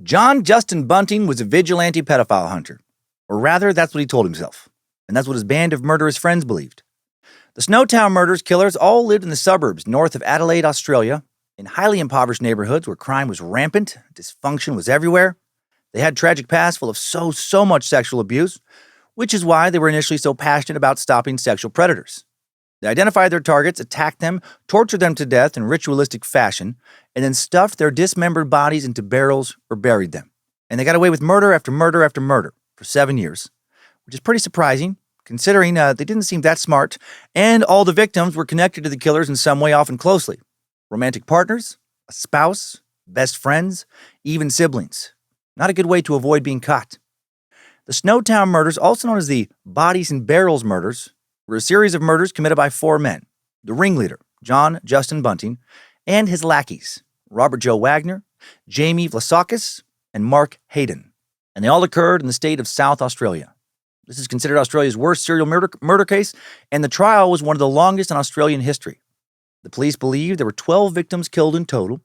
John Justin Bunting was a vigilante pedophile hunter. Or rather, that's what he told himself. And that's what his band of murderous friends believed. The Snowtown Murders killers all lived in the suburbs north of Adelaide, Australia, in highly impoverished neighborhoods where crime was rampant, dysfunction was everywhere. They had tragic pasts full of so much sexual abuse, which is why they were initially so passionate about stopping sexual predators. They identified their targets, attacked them, tortured them to death in ritualistic fashion, and then stuffed their dismembered bodies into barrels or buried them. And they got away with murder after murder after murder for 7 years, which is pretty surprising, considering they didn't seem that smart, and all the victims were connected to the killers in some way, often closely. Romantic partners, a spouse, best friends, even siblings. Not a good way to avoid being caught. The Snowtown Murders, also known as the Bodies in Barrels Murders, were a series of murders committed by 4 men. The ringleader, John Justin Bunting, and his lackeys, Robert Joe Wagner, Jamie Vlasakis, and Mark Hayden. And they all occurred in the state of South Australia. This is considered Australia's worst serial murder case, and the trial was one of the longest in Australian history. The police believe there were 12 victims killed in total.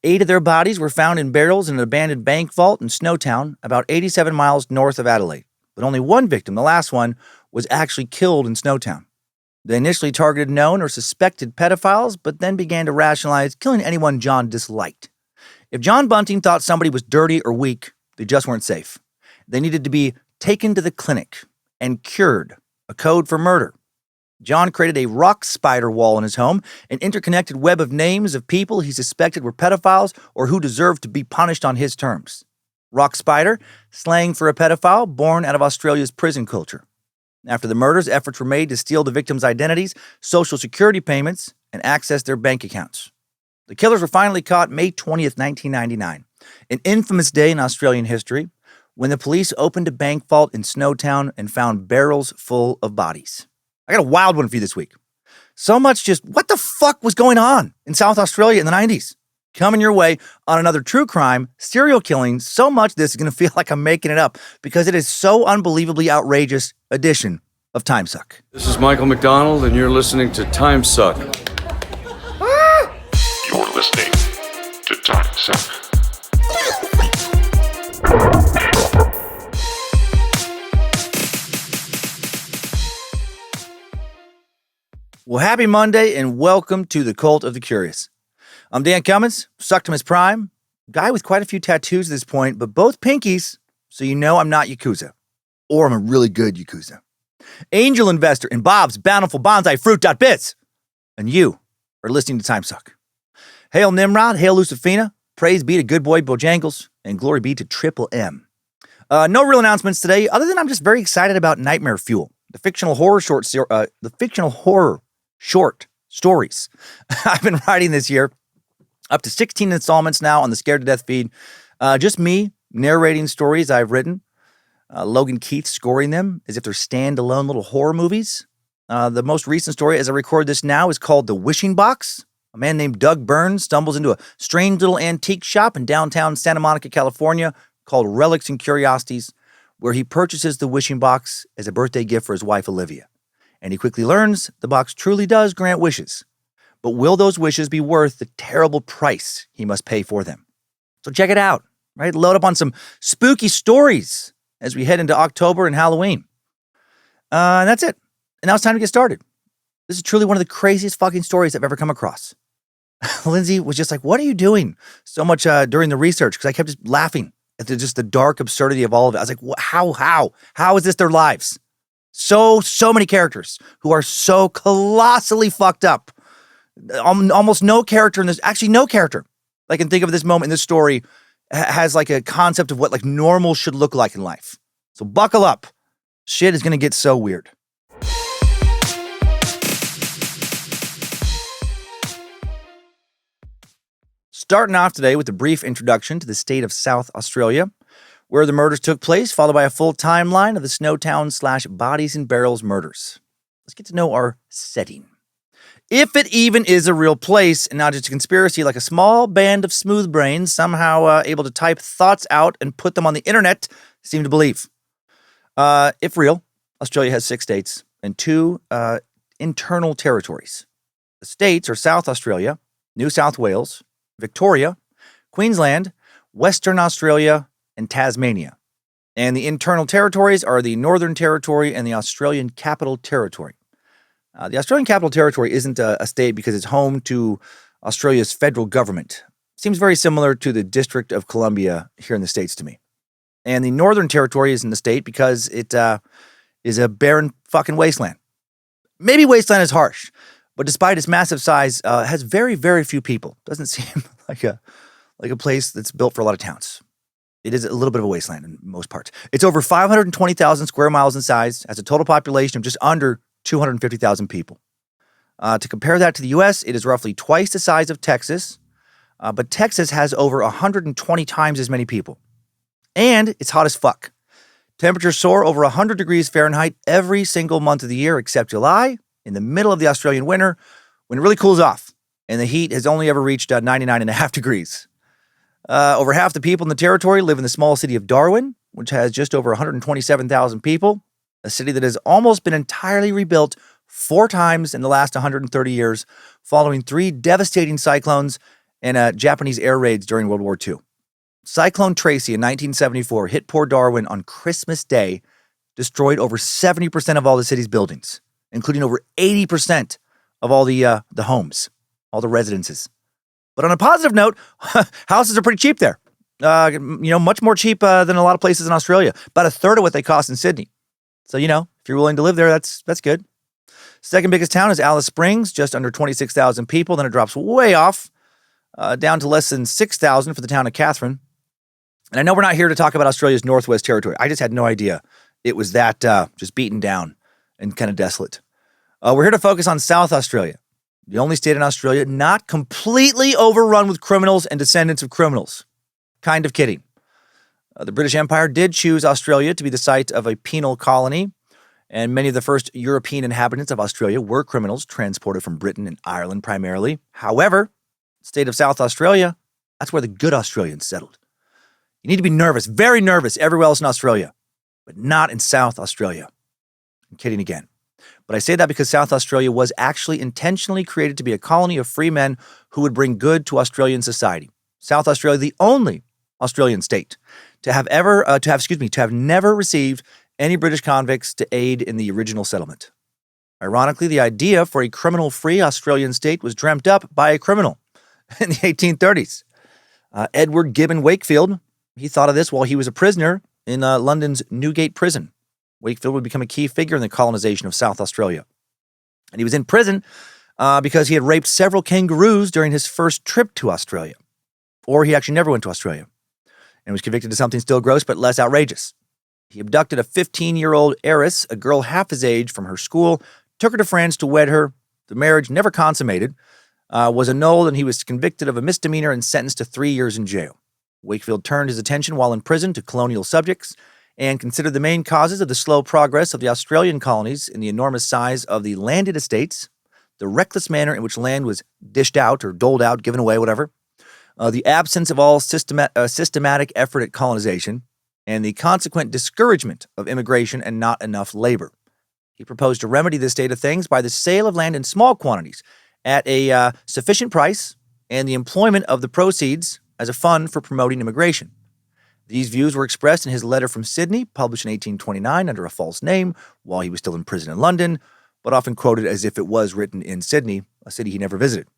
8 of their bodies were found in barrels in an abandoned bank vault in Snowtown, about 87 miles north of Adelaide. But only one victim, the last one, was actually killed in Snowtown. They initially targeted known or suspected pedophiles, but then began to rationalize killing anyone John disliked. If John Bunting thought somebody was dirty or weak, they just weren't safe. They needed to be taken to the clinic and cured, a code for murder. John created a rock spider wall in his home, an interconnected web of names of people he suspected were pedophiles or who deserved to be punished on his terms. Rock spider, slang for a pedophile born out of Australia's prison culture. After the murders, efforts were made to steal the victims' identities, social security payments, and access their bank accounts. The killers were finally caught May 20th, 1999, an infamous day in Australian history, when the police opened a bank vault in Snowtown and found barrels full of bodies. I got a wild one for you this week. So much just, what the fuck was going on in South Australia in the 90s? Coming your way on another true crime, serial killing, so much this is going to feel like I'm making it up because it is so unbelievably outrageous edition of Timesuck. This is Michael McDonald, and you're listening to Timesuck. You're listening to Timesuck. Well, happy Monday and welcome to the Cult of the Curious. I'm Dan Cummins, sucked him his prime, guy with quite a few tattoos at this point, but both pinkies, so you know I'm not Yakuza. Or I'm a really good Yakuza. Angel investor in Bob's Bountiful Bonsai Fruit.biz. And you are listening to Timesuck. Hail Nimrod, hail Lucifina, praise be to good boy Bojangles, and glory be to Triple M. No real announcements today, other than I'm just very excited about Nightmare Fuel, the fictional horror short stories I've been writing this year. Up to 16 installments now on the Scared to Death feed. Just me narrating stories I've written. Logan Keith scoring them as if they're standalone little horror movies. The most recent story, as I record this now, is called The Wishing Box. A man named Doug Burns stumbles into a strange little antique shop in downtown Santa Monica, California, called Relics and Curiosities, where he purchases the wishing box as a birthday gift for his wife, Olivia. And he quickly learns the box truly does grant wishes. But will those wishes be worth the terrible price he must pay for them? So check it out, right? Load up on some spooky stories as we head into October and Halloween. And that's it. And now it's time to get started. This is truly one of the craziest fucking stories I've ever come across. Lindsay was just like, what are you doing? So much during the research, because I kept just laughing at just the dark absurdity of all of it. I was like, how is this their lives? So many characters who are so colossally fucked up. Almost no character in this, actually no character I can think of at this moment in this story has like a concept of what like normal should look like in life. So buckle up. Shit is going to get so weird. Starting off today with a brief introduction to the state of South Australia, where the murders took place, followed by a full timeline of the Snowtown/Bodies in Barrels murders. Let's get to know our setting. If it even is a real place and not just a conspiracy like a small band of smooth brains somehow able to type thoughts out and put them on the internet seem to believe. If real, Australia has 6 states and 2 internal territories. The states are South Australia, New South Wales, Victoria, Queensland, Western Australia, and Tasmania. And the internal territories are the Northern Territory and the Australian Capital Territory. The Australian Capital Territory isn't a state because it's home to Australia's federal government. Seems very similar to the District of Columbia here in the States to me. And the Northern Territory is in the state because it is a barren fucking wasteland. Maybe wasteland is harsh, but despite its massive size, has very, very few people. Doesn't seem like a place that's built for a lot of towns. It is a little bit of a wasteland in most parts. It's over 520,000 square miles in size, has a total population of just under 250,000 people. To compare that to the U.S., it is roughly twice the size of Texas, but Texas has over 120 times as many people. And it's hot as fuck. Temperatures soar over 100 degrees Fahrenheit every single month of the year except July, in the middle of the Australian winter, when it really cools off, and the heat has only ever reached 99.5 degrees. Over half the people in the territory live in the small city of Darwin, which has just over 127,000 people, a city that has almost been entirely rebuilt 4 times in the last 130 years, following 3 devastating cyclones and Japanese air raids during World War II. Cyclone Tracy in 1974 hit poor Darwin on Christmas Day, destroyed over 70% of all the city's buildings, including over 80% of all the homes, all the residences. But on a positive note, houses are pretty cheap there. Much more cheap than a lot of places in Australia. About a third of what they cost in Sydney. So, if you're willing to live there, that's good. Second biggest town is Alice Springs, just under 26,000 people. Then it drops way off, down to less than 6,000 for the town of Katherine. And I know we're not here to talk about Australia's Northwest Territory. I just had no idea it was that just beaten down and kind of desolate. We're here to focus on South Australia, the only state in Australia not completely overrun with criminals and descendants of criminals. Kind of kidding. The British Empire did choose Australia to be the site of a penal colony, and many of the first European inhabitants of Australia were criminals transported from Britain and Ireland primarily. However, the state of South Australia, that's where the good Australians settled. You need to be nervous, very nervous, everywhere else in Australia, but not in South Australia. I'm kidding again. But I say that because South Australia was actually intentionally created to be a colony of free men who would bring good to Australian society. South Australia, the only Australian state to have never received any British convicts to aid in the original settlement. Ironically, the idea for a criminal-free Australian state was dreamt up by a criminal in the 1830s. Edward Gibbon Wakefield, he thought of this while he was a prisoner in London's Newgate prison. Wakefield would become a key figure in the colonization of South Australia. And he was in prison because he had raped several kangaroos during his first trip to Australia. Or he actually never went to Australia and was convicted of something still gross but less outrageous. He abducted a 15-year-old heiress, a girl half his age, from her school, took her to France to wed her. The marriage, never consummated, was annulled, and he was convicted of a misdemeanor and sentenced to 3 years in jail. Wakefield turned his attention while in prison to colonial subjects and considered the main causes of the slow progress of the Australian colonies in the enormous size of the landed estates, the reckless manner in which land was dished out or doled out, given away, whatever, the absence of all systematic effort at colonization, and the consequent discouragement of immigration and not enough labor. He proposed to remedy this state of things by the sale of land in small quantities at a sufficient price and the employment of the proceeds as a fund for promoting immigration. These views were expressed in his letter from Sydney, published in 1829 under a false name while he was still in prison in London, but often quoted as if it was written in Sydney, a city he never visited.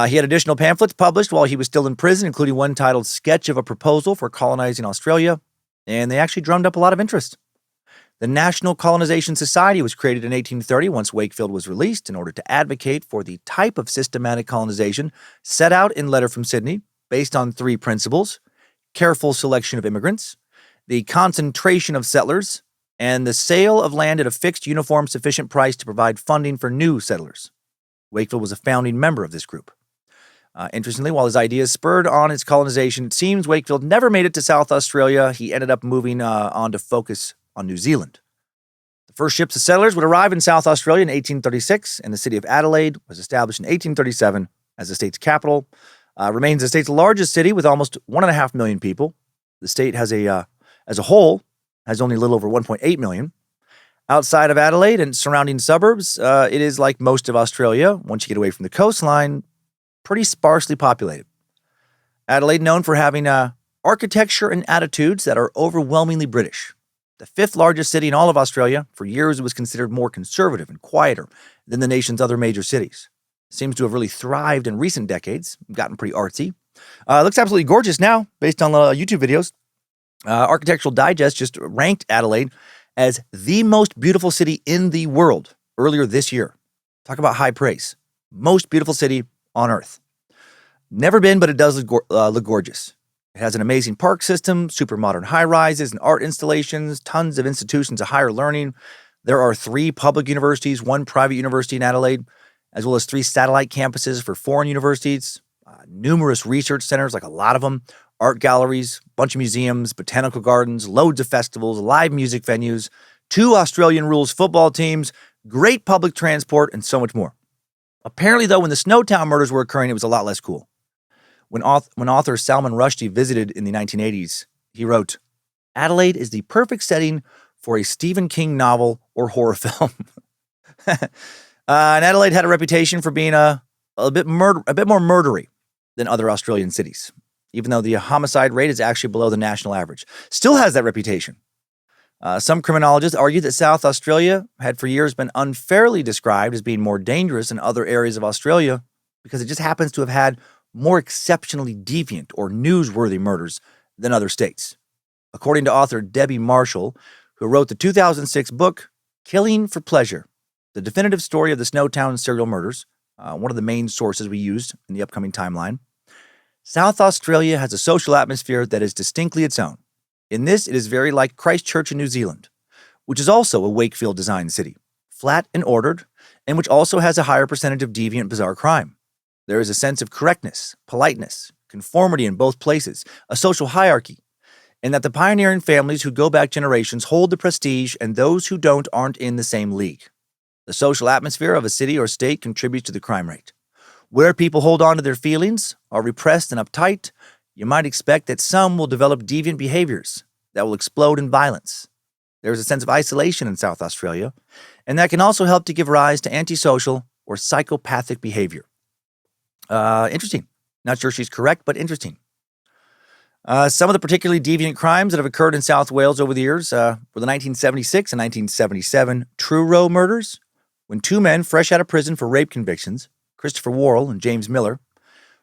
He had additional pamphlets published while he was still in prison, including one titled Sketch of a Proposal for Colonizing Australia, and they actually drummed up a lot of interest. The National Colonization Society was created in 1830 once Wakefield was released in order to advocate for the type of systematic colonization set out in Letter from Sydney, based on 3 principles: careful selection of immigrants, the concentration of settlers, and the sale of land at a fixed, uniform, sufficient price to provide funding for new settlers. Wakefield was a founding member of this group. Interestingly, while his ideas spurred on its colonization, it seems Wakefield never made it to South Australia. He ended up moving on to focus on New Zealand. The first ships of settlers would arrive in South Australia in 1836, and the city of Adelaide was established in 1837 as the state's capital. Remains the state's largest city with almost 1.5 million people. The state has as a whole, has only a little over 1.8 million. Outside of Adelaide and surrounding suburbs, it is like most of Australia, once you get away from the coastline, pretty sparsely populated. Adelaide, known for having architecture and attitudes that are overwhelmingly British. The fifth largest city in all of Australia, for years it was considered more conservative and quieter than the nation's other major cities. Seems to have really thrived in recent decades, gotten pretty artsy. It looks absolutely gorgeous now, based on YouTube videos. Architectural Digest just ranked Adelaide as the most beautiful city in the world earlier this year. Talk about high praise. Most beautiful city on earth. Never been, but it does look gorgeous. It has an amazing park system, super modern high-rises and art installations, tons of institutions of higher learning. There are 3 public universities, 1 private university in Adelaide, as well as 3 satellite campuses for foreign universities, numerous research centers, like a lot of them, art galleries, bunch of museums, botanical gardens, loads of festivals, live music venues, 2 Australian rules football teams, great public transport, and so much more. Apparently, though, when the Snowtown murders were occurring, it was a lot less cool. When author Salman Rushdie visited in the 1980s, he wrote, "Adelaide is the perfect setting for a Stephen King novel or horror film." And Adelaide had a reputation for being a bit more murdery than other Australian cities, even though the homicide rate is actually below the national average. Still has that reputation. Some criminologists argue that South Australia had for years been unfairly described as being more dangerous than other areas of Australia because it just happens to have had more exceptionally deviant or newsworthy murders than other states. According to author Debbie Marshall, who wrote the 2006 book, Killing for Pleasure, the definitive story of the Snowtown serial murders, one of the main sources we used in the upcoming timeline, South Australia has a social atmosphere that is distinctly its own. In this, it is very like Christchurch in New Zealand, which is also a Wakefield-designed city, flat and ordered, and which also has a higher percentage of deviant, bizarre crime. There is a sense of correctness, politeness, conformity in both places, a social hierarchy, and that the pioneering families who go back generations hold the prestige and those who don't aren't in the same league. The social atmosphere of a city or state contributes to the crime rate. Where people hold on to their feelings, are repressed and uptight, you might expect that some will develop deviant behaviors that will explode in violence. There is a sense of isolation in South Australia, and that can also help to give rise to antisocial or psychopathic behavior. Interesting. Not sure she's correct, but interesting. Some of the particularly deviant crimes that have occurred in South Wales over the years were the 1976 and 1977 Truro murders, when 2 men fresh out of prison for rape convictions, Christopher Worrell and James Miller,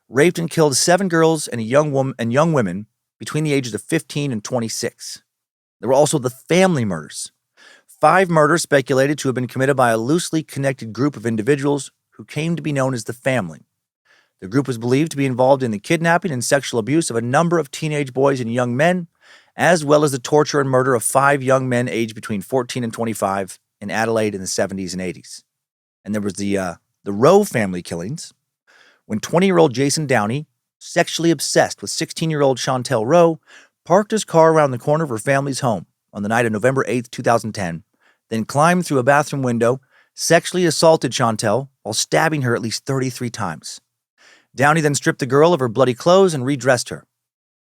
raped and killed 7 girls and young women between the ages of 15 and 26. There were also the family murders. 5 murders speculated to have been committed by a loosely connected group of individuals who came to be known as the family. The group was believed to be involved in the kidnapping and sexual abuse of a number of teenage boys and young men, as well as the torture and murder of 5 young men aged between 14 and 25 in Adelaide in the 70s and 80s. And there was the Rowe family killings, when 20-year-old Jason Downey, sexually obsessed with 16-year-old Chantel Rowe, parked his car around the corner of her family's home on the night of November 8, 2010, then climbed through a bathroom window, sexually assaulted Chantel while stabbing her at least 33 times. Downey then stripped the girl of her bloody clothes and redressed her.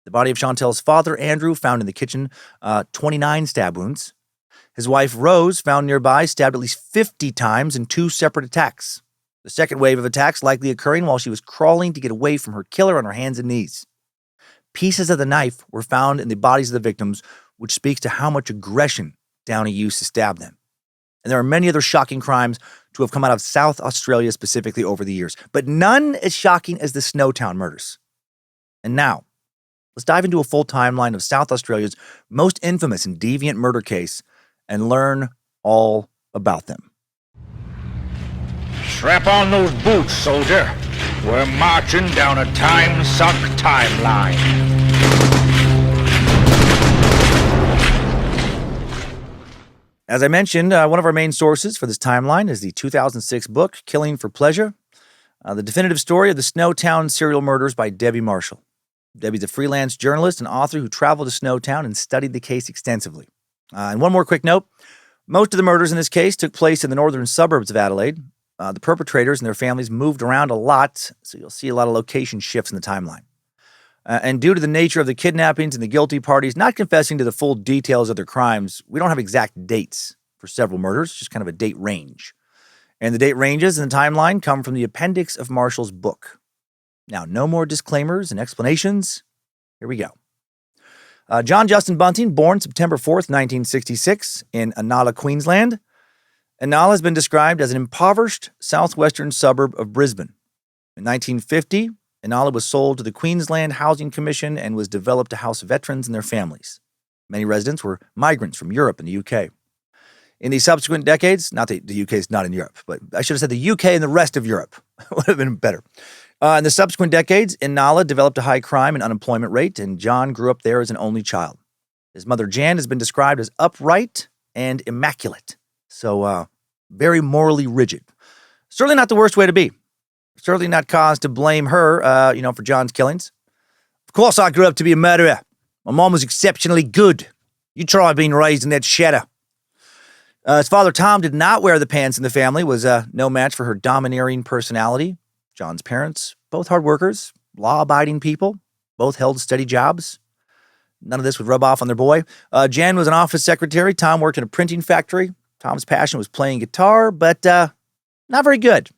The body of Chantel's father, Andrew, found in the kitchen, 29 stab wounds. His wife, Rose, found nearby, stabbed at least 50 times in 2 separate attacks. The second wave of attacks likely occurring while she was crawling to get away from her killer on her hands and knees. Pieces of the knife were found in the bodies of the victims, which speaks to how much aggression Downey used to stab them. And there are many other shocking crimes to have come out of South Australia specifically over the years, but none as shocking as the Snowtown murders. And now, let's dive into a full timeline of South Australia's most infamous and deviant murder case and learn all about them. Strap on those boots, soldier. We're marching down a Timesuck timeline. As I mentioned, one of our main sources for this timeline is the 2006 book, Killing for Pleasure, the definitive story of the Snowtown serial murders by Debbie Marshall. Debbie's a freelance journalist and author who traveled to Snowtown and studied the case extensively. And one more quick note, most of the murders in this case took place in the northern suburbs of Adelaide. The perpetrators and their families moved around a lot, so you'll see a lot of location shifts in the timeline. And due to the nature of the kidnappings and the guilty parties not confessing to the full details of their crimes, we don't have exact dates for several murders, just kind of a date range. And the date ranges in the timeline come from the appendix of Marshall's book. Now, no more disclaimers and explanations. Here we go. John Justin Bunting, born September 4th, 1966, in Inala, Queensland. Inala has been described as an impoverished southwestern suburb of Brisbane. In 1950, Inala was sold to the Queensland Housing Commission and was developed to house veterans and their families. Many residents were migrants from Europe and the UK. In the subsequent decades, not the UK is not in Europe, but I should have said the UK and the rest of Europe would have been better. In the subsequent decades, Inala developed a high crime and unemployment rate, and John grew up there as an only child. His mother, Jan, has been described as upright and immaculate, so very morally rigid. Certainly not the worst way to be. Certainly not cause to blame her, for John's killings. Of course I grew up to be a murderer. My mom was exceptionally good. You try being raised in that shadow. His father, Tom, did not wear the pants in the family, was no match for her domineering personality. John's parents, both hard workers, law-abiding people, both held steady jobs. None of this would rub off on their boy. Jan was an office secretary. Tom worked in a printing factory. Tom's passion was playing guitar, but not very good.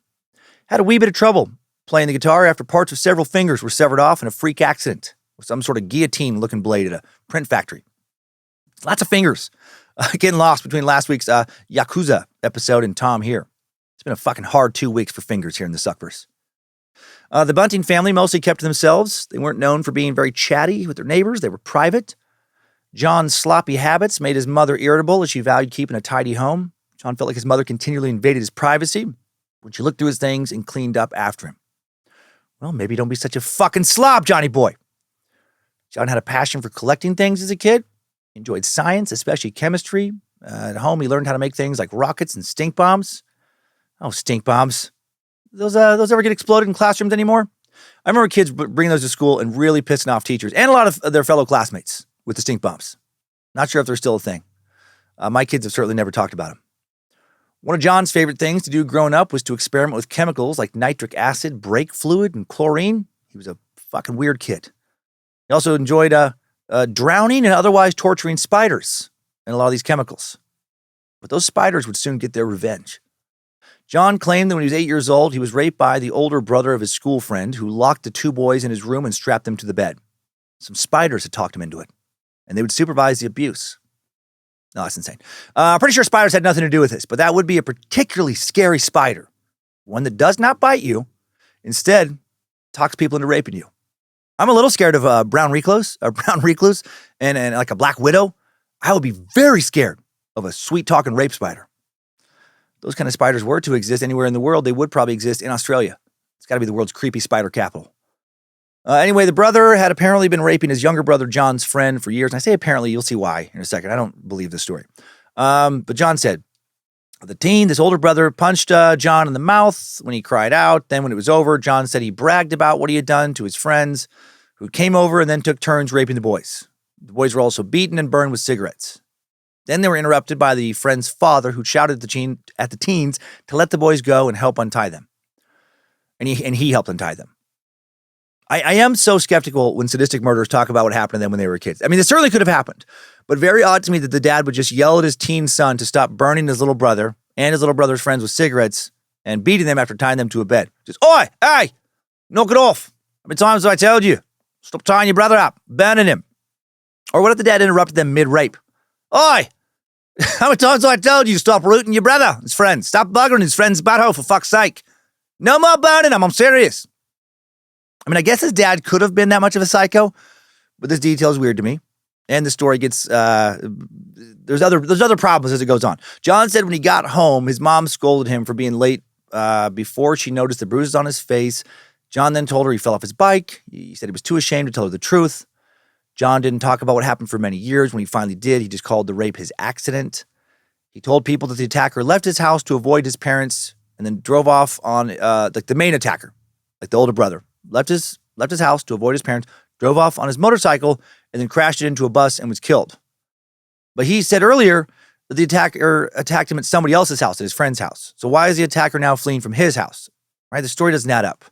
Had a wee bit of trouble playing the guitar after parts of several fingers were severed off in a freak accident with some sort of guillotine-looking blade at a print factory. Lots of fingers getting lost between last week's Yakuza episode and Tom here. It's been a fucking hard 2 weeks for fingers here in the Suckverse. The Bunting family mostly kept to themselves. They weren't known for being very chatty with their neighbors. They were private. John's sloppy habits made his mother irritable as she valued keeping a tidy home. John felt like his mother continually invaded his privacy when she looked through his things and cleaned up after him. Well, maybe don't be such a fucking slob, Johnny boy. John had a passion for collecting things as a kid. He enjoyed science, especially chemistry. At home, he learned how to make things like rockets and stink bombs. Oh, stink bombs. Those ever get exploded in classrooms anymore? I remember kids bringing those to school and really pissing off teachers and a lot of their fellow classmates with the stink bombs. Not sure if they're still a thing. My kids have certainly never talked about them. One of John's favorite things to do growing up was to experiment with chemicals like nitric acid, brake fluid, and chlorine. He was a fucking weird kid. He also enjoyed drowning and otherwise torturing spiders in a lot of these chemicals. But those spiders would soon get their revenge. John claimed that when he was 8 years old, he was raped by the older brother of his school friend who locked the two boys in his room and strapped them to the bed. Some spiders had talked him into it, and they would supervise the abuse. No, that's insane. I'm pretty sure spiders had nothing to do with this, but that would be a particularly scary spider. One that does not bite you, instead talks people into raping you. I'm a little scared of a brown recluse, and like a black widow. I would be very scared of a sweet-talking rape spider. If those kind of spiders were to exist anywhere in the world, they would probably exist in Australia. It's got to be the world's creepy spider capital. Anyway, the brother had apparently been raping his younger brother John's friend for years. And I say apparently, you'll see why in a second. I don't believe this story. But John said, this older brother punched John in the mouth when he cried out. Then when it was over, John said he bragged about what he had done to his friends who came over and then took turns raping the boys. The boys were also beaten and burned with cigarettes. Then they were interrupted by the friend's father who shouted at the teens to let the boys go and help untie them. And he helped untie them. I am so skeptical when sadistic murderers talk about what happened to them when they were kids. I mean, this certainly could have happened, but very odd to me that the dad would just yell at his teen son to stop burning his little brother and his little brother's friends with cigarettes and beating them after tying them to a bed. Just, oi, hey, knock it off. How many times have I told you? Stop tying your brother up, burning him. Or what if the dad interrupted them mid-rape? Oi, how many times have I told you stop rooting your brother, his friends? Stop buggering his friend's butthole, for fuck's sake. No more burning him, I'm serious. I mean, I guess his dad could have been that much of a psycho, but this detail is weird to me. And the story gets, there's other problems as it goes on. John said when he got home, his mom scolded him for being late before she noticed the bruises on his face. John then told her he fell off his bike. He said he was too ashamed to tell her the truth. John didn't talk about what happened for many years. When he finally did, he just called the rape his accident. He told people that the attacker left his house to avoid his parents and then drove off on, like the main attacker, like the older brother. Left his house to avoid his parents, drove off on his motorcycle, and then crashed it into a bus and was killed. But he said earlier that the attacker attacked him at somebody else's house, at his friend's house. So why is the attacker now fleeing from his house? Right? The story doesn't add up.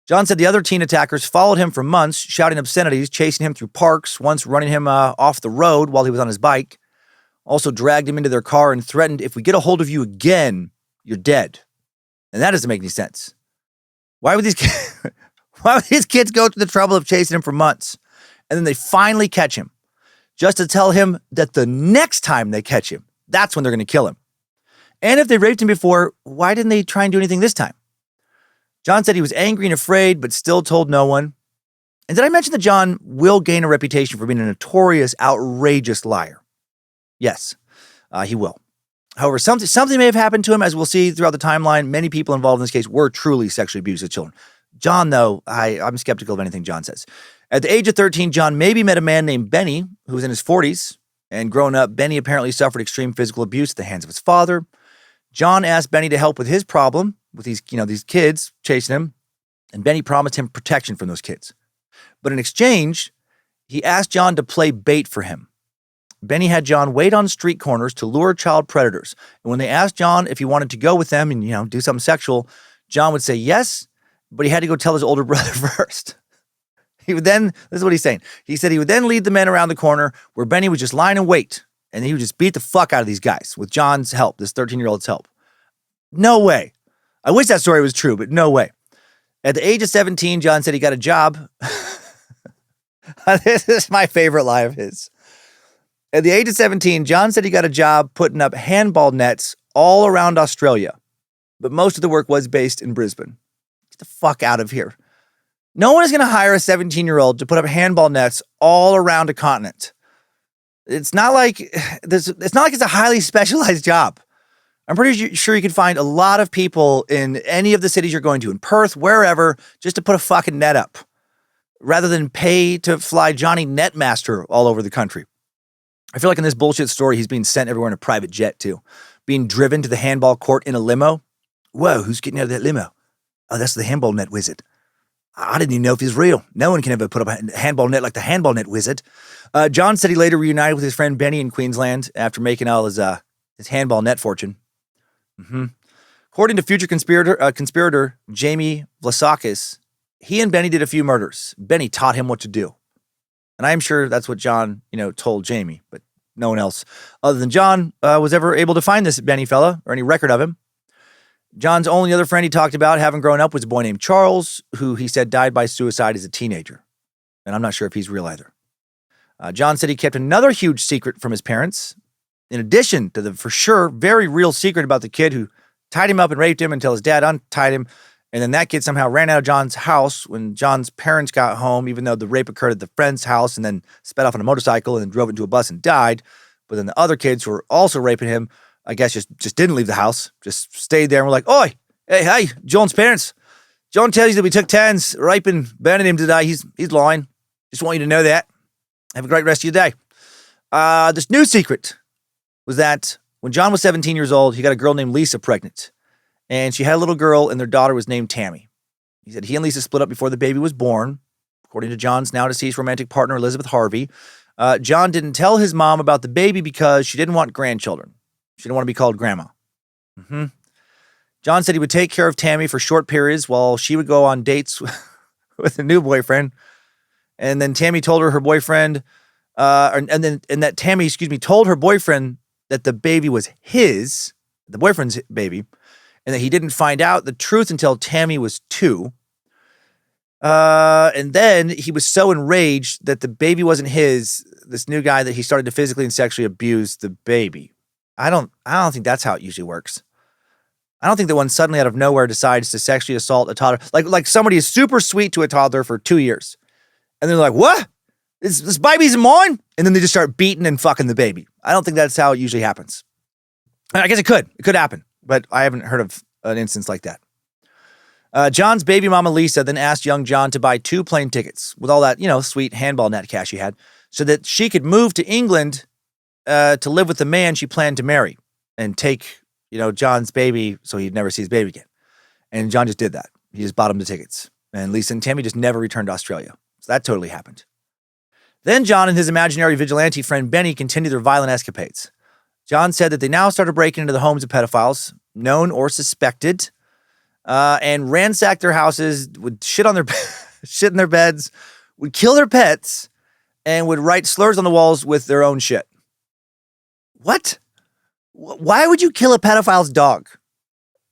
John said the other teen attackers followed him for months, shouting obscenities, chasing him through parks, once running him off the road while he was on his bike. Also dragged him into their car and threatened, if we get a hold of you again, you're dead. And that doesn't make any sense. Why would these kids go to the trouble of chasing him for months? And then they finally catch him just to tell him that the next time they catch him, that's when they're going to kill him. And if they raped him before, why didn't they try and do anything this time? John said he was angry and afraid, but still told no one. And did I mention that John will gain a reputation for being a notorious, outrageous liar? Yes, he will. However, something may have happened to him, as we'll see throughout the timeline. Many people involved in this case were truly sexually abused as children. John, though, I'm skeptical of anything John says. At the age of 13, John maybe met a man named Benny, who was in his 40s. And growing up, Benny apparently suffered extreme physical abuse at the hands of his father. John asked Benny to help with his problem, with these kids chasing him. And Benny promised him protection from those kids. But in exchange, he asked John to play bait for him. Benny had John wait on street corners to lure child predators. And when they asked John if he wanted to go with them and, do something sexual, John would say yes, but he had to go tell his older brother first. This is what he's saying. He said he would then lead the men around the corner where Benny would just lie in wait, and he would just beat the fuck out of these guys with John's help, this 13-year-old's help. No way. I wish that story was true, but no way. At the age of 17, John said he got a job. This is my favorite lie of his. At the age of 17, John said he got a job putting up handball nets all around Australia, but most of the work was based in Brisbane. Get the fuck out of here. No one is going to hire a 17-year-old to put up handball nets all around a continent. It's not like it's a highly specialized job. I'm pretty sure you could find a lot of people in any of the cities you're going to, in Perth, wherever, just to put a fucking net up, rather than pay to fly Johnny Netmaster all over the country. I feel like in this bullshit story, he's being sent everywhere in a private jet too, being driven to the handball court in a limo. Whoa, who's getting out of that limo? Oh, that's the handball net wizard. I didn't even know if he's real. No one can ever put up a handball net like the handball net wizard. John said he later reunited with his friend Benny in Queensland after making all his handball net fortune. According to future conspirator Jamie Vlasakis, he and Benny did a few murders. Benny taught him what to do. And I'm sure that's what John, told Jamie, but no one else other than John was ever able to find this Benny fella or any record of him. John's only other friend he talked about having grown up was a boy named Charles, who he said died by suicide as a teenager. And I'm not sure if he's real either. John said he kept another huge secret from his parents, in addition to the, for sure, very real secret about the kid who tied him up and raped him until his dad untied him. And then that kid somehow ran out of John's house when John's parents got home, even though the rape occurred at the friend's house, and then sped off on a motorcycle and then drove into a bus and died. But then the other kids who were also raping him, I guess just didn't leave the house, just stayed there and were like, "Oi, hey, John's parents. John tells you that we took turns raping, burning him today. He's lying. Just want you to know that. Have a great rest of your day." This new secret was that when John was 17 years old, he got a girl named Lisa pregnant. And she had a little girl, and their daughter was named Tammy. He said he and Lisa split up before the baby was born, according to John's now deceased romantic partner, Elizabeth Harvey. John didn't tell his mom about the baby because she didn't want grandchildren. She didn't want to be called grandma. John said he would take care of Tammy for short periods while she would go on dates with a new boyfriend. And then Tammy told her boyfriend, that Tammy told her boyfriend that the baby was the boyfriend's baby, and that he didn't find out the truth until Tammy was 2. And then he was so enraged that the baby wasn't his, this new guy, that he started to physically and sexually abuse the baby. I don't think that's how it usually works. I don't think that one suddenly out of nowhere decides to sexually assault a toddler. Like somebody is super sweet to a toddler for 2 years. And they're like, "What? This baby's mine?" And then they just start beating and fucking the baby. I don't think that's how it usually happens. I guess it could happen, but I haven't heard of an instance like that. John's baby mama, Lisa, then asked young John to buy 2 plane tickets with all that, sweet handball net cash he had, so that she could move to England to live with the man she planned to marry and take, John's baby so he'd never see his baby again. And John just did that. He just bought him the tickets. And Lisa and Tammy just never returned to Australia. So that totally happened. Then John and his imaginary vigilante friend Benny continued their violent escapades. John said that they now started breaking into the homes of pedophiles, known or suspected, and ransacked their houses, would shit in their beds, would kill their pets, and would write slurs on the walls with their own shit. What? Why would you kill a pedophile's dog?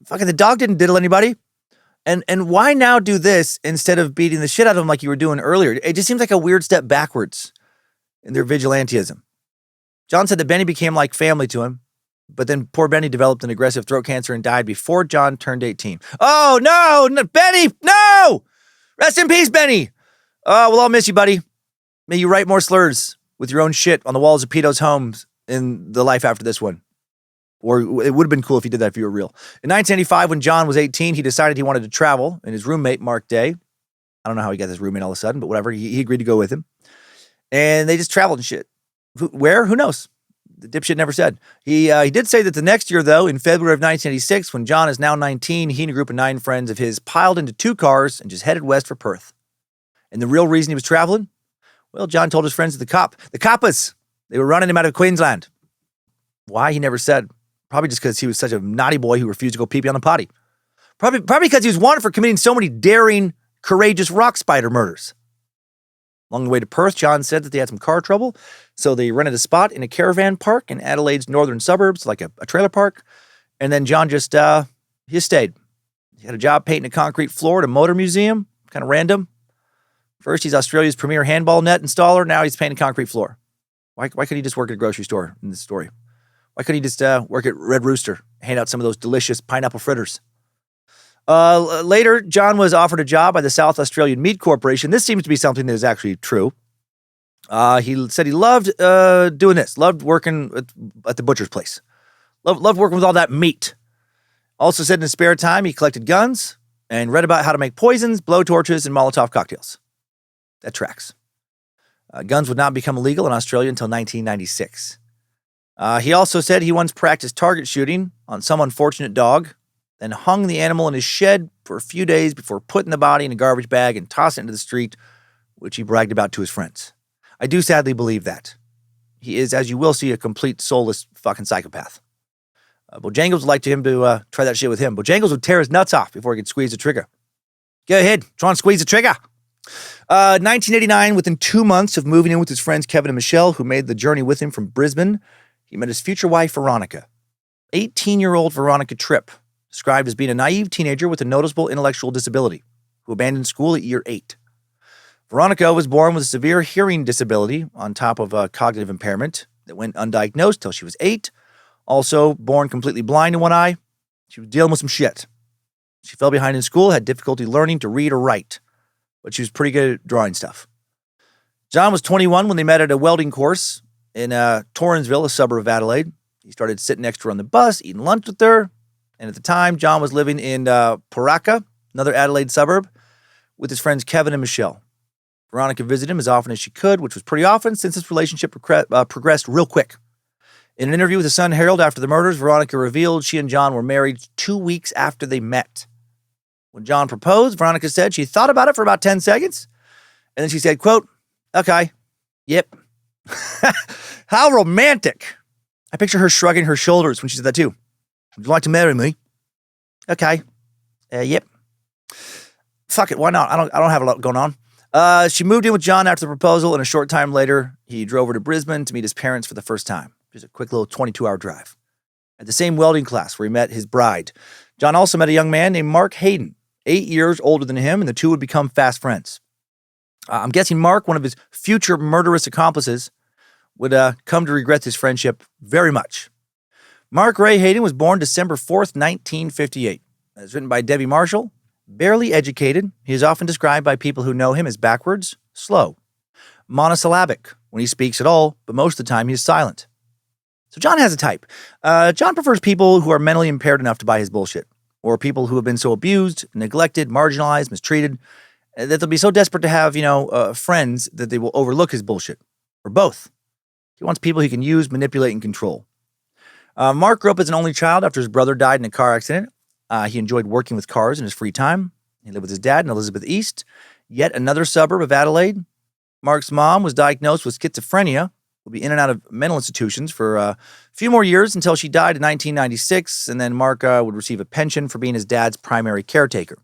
Fucking the dog didn't diddle anybody. And why now do this instead of beating the shit out of him like you were doing earlier? It just seems like a weird step backwards. in their vigilantism. John said that Benny became like family to him, but then poor Benny developed an aggressive throat cancer and died before John turned 18. Oh, no, Benny, no! Rest in peace, Benny. We'll all miss you, buddy. May you write more slurs with your own shit on the walls of Peto's homes in the life after this one. Or it would have been cool if he did that if you were real. In 1985, when John was 18, he decided he wanted to travel, and his roommate, Mark Day, I don't know how he got this roommate all of a sudden, but whatever, he agreed to go with him. And they just traveled and shit. Where? Who knows? The dipshit never said. He did say that the next year, though, in February of 1986, when John is now 19, he and a group of 9 friends of his piled into 2 cars and just headed west for Perth. And the real reason he was traveling? Well, John told his friends the coppers, they were running him out of Queensland. Why? He never said. Probably just because he was such a naughty boy who refused to go pee-pee on the potty. Probably because he was wanted for committing so many daring, courageous rock spider murders. Along the way to Perth, John said that they had some car trouble, so they rented a spot in a caravan park in Adelaide's northern suburbs, like a trailer park, and then John just stayed. He had a job painting a concrete floor at a motor museum, kind of random. First, he's Australia's premier handball net installer, now he's painting a concrete floor. Why couldn't he just work at a grocery store in this story? Why couldn't he just work at Red Rooster, hand out some of those delicious pineapple fritters? Later, John was offered a job by the South Australian Meat Corporation. This seems to be something that is actually true. He said he loved doing this, loved working at the butcher's place, loved working with all that meat. Also said in his spare time, he collected guns and read about how to make poisons, blowtorches, and Molotov cocktails. That tracks. Guns would not become illegal in Australia until 1996. He also said he once practiced target shooting on some unfortunate dog, then hung the animal in his shed for a few days before putting the body in a garbage bag and tossing it into the street, which he bragged about to his friends. I do sadly believe that. He is, as you will see, a complete soulless fucking psychopath. Bojangles would like him to try that shit with him. Bojangles would tear his nuts off before he could squeeze the trigger. Go ahead, try and squeeze the trigger. 1989, within 2 months of moving in with his friends Kevin and Michelle, who made the journey with him from Brisbane, he met his future wife, Veronica. 18-year-old Veronica Tripp, described as being a naive teenager with a noticeable intellectual disability, who abandoned school at year 8. Veronica was born with a severe hearing disability on top of a cognitive impairment that went undiagnosed till she was 8. Also born completely blind in one eye. She was dealing with some shit. She fell behind in school, had difficulty learning to read or write, but she was pretty good at drawing stuff. John was 21 when they met at a welding course in Torrensville, a suburb of Adelaide. He started sitting next to her on the bus, eating lunch with her. And at the time, John was living in Poraka, another Adelaide suburb, with his friends Kevin and Michelle. Veronica visited him as often as she could, which was pretty often since this relationship progressed real quick. In an interview with the Sun Herald after the murders, Veronica revealed she and John were married 2 weeks after they met. When John proposed, Veronica said she thought about it for about 10 seconds, and then she said, quote, "Okay, yep." How romantic. I picture her shrugging her shoulders when she said that too. Would you like to marry me? Okay. Yep. Fuck it, why not? I don't have a lot going on. She moved in with John after the proposal, and a short time later, he drove her to Brisbane to meet his parents for the first time. Just a quick little 22-hour drive. At the same welding class where he met his bride, John also met a young man named Mark Hayden, 8 years older than him, and the two would become fast friends. I'm guessing Mark, one of his future murderous accomplices, would come to regret this friendship very much. Mark Ray Hayden was born December 4th, 1958. It's written by Debbie Marshall. Barely educated, he is often described by people who know him as backwards, slow, monosyllabic when he speaks at all, but most of the time he is silent. So John has a type. John prefers people who are mentally impaired enough to buy his bullshit, or people who have been so abused, neglected, marginalized, mistreated, that they'll be so desperate to have, friends that they will overlook his bullshit, or both. He wants people he can use, manipulate, and control. Mark grew up as an only child after his brother died in a car accident. He enjoyed working with cars in his free time. He lived with his dad in Elizabeth East, yet another suburb of Adelaide. Mark's mom was diagnosed with schizophrenia, would be in and out of mental institutions for a few more years until she died in 1996, and then Mark would receive a pension for being his dad's primary caretaker.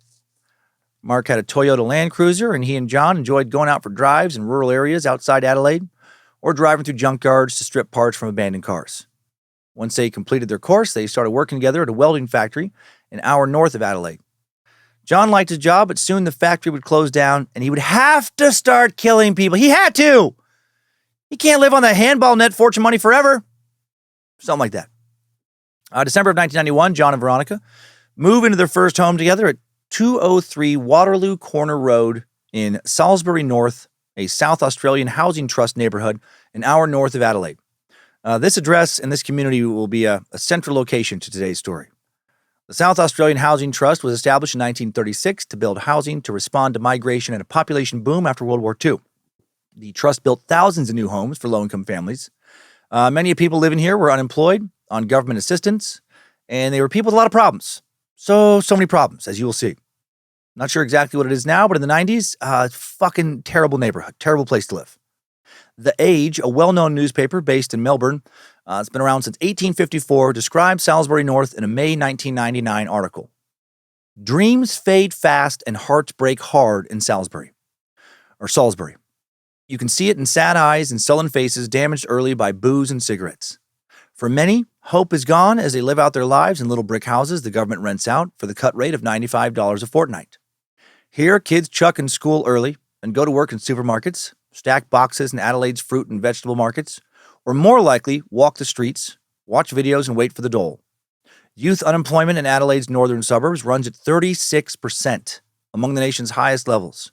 Mark had a Toyota Land Cruiser, and he and John enjoyed going out for drives in rural areas outside Adelaide, or driving through junkyards to strip parts from abandoned cars. Once they completed their course, they started working together at a welding factory an hour north of Adelaide. John liked his job, but soon the factory would close down, and he would have to start killing people. He had to! He can't live on the handball net fortune money forever. Something like that. December of 1991, John and Veronica move into their first home together at 203 Waterloo Corner Road in Salisbury North, a South Australian Housing Trust neighborhood an hour north of Adelaide. This address and this community will be a central location to today's story. The South Australian Housing Trust was established in 1936 to build housing to respond to migration and a population boom after World War II. The trust built thousands of new homes for low-income families. Many of people living here were unemployed, on government assistance, and they were people with a lot of problems. So many problems, as you will see. Not sure exactly what it is now, but in the 90s, fucking terrible neighborhood, terrible place to live. The Age, a well-known newspaper based in Melbourne, it's been around since 1854, described Salisbury North in a May 1999 article. Dreams fade fast and hearts break hard in Salisbury. You can see it in sad eyes and sullen faces damaged early by booze and cigarettes. For many, hope is gone as they live out their lives in little brick houses the government rents out for the cut rate of $95 a fortnight. Here, kids chuck in school early and go to work in supermarkets, stack boxes in Adelaide's fruit and vegetable markets, or more likely, walk the streets, watch videos, and wait for the dole. Youth unemployment in Adelaide's northern suburbs runs at 36%, among the nation's highest levels.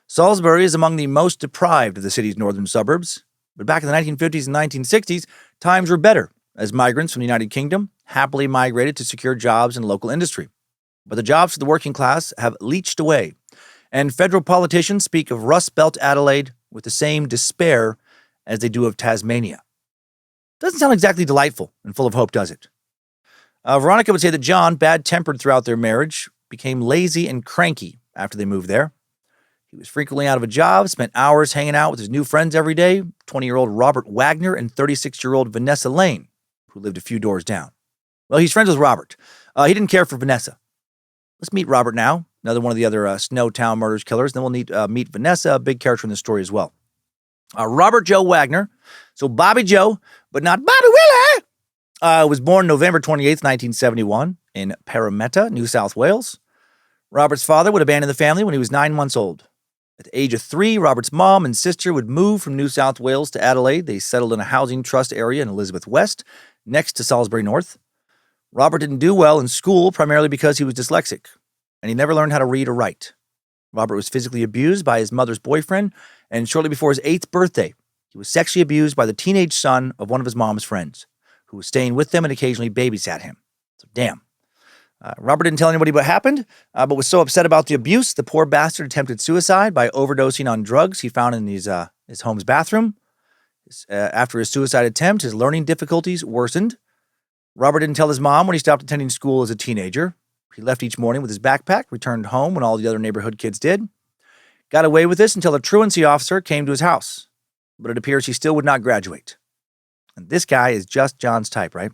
Salisbury is among the most deprived of the city's northern suburbs, but back in the 1950s and 1960s, times were better as migrants from the United Kingdom happily migrated to secure jobs in local industry. But the jobs for the working class have leached away, and federal politicians speak of Rust Belt Adelaide with the same despair as they do of Tasmania. Doesn't sound exactly delightful and full of hope, does it? Veronica would say that John, bad-tempered throughout their marriage, became lazy and cranky after they moved there. He was frequently out of a job, spent hours hanging out with his new friends every day, 20-year-old Robert Wagner and 36-year-old Vanessa Lane, who lived a few doors down. Well, he's friends with Robert. He didn't care for Vanessa. Let's meet Robert now, another one of the other Snowtown Murders killers. Then we'll meet Vanessa, a big character in the story as well. Robert Joe Wagner, so Bobby Joe, but not Bobby Willie, was born November 28th, 1971 in Parramatta, New South Wales. Robert's father would abandon the family when he was 9 months old. At the age of 3, Robert's mom and sister would move from New South Wales to Adelaide. They settled in a housing trust area in Elizabeth West, next to Salisbury North. Robert didn't do well in school, primarily because he was dyslexic, and he never learned how to read or write. Robert was physically abused by his mother's boyfriend, and shortly before his 8th birthday, he was sexually abused by the teenage son of one of his mom's friends, who was staying with them and occasionally babysat him. So, damn. Robert didn't tell anybody what happened, but was so upset about the abuse, the poor bastard attempted suicide by overdosing on drugs he found in his home's bathroom. After his suicide attempt, his learning difficulties worsened. Robert didn't tell his mom when he stopped attending school as a teenager. He left each morning with his backpack, returned home when all the other neighborhood kids did. Got away with this until a truancy officer came to his house, but it appears he still would not graduate. And this guy is just John's type, right?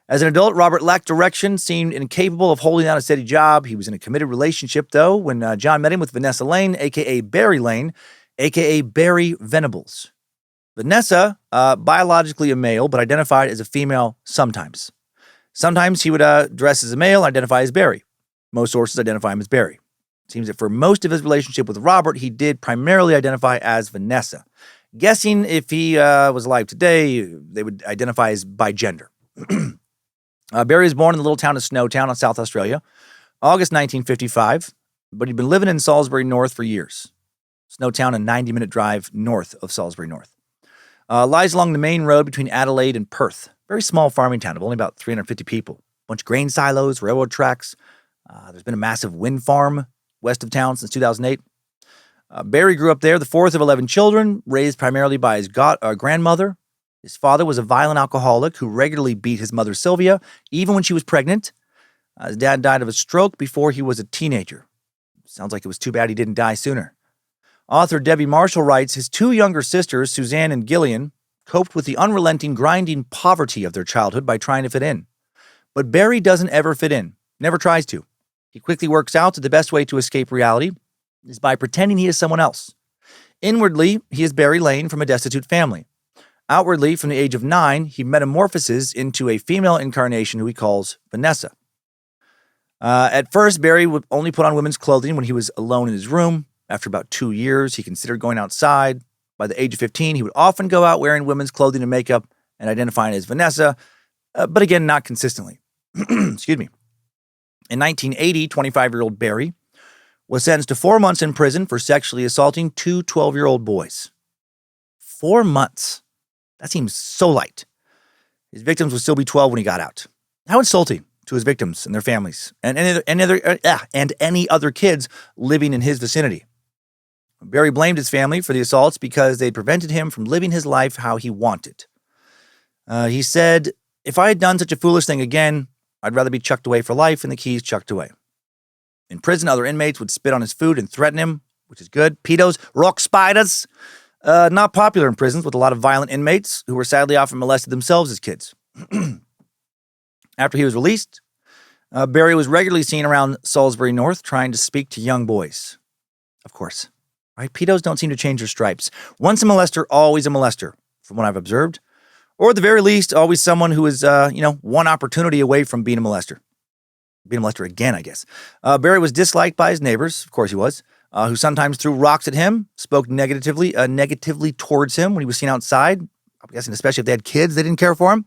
As an adult, Robert lacked direction, seemed incapable of holding down a steady job. He was in a committed relationship, though, when John met him with Vanessa Lane, a.k.a. Barry Lane, a.k.a. Barry Venables. Vanessa, biologically a male, but identified as a female sometimes. Sometimes he would dress as a male, identify as Barry. Most sources identify him as Barry. It seems that for most of his relationship with Robert, he did primarily identify as Vanessa. Guessing if he was alive today, they would identify as by gender. Barry was born in the little town of Snowtown in South Australia, August 1955, but he'd been living in Salisbury North for years. Snowtown, a 90-minute drive north of Salisbury North. Lies along the main road between Adelaide and Perth. Very small farming town of only about 350 people. Bunch of grain silos, railroad tracks. There's been a massive wind farm west of town since 2008. Barry grew up there, the fourth of 11 children, raised primarily by his grandmother. His father was a violent alcoholic who regularly beat his mother, Sylvia, even when she was pregnant. His dad died of a stroke before he was a teenager. Sounds like it was too bad he didn't die sooner. Author Debbie Marshall writes, his 2 younger sisters, Suzanne and Gillian, coped with the unrelenting, grinding poverty of their childhood by trying to fit in. But Barry doesn't ever fit in, never tries to. He quickly works out that the best way to escape reality is by pretending he is someone else. Inwardly, he is Barry Lane from a destitute family. Outwardly, from the age of 9, he metamorphoses into a female incarnation who he calls Vanessa. At first, Barry would only put on women's clothing when he was alone in his room. After about 2 years, he considered going outside. By the age of 15, he would often go out wearing women's clothing and makeup and identifying as Vanessa, but again, not consistently. Excuse me. In 1980, 25-year-old Barry was sentenced to 4 months in prison for sexually assaulting two 12-year-old boys. 4 months. That seems so light. His victims would still be 12 when he got out. How insulting to his victims and their families and any other kids living in his vicinity. Barry blamed his family for the assaults because they prevented him from living his life how he wanted. He said, "If I had done such a foolish thing again, I'd rather be chucked away for life and the keys chucked away." In prison, other inmates would spit on his food and threaten him, which is good. Pedos, rock spiders. Not popular in prisons with a lot of violent inmates who were sadly often molested themselves as kids. After he was released, Barry was regularly seen around Salisbury North trying to speak to young boys. Of course. Right? Pedos don't seem to change their stripes. Once a molester, always a molester, from what I've observed. Or at the very least, always someone who is, one opportunity away from being a molester. Being a molester again, I guess. Barry was disliked by his neighbors, of course he was, who sometimes threw rocks at him, spoke negatively towards him when he was seen outside. I'm guessing especially if they had kids, they didn't care for him.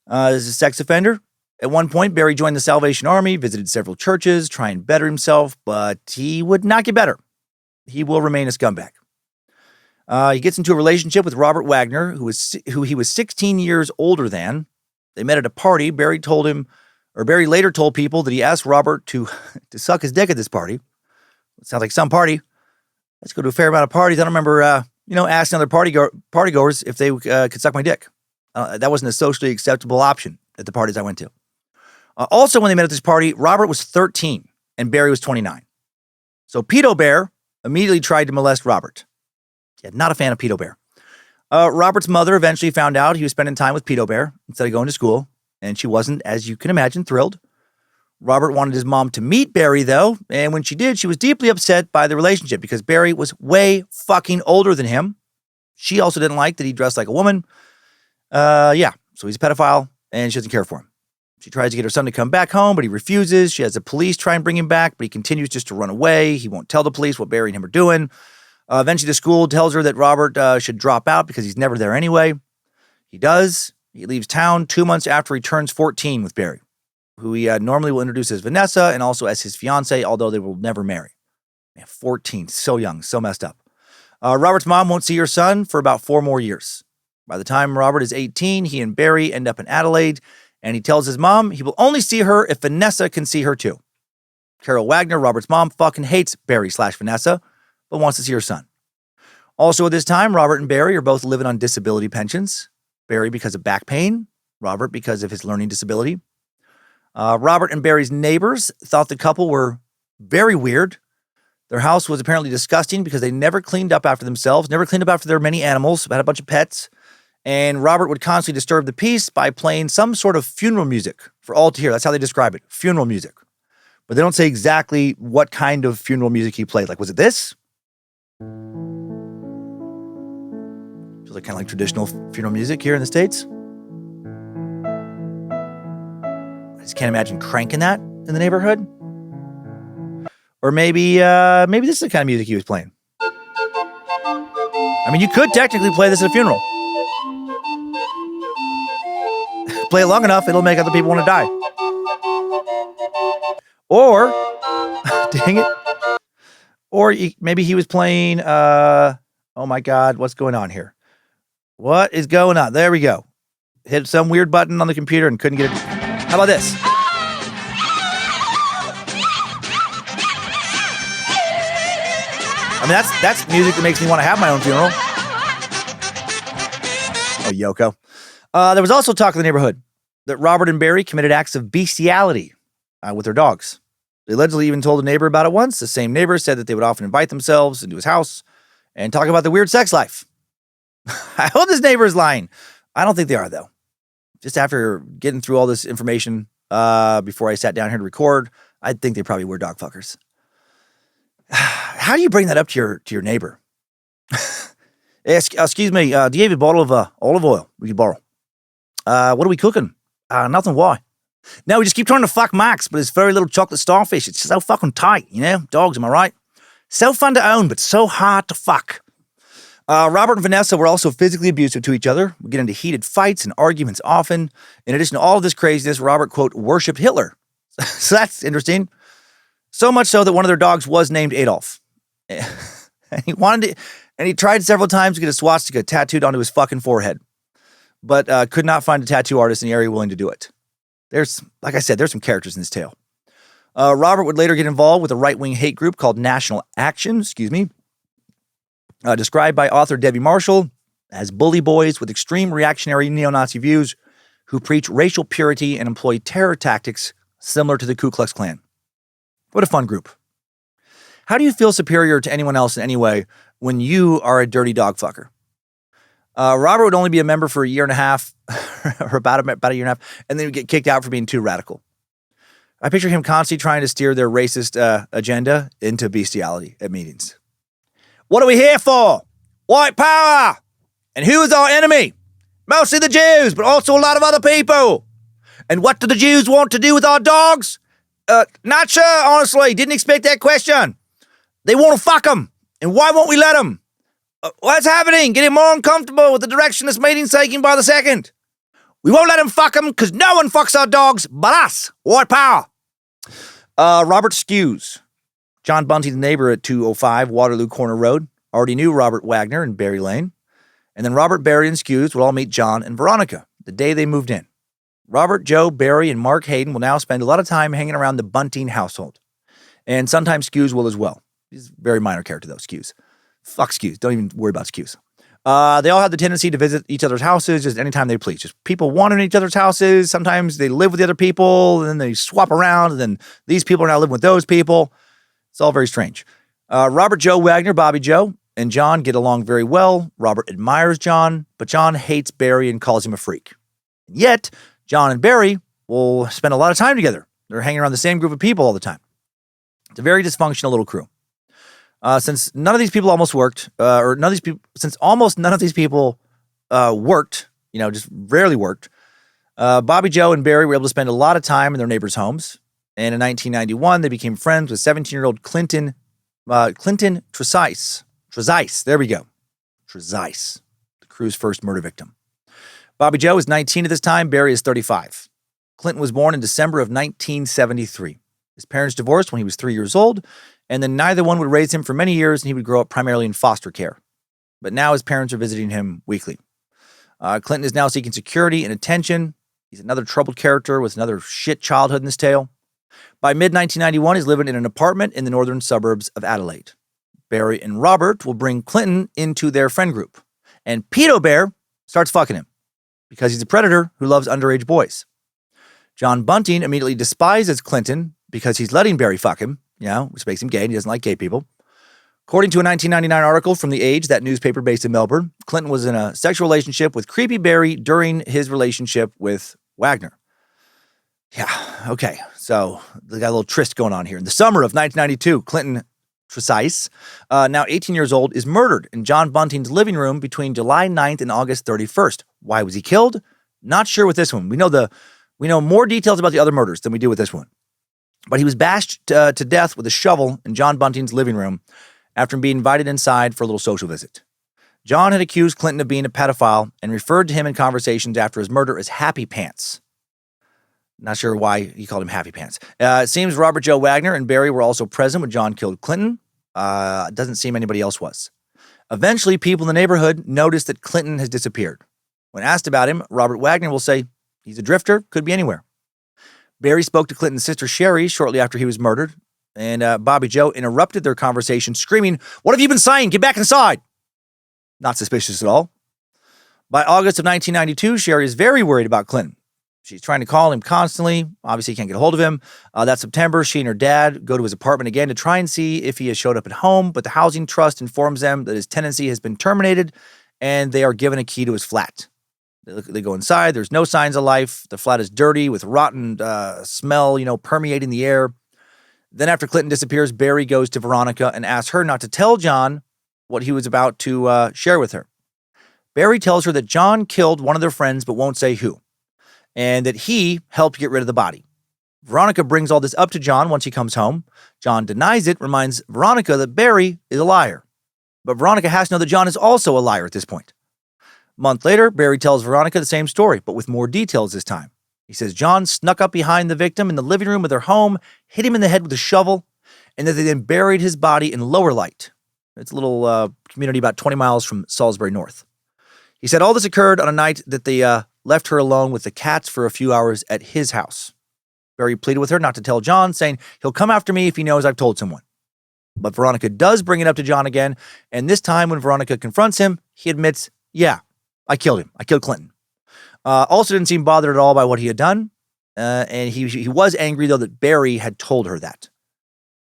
As a sex offender. At one point, Barry joined the Salvation Army, visited several churches, trying to better himself, but he would not get better. He will remain a scumbag. He gets into a relationship with Robert Wagner, who he was 16 years older than. They met at a party. Barry later told people that he asked Robert to suck his dick at this party. It sounds like some party. Let's go to a fair amount of parties. I don't remember, asking other partygoers if they could suck my dick. That wasn't a socially acceptable option at the parties I went to. Also, when they met at this party, Robert was 13 and Barry was 29. So Pedo Bear immediately tried to molest Robert. Yeah, not a fan of Pedo Bear. Robert's mother eventually found out he was spending time with Pedo Bear instead of going to school, and she wasn't, as you can imagine, thrilled. Robert wanted his mom to meet Barry, though, and when she did, she was deeply upset by the relationship because Barry was way fucking older than him. She also didn't like that he dressed like a woman. So he's a pedophile, and she doesn't care for him. She tries to get her son to come back home, but he refuses. She has the police try and bring him back, but he continues just to run away. He won't tell the police what Barry and him are doing. Eventually, the school tells her that Robert should drop out because he's never there anyway. He does. He leaves town 2 months after he turns 14 with Barry, who he normally will introduce as Vanessa and also as his fiancée, although they will never marry. Man, 14, so young, so messed up. Robert's mom won't see her son for about 4 more years. By the time Robert is 18, he and Barry end up in Adelaide, and he tells his mom he will only see her if Vanessa can see her too. Carol Wagner, Robert's mom, fucking hates Barry/Vanessa, but wants to see her son. Also at this time, Robert and Barry are both living on disability pensions. Barry because of back pain, Robert because of his learning disability. Robert and Barry's neighbors thought the couple were very weird. Their house was apparently disgusting because they never cleaned up after themselves, never cleaned up after their many animals, had a bunch of pets. And Robert would constantly disturb the peace by playing some sort of funeral music for all to hear. That's how they describe it, funeral music. But they don't say exactly what kind of funeral music he played. Like, was it this? Feels like kind of like traditional funeral music here in the States. I just can't imagine cranking that in the neighborhood. Or maybe this is the kind of music he was playing. I mean, you could technically play this at a funeral. Play it long enough, it'll make other people want to die. Or, dang it. Or maybe he was playing, oh my God, what's going on here? What is going on? There we go. Hit some weird button on the computer and couldn't get it. How about this? I mean, that's music that makes me want to have my own funeral. Oh, Yoko. There was also talk in the neighborhood that Robert and Barry committed acts of bestiality with their dogs. They allegedly even told a neighbor about it once. The same neighbor said that they would often invite themselves into his house and talk about the weird sex life. I hope this neighbor is lying. I don't think they are, though. Just after getting through all this information before I sat down here to record, I think they probably were dog fuckers. How do you bring that up to your neighbor? Excuse me, do you have a bottle of olive oil we could borrow? What are we cooking? Nothing, why? No, we just keep trying to fuck Max, but his very little chocolate starfish, it's so fucking tight, you know? Dogs, am I right? So fun to own, but so hard to fuck. Robert and Vanessa were also physically abusive to each other, would get into heated fights and arguments often. In addition to all of this craziness, Robert, quote, worshipped Hitler. So that's interesting. So much so that one of their dogs was named Adolf. And he tried several times to get a swastika tattooed onto his fucking forehead, but could not find a tattoo artist in the area willing to do it. Like I said, there's some characters in this tale. Robert would later get involved with a right-wing hate group called National Action, described by author Debbie Marshall as bully boys with extreme reactionary neo-Nazi views who preach racial purity and employ terror tactics similar to the Ku Klux Klan. What a fun group. How do you feel superior to anyone else in any way when you are a dirty dog fucker? Robert would only be a member for a year and a half, or about a year and a half, and then he'd get kicked out for being too radical. I picture him constantly trying to steer their racist agenda into bestiality at meetings. What are we here for? White power! And who is our enemy? Mostly the Jews, but also a lot of other people. And what do the Jews want to do with our dogs? Not sure, honestly. Didn't expect that question. They want to fuck them. And why won't we let them? What's happening? Getting more uncomfortable with the direction this meeting's taking by the second. We won't let them fuck them because no one fucks our dogs but us. White power. Robert Skews. John Bunting, the neighbor at 205 Waterloo Corner Road, already knew Robert Wagner and Barry Lane. And then Robert, Barry, and Skews would all meet John and Veronica the day they moved in. Robert, Joe, Barry, and Mark Hayden will now spend a lot of time hanging around the Bunting household. And sometimes Skews will as well. He's a very minor character, though, Skews. Fuck Skews. Don't even worry about Skews. They all have the tendency to visit each other's houses just anytime they please. Just people wandering each other's houses. Sometimes they live with the other people, and then they swap around, and then these people are now living with those people. It's all very strange. Robert Joe Wagner, Bobby Joe, and John get along very well. Robert admires John, but John hates Barry and calls him a freak. Yet, John and Barry will spend a lot of time together. They're hanging around the same group of people all the time. It's a very dysfunctional little crew. Since none of these people almost worked, since almost none of these people worked, just rarely worked, Bobby Joe and Barry were able to spend a lot of time in their neighbors' homes. And in 1991, they became friends with 17-year-old Clinton Tresize. There we go. Tresize, the crew's first murder victim. Bobby Joe is 19 at this time. Barry is 35. Clinton was born in December of 1973. His parents divorced when he was 3 years old, and then neither one would raise him for many years, and he would grow up primarily in foster care. But now his parents are visiting him weekly. Clinton is now seeking security and attention. He's another troubled character with another shit childhood in this tale. By mid-1991, he's living in an apartment in the northern suburbs of Adelaide. Barry and Robert will bring Clinton into their friend group, and Pedo Bear starts fucking him because he's a predator who loves underage boys. John Bunting immediately despises Clinton because he's letting Barry fuck him, which makes him gay, and he doesn't like gay people. According to a 1999 article from The Age, that newspaper based in Melbourne, Clinton was in a sexual relationship with creepy Barry during his relationship with Wagner. Yeah, okay, so they got a little tryst going on here. In the summer of 1992, Clinton Tresize, now 18 years old, is murdered in John Bunting's living room between July 9th and August 31st. Why was he killed? Not sure with this one. We know more details about the other murders than we do with this one. But he was bashed to death with a shovel in John Bunting's living room after being invited inside for a little social visit. John had accused Clinton of being a pedophile and referred to him in conversations after his murder as Happy Pants. Not sure why he called him Happy Pants. It seems Robert Joe Wagner and Barry were also present when John killed Clinton. Doesn't seem anybody else was. Eventually, people in the neighborhood noticed that Clinton has disappeared. When asked about him, Robert Wagner will say, he's a drifter, could be anywhere. Barry spoke to Clinton's sister Sherry shortly after he was murdered, and Bobby Joe interrupted their conversation, screaming, "What have you been saying? Get back inside!" Not suspicious at all. By August of 1992, Sherry is very worried about Clinton. She's trying to call him constantly. Obviously, can't get a hold of him. That September, she and her dad go to his apartment again to try and see if he has showed up at home, but the housing trust informs them that his tenancy has been terminated, and they are given a key to his flat. They go inside. There's no signs of life. The flat is dirty with rotten smell, permeating the air. Then after Clinton disappears, Barry goes to Veronica and asks her not to tell John what he was about to share with her. Barry tells her that John killed one of their friends but won't say who, and that he helped get rid of the body. Veronica brings all this up to John once he comes home. John denies it, reminds Veronica that Barry is a liar. But Veronica has to know that John is also a liar at this point. A month later, Barry tells Veronica the same story, but with more details this time. He says John snuck up behind the victim in the living room of their home, hit him in the head with a shovel, and that they then buried his body in Lower Light. It's a little community about 20 miles from Salisbury North. He said all this occurred on a night that they left her alone with the cats for a few hours at his house. Barry pleaded with her not to tell John, saying he'll come after me if he knows I've told someone. But Veronica does bring it up to John again, and this time when Veronica confronts him, he admits, yeah, I killed him. I killed Clinton. Also didn't seem bothered at all by what he had done, and he was angry, though, that Barry had told her that.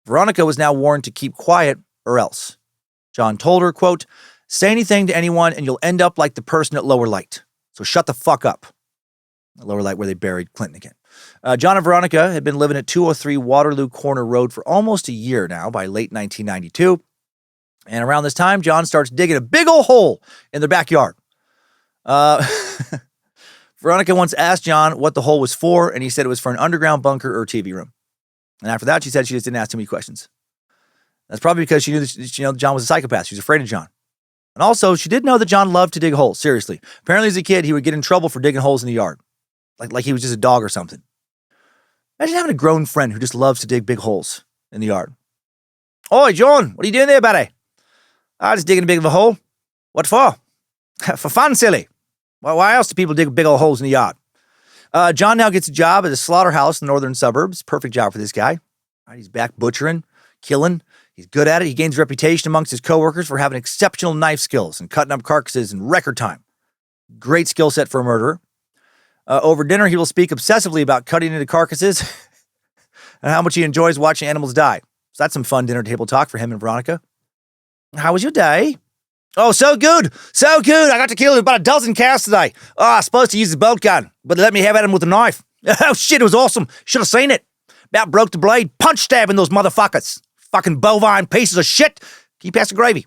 Veronica was now warned to keep quiet or else. John told her, quote, say anything to anyone and you'll end up like the person at Lower Light. So shut the fuck up. Lower Light where they buried Clinton again. John and Veronica had been living at 203 Waterloo Corner Road for almost a year now, by late 1992. And around this time, John starts digging a big old hole in their backyard. Veronica once asked John what the hole was for, and he said it was for an underground bunker or TV room. And after that, she said she just didn't ask too many questions. That's probably because she knew that John was a psychopath. She was afraid of John. And also, she did know that John loved to dig holes, seriously. Apparently, as a kid, he would get in trouble for digging holes in the yard. Like he was just a dog or something. Imagine having a grown friend who just loves to dig big holes in the yard. Oi, John, what are you doing there, buddy? I'm just digging a big of a hole. What for? For fun, silly. Well, why else do people dig big old holes in the yard? John now gets a job at a slaughterhouse in the northern suburbs. Perfect job for this guy. Right, he's back butchering, killing. He's good at it. He gains reputation amongst his coworkers for having exceptional knife skills and cutting up carcasses in record time. Great skill set for a murderer. Over dinner, he will speak obsessively about cutting into carcasses and how much he enjoys watching animals die. So that's some fun dinner table talk for him and Veronica. How was your day? Oh, so good. So good. I got to kill about a dozen cows today. Oh, I was supposed to use the bolt gun, but they let me have at him with a knife. Oh, shit, it was awesome. Should have seen it. About broke the blade, punch stabbing those motherfuckers. Fucking bovine pieces of shit. Can you pass the gravy?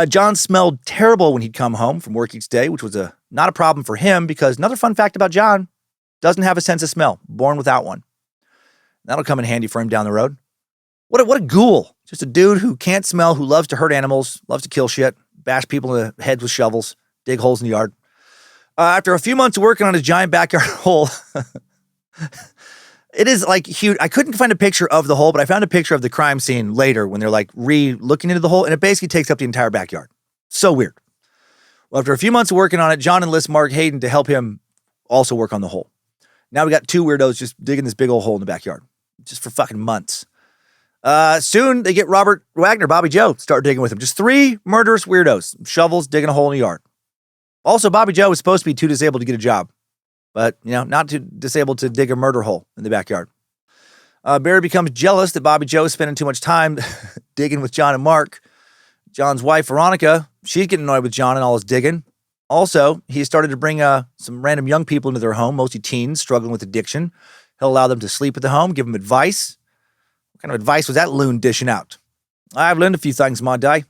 John smelled terrible when he'd come home from work each day, which was not a problem for him because another fun fact about John, doesn't have a sense of smell, born without one. That'll come in handy for him down the road. What a ghoul. Just a dude who can't smell, who loves to hurt animals, loves to kill shit, bash people in the heads with shovels, dig holes in the yard. After a few months of working on his giant backyard hole, it is like huge. I couldn't find a picture of the hole, but I found a picture of the crime scene later when they're like re-looking into the hole, and it basically takes up the entire backyard. So weird. Well, after a few months of working on it, John enlists Mark Hayden to help him also work on the hole. Now we got two weirdos just digging this big old hole in the backyard, just for fucking months. Soon they get Robert Wagner, Bobby Joe, start digging with him. Just three murderous weirdos, shovels, digging a hole in the yard. Also, Bobby Joe was supposed to be too disabled to get a job, but, not too disabled to dig a murder hole in the backyard. Barry becomes jealous that Bobby Joe is spending too much time digging with John and Mark. John's wife, Veronica, she's getting annoyed with John and all his digging. Also, he started to bring some random young people into their home, mostly teens struggling with addiction. He'll allow them to sleep at the home, give them advice. What kind of advice was that loon dishing out? I've learned a few things in my day.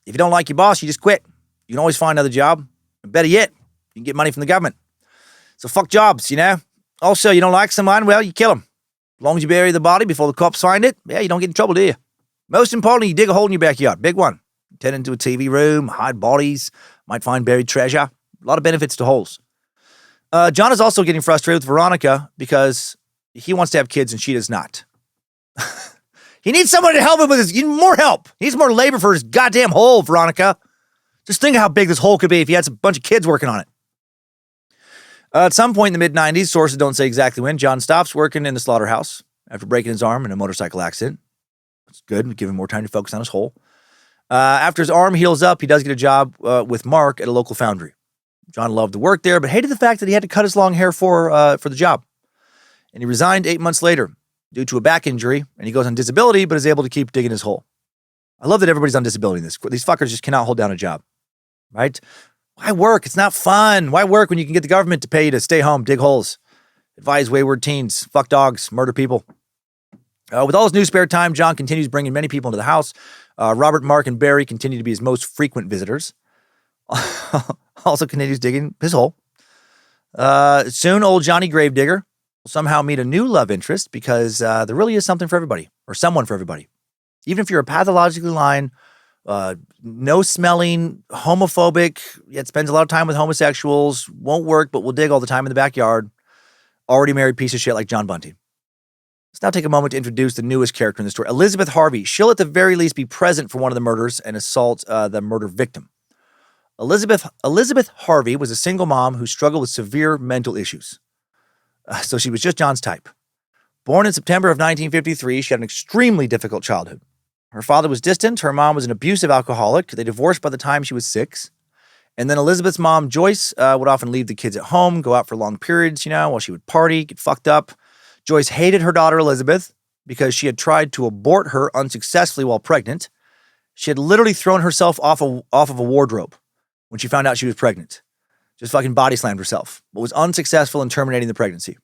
If you don't like your boss, you just quit. You can always find another job. And better yet, you can get money from the government. So fuck jobs, Also, you don't like someone, well, you kill them. As long as you bury the body before the cops find it, you don't get in trouble, do you? Most importantly, you dig a hole in your backyard, big one. Turn it into a TV room, hide bodies, might find buried treasure. A lot of benefits to holes. John is also getting frustrated with Veronica because he wants to have kids and she does not. He needs somebody to help him with he needs more help. He needs more labor for his goddamn hole, Veronica. Just think of how big this hole could be if he had a bunch of kids working on it. At some point in the mid-90s, sources don't say exactly when, John stops working in the slaughterhouse after breaking his arm in a motorcycle accident. It's good, give him more time to focus on his hole. After his arm heals up, he does get a job with Mark at a local foundry. John loved to work there, but hated the fact that he had to cut his long hair for the job. And he resigned 8 months later due to a back injury, and he goes on disability, but is able to keep digging his hole. I love that everybody's on disability in this. These fuckers just cannot hold down a job, right? Why work? It's not fun. Why work when you can get the government to pay you to stay home, dig holes, advise wayward teens, fuck dogs, murder people? With all his new spare time, John continues bringing many people into the house. Robert, Mark, and Barry continue to be his most frequent visitors. Also continues digging his hole. Soon, old Johnny Gravedigger will somehow meet a new love interest because there really is something for everybody, or someone for everybody. Even if you're a pathologically lying, No smelling, homophobic, yet spends a lot of time with homosexuals, won't work, but will dig all the time in the backyard. Already married piece of shit like John Bunting. Let's now take a moment to introduce the newest character in the story, Elizabeth Harvey. She'll at the very least be present for one of the murders and assault the murder victim. Elizabeth Harvey was a single mom who struggled with severe mental issues. So she was just John's type. Born in September of 1953, she had an extremely difficult childhood. Her father was distant. Her mom was an abusive alcoholic. They divorced by the time she was 6. And then Elizabeth's mom, Joyce, would often leave the kids at home, go out for long periods, while she would party, get fucked up. Joyce hated her daughter, Elizabeth, because she had tried to abort her unsuccessfully while pregnant. She had literally thrown herself off of a wardrobe when she found out she was pregnant. Just fucking body slammed herself, but was unsuccessful in terminating the pregnancy.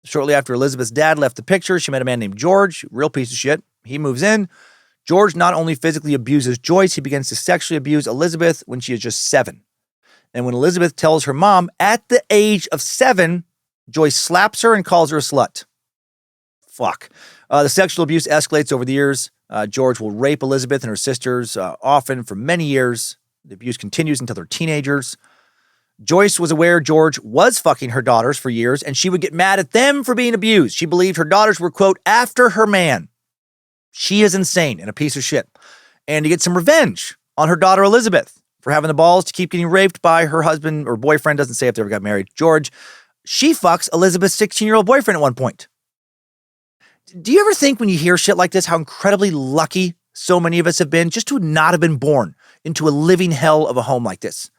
Shortly after Elizabeth's dad left the picture, she met a man named George, real piece of shit. He moves in. George not only physically abuses Joyce, he begins to sexually abuse Elizabeth when she is just 7. And when Elizabeth tells her mom at the age of 7, Joyce slaps her and calls her a slut. Fuck. The sexual abuse escalates over the years. George will rape Elizabeth and her sisters, often for many years. The abuse continues until they're teenagers. Joyce was aware George was fucking her daughters for years, and she would get mad at them for being abused. She believed her daughters were, quote, after her man. She is insane and a piece of shit. And to get some revenge on her daughter Elizabeth for having the balls to keep getting raped by her husband or boyfriend, doesn't say if they ever got married, George, she fucks Elizabeth's 16-year-old boyfriend at one point. Do you ever think when you hear shit like this how incredibly lucky so many of us have been just to not have been born into a living hell of a home like this?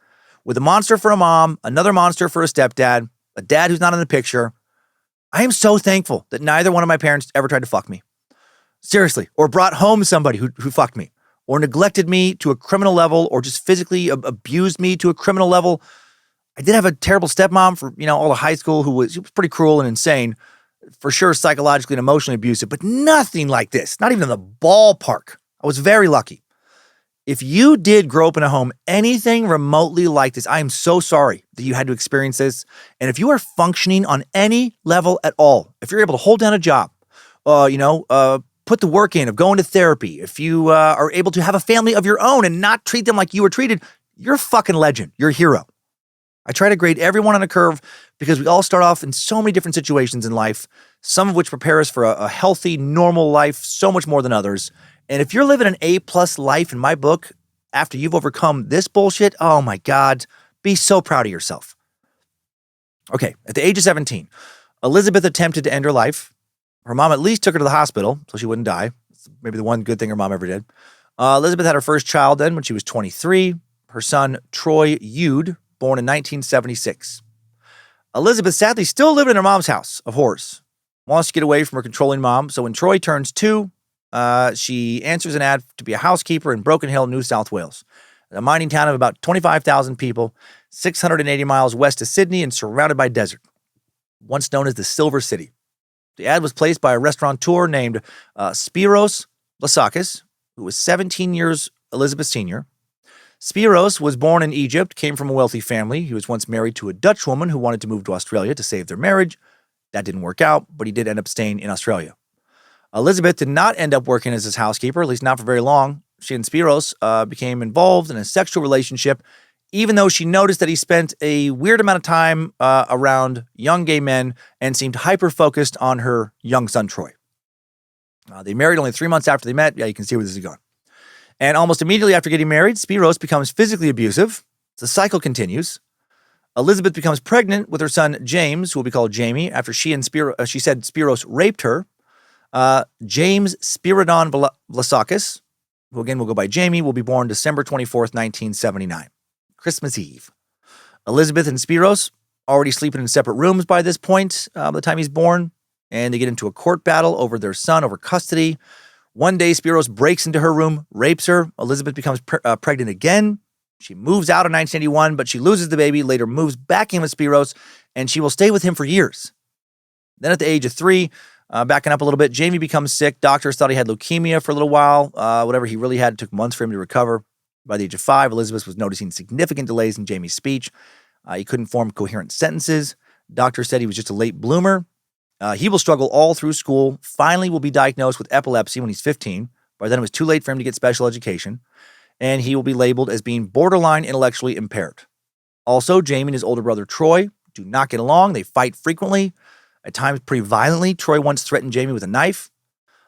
With a monster for a mom, another monster for a stepdad, a dad who's not in the picture. I am so thankful that neither one of my parents ever tried to fuck me. Seriously. Or brought home somebody who fucked me. Or neglected me to a criminal level. Or just physically abused me to a criminal level. I did have a terrible stepmom for, all of high school who was pretty cruel and insane. For sure, psychologically and emotionally abusive. But nothing like this. Not even in the ballpark. I was very lucky. If you did grow up in a home anything remotely like this, I am so sorry that you had to experience this. And if you are functioning on any level at all, if you're able to hold down a job, put the work in of going to therapy, if you are able to have a family of your own and not treat them like you were treated, you're a fucking legend. You're a hero. I try to grade everyone on a curve because we all start off in so many different situations in life, some of which prepare us for a healthy, normal life so much more than others. And if you're living an A+ life in my book, after you've overcome this bullshit, oh my God, be so proud of yourself. Okay, at the age of 17, Elizabeth attempted to end her life. Her mom at least took her to the hospital so she wouldn't die. It's maybe the one good thing her mom ever did. Elizabeth had her first child then when she was 23. Her son, Troy Eude, born in 1976. Elizabeth sadly still lived in her mom's house of horrors. Wants to get away from her controlling mom. So when Troy turns 2, she answers an ad to be a housekeeper in Broken Hill, New South Wales, a mining town of about 25,000 people, 680 miles west of Sydney and surrounded by desert, once known as the Silver City. The ad was placed by a restaurateur named Spiros Lasakis, who was 17 years Elizabeth's senior. Spiros was born in Egypt, came from a wealthy family. He was once married to a Dutch woman who wanted to move to Australia to save their marriage. That didn't work out, but he did end up staying in Australia. Elizabeth did not end up working as his housekeeper, at least not for very long. She and Spiros became involved in a sexual relationship, even though she noticed that he spent a weird amount of time around young gay men and seemed hyper-focused on her young son, Troy. They married only 3 months after they met. Yeah, you can see where this is going. And almost immediately after getting married, Spiros becomes physically abusive. The cycle continues. Elizabeth becomes pregnant with her son, James, who will be called Jamie, after she said Spiros raped her. James Spiridon Vlasakis, who again will go by Jamie, will be born December 24th, 1979. Christmas Eve. Elizabeth and Spiros already sleeping in separate rooms by this point, by the time he's born, and they get into a court battle over their son, over custody. One day, Spiros breaks into her room, rapes her. Elizabeth becomes pregnant again. She moves out in 1981, but she loses the baby, later moves back in with Spiros, and she will stay with him for years. Then at the age of 3, backing up a little bit, Jamie becomes sick. Doctors thought he had leukemia for a little while. Whatever he really had, it took months for him to recover. By the age of 5, Elizabeth was noticing significant delays in Jamie's speech. He couldn't form coherent sentences. Doctors said he was just a late bloomer. He will struggle all through school. Finally will be diagnosed with epilepsy when he's 15. By then it was too late for him to get special education. and he will be labeled as being borderline intellectually impaired. Also, Jamie and his older brother Troy do not get along. They fight frequently, at times pretty violently. Troy once threatened Jamie with a knife.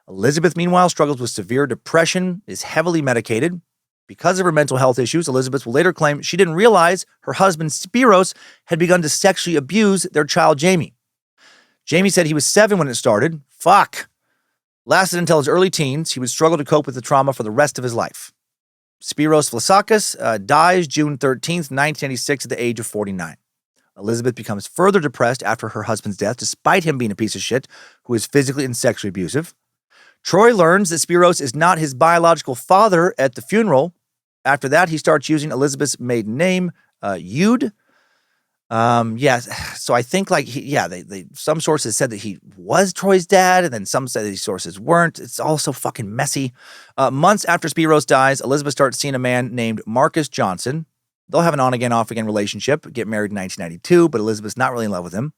Elizabeth, meanwhile, struggles with severe depression, is heavily medicated. Because of her mental health issues, Elizabeth will later claim she didn't realize her husband Spiros had begun to sexually abuse their child Jamie. Jamie said he was 7 when it started. Fuck. Lasted until his early teens. He would struggle to cope with the trauma for the rest of his life. Spiros Vlasakis dies June 13th, 1986 at the age of 49. Elizabeth becomes further depressed after her husband's death, despite him being a piece of shit who is physically and sexually abusive. Troy learns that Spiros is not his biological father at the funeral. After that, he starts using Elizabeth's maiden name, Yude. So I think some sources said that he was Troy's dad, and then some said these sources weren't. It's all so fucking messy. Months after Spiros dies, Elizabeth starts seeing a man named Marcus Johnson. They'll have an on-again, off-again relationship, get married in 1992, but Elizabeth's not really in love with him.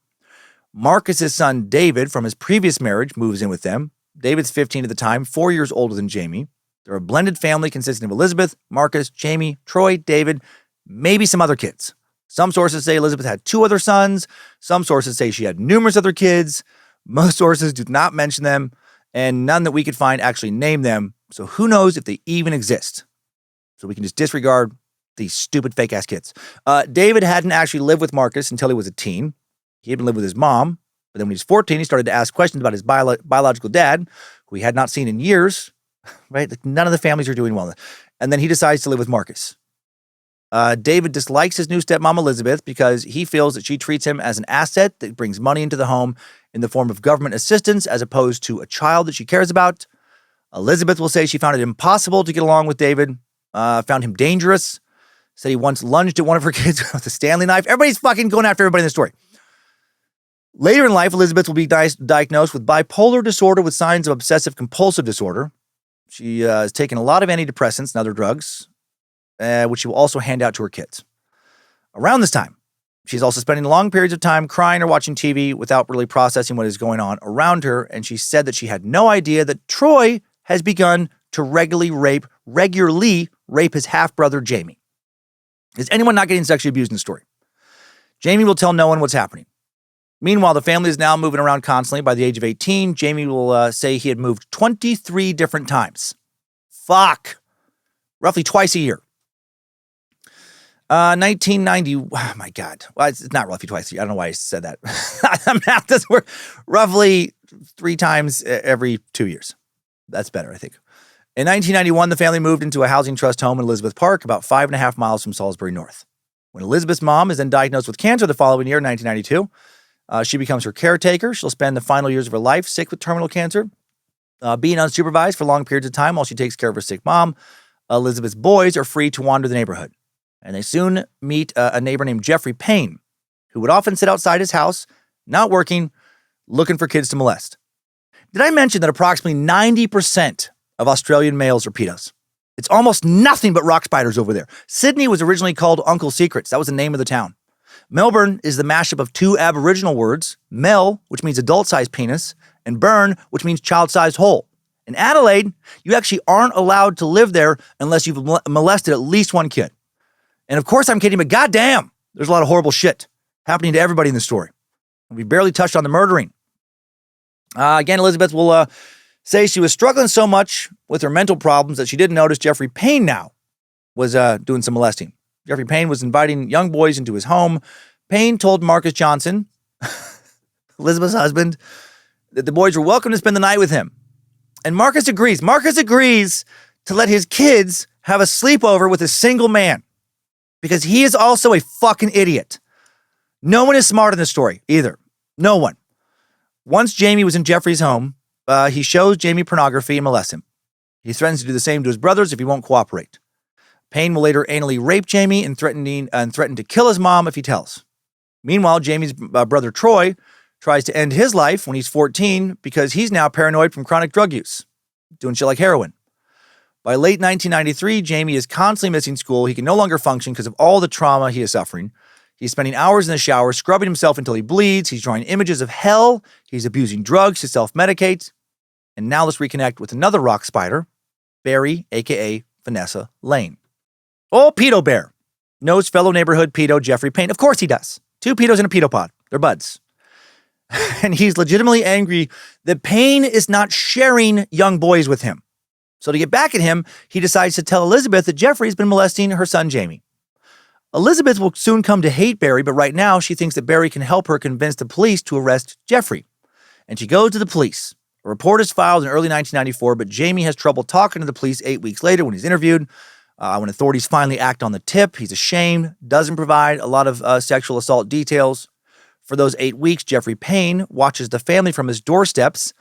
Marcus's son, David, from his previous marriage, moves in with them. David's 15 at the time, 4 years older than Jamie. They're a blended family consisting of Elizabeth, Marcus, Jamie, Troy, David, maybe some other kids. Some sources say Elizabeth had 2 other sons. Some sources say she had numerous other kids. Most sources do not mention them, and none that we could find actually name them. So who knows if they even exist? So we can just disregard these stupid fake-ass kids. David hadn't actually lived with Marcus until he was a teen. He had been living with his mom, but then when he was 14, he started to ask questions about his biological dad, who he had not seen in years. Right? Like, none of the families are doing well. And then he decides to live with Marcus. David dislikes his new stepmom, Elizabeth, because he feels that she treats him as an asset that brings money into the home in the form of government assistance as opposed to a child that she cares about. Elizabeth will say she found it impossible to get along with David, found him dangerous, said he once lunged at one of her kids with a Stanley knife. Everybody's fucking going after everybody in the story. Later in life, Elizabeth will be diagnosed with bipolar disorder with signs of obsessive-compulsive disorder. She has taken a lot of antidepressants and other drugs, which she will also hand out to her kids. Around this time, she's also spending long periods of time crying or watching TV without really processing what is going on around her, and she said that she had no idea that Troy has begun to regularly rape his half-brother Jamie. Is anyone not getting sexually abused in the story? Jamie will tell no one what's happening. Meanwhile, the family is now moving around constantly. By the age of 18, Jamie will say he had moved 23 different times. Fuck. Roughly twice a year. 1990, oh my God. Well, it's not roughly twice a year. I don't know why I said that. Math doesn't work. Roughly 3 times every 2 years. That's better, I think. In 1991, the family moved into a housing trust home in Elizabeth Park, about 5.5 miles from Salisbury North. When Elizabeth's mom is then diagnosed with cancer the following year, 1992, she becomes her caretaker. She'll spend the final years of her life sick with terminal cancer, being unsupervised for long periods of time while she takes care of her sick mom. Elizabeth's boys are free to wander the neighborhood. And they soon meet a neighbor named Jeffrey Payne, who would often sit outside his house, not working, looking for kids to molest. Did I mention that approximately 90% of Australian males are pedos? It's almost nothing but rock spiders over there. Sydney was originally called Uncle Secrets. That was the name of the town. Melbourne is the mashup of 2 Aboriginal words, mel, which means adult-sized penis, and burn, which means child-sized hole. In Adelaide, you actually aren't allowed to live there unless you've molested at least 1 kid. And of course I'm kidding, but goddamn, there's a lot of horrible shit happening to everybody in the story. We barely touched on the murdering. Again, Elizabeth will say she was struggling so much with her mental problems that she didn't notice Jeffrey Payne now was doing some molesting. Jeffrey Payne was inviting young boys into his home. Payne told Marcus Johnson, Elizabeth's husband, that the boys were welcome to spend the night with him. And Marcus agrees. Marcus agrees to let his kids have a sleepover with a single man because he is also a fucking idiot. No one is smart in this story either. No one. Once Jamie was in Jeffrey's home, he shows Jamie pornography and molests him. He threatens to do the same to his brothers if he won't cooperate. Payne will later anally rape Jamie and threaten to kill his mom if he tells. Meanwhile, Jamie's brother Troy tries to end his life when he's 14 because he's now paranoid from chronic drug use, doing shit like heroin. By late 1993, Jamie is constantly missing school. He can no longer function because of all the trauma he is suffering. He's spending hours in the shower, scrubbing himself until he bleeds. He's drawing images of hell. He's abusing drugs to self-medicate. And now let's reconnect with another rock spider, Barry, a.k.a. Vanessa Lane. Oh, Pedo Bear knows fellow neighborhood pedo Jeffrey Payne. Of course he does. 2 pedos in a pedo pod. They're buds. And he's legitimately angry that Payne is not sharing young boys with him. So to get back at him, he decides to tell Elizabeth that Jeffrey's been molesting her son, Jamie. Elizabeth will soon come to hate Barry, but right now she thinks that Barry can help her convince the police to arrest Jeffrey. And she goes to the police. A report is filed in early 1994, but Jamie has trouble talking to the police 8 weeks later when he's interviewed. When authorities finally act on the tip, he's ashamed, doesn't provide a lot of sexual assault details. For those 8 weeks, Jeffrey Payne watches the family from his doorsteps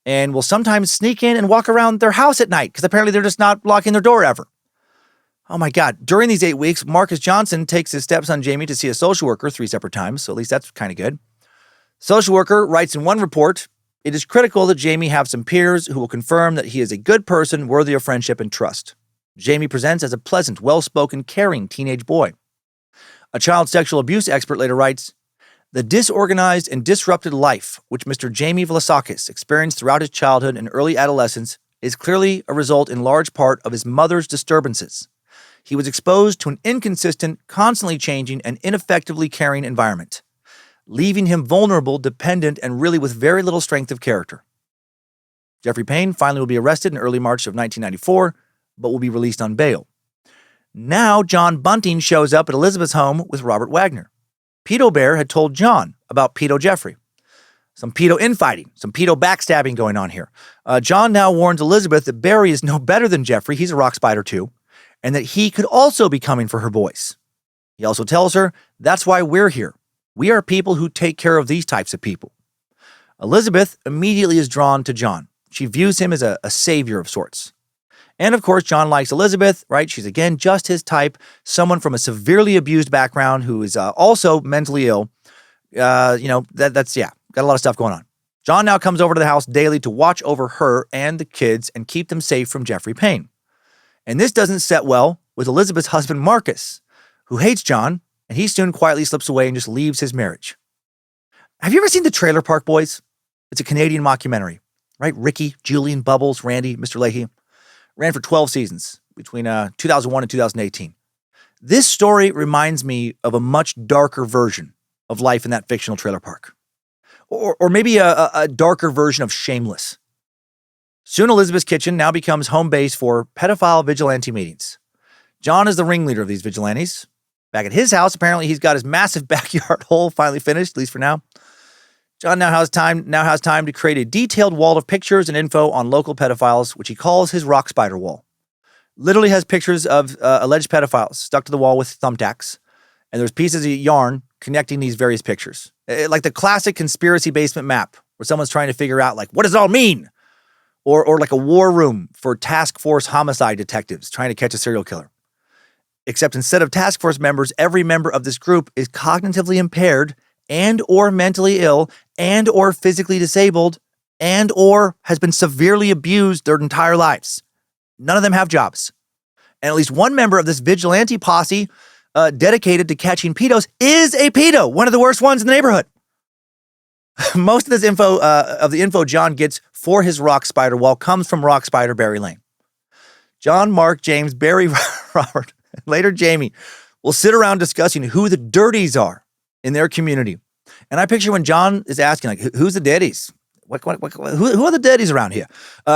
and will sometimes sneak in and walk around their house at night because apparently they're just not locking their door ever. Oh my God. During these 8 weeks, Marcus Johnson takes his stepson Jamie to see a social worker 3 separate times, so at least that's kind of good. Social worker writes in one report, "It is critical that Jamie have some peers who will confirm that he is a good person worthy of friendship and trust. Jamie presents as a pleasant, well-spoken, caring teenage boy." A child sexual abuse expert later writes, "The disorganized and disrupted life which Mr. Jamie Vlasakis experienced throughout his childhood and early adolescence is clearly a result in large part of his mother's disturbances. He was exposed to an inconsistent, constantly changing, and ineffectively caring environment, leaving him vulnerable, dependent, and really with very little strength of character." Jeffrey Payne finally will be arrested in early March of 1994, but will be released on bail. Now John Bunting shows up at Elizabeth's home with Robert Wagner. Pedo Bear had told John about Pedo Jeffrey. Some pedo infighting, some pedo backstabbing going on here. John now warns Elizabeth that Barry is no better than Jeffrey, he's a rock spider too, and that he could also be coming for her boys. He also tells her, "That's why we're here. We are people who take care of these types of people." Elizabeth immediately is drawn to John. She views him as a savior of sorts. And of course, John likes Elizabeth, right? She's again just his type, someone from a severely abused background who is also mentally ill. Got a lot of stuff going on. John now comes over to the house daily to watch over her and the kids and keep them safe from Jeffrey Payne. And this doesn't set well with Elizabeth's husband, Marcus, who hates John, and he soon quietly slips away and just leaves his marriage. Have you ever seen The Trailer Park Boys? It's a Canadian mockumentary, right? Ricky, Julian, Bubbles, Randy, Mr. Leahy. Ran for 12 seasons between 2001 and 2018. This story reminds me of a much darker version of life in that fictional trailer park. Or maybe a darker version of Shameless. Soon Elizabeth's kitchen now becomes home base for pedophile vigilante meetings. John is the ringleader of these vigilantes. Back at his house, apparently he's got his massive backyard hole finally finished, at least for now. John now has time to create a detailed wall of pictures and info on local pedophiles, which he calls his rock spider wall. Literally has pictures of alleged pedophiles stuck to the wall with thumbtacks, and there's pieces of yarn connecting these various pictures. Like the classic conspiracy basement map, where someone's trying to figure out, like, what does it all mean? Or like a war room for task force homicide detectives trying to catch a serial killer. Except instead of task force members, every member of this group is cognitively impaired and or mentally ill and or physically disabled and or has been severely abused their entire lives. None of them have jobs. And at least one member of this vigilante posse dedicated to catching pedos is a pedo, one of the worst ones in the neighborhood. Most of this info John gets for his rock spider wall comes from rock spider Barry Lane. John, Mark, James, Barry, Robert, and later Jamie will sit around discussing who the dirties are in their community. And I picture when John is asking, like, who's the daddies? Who are the daddies around here?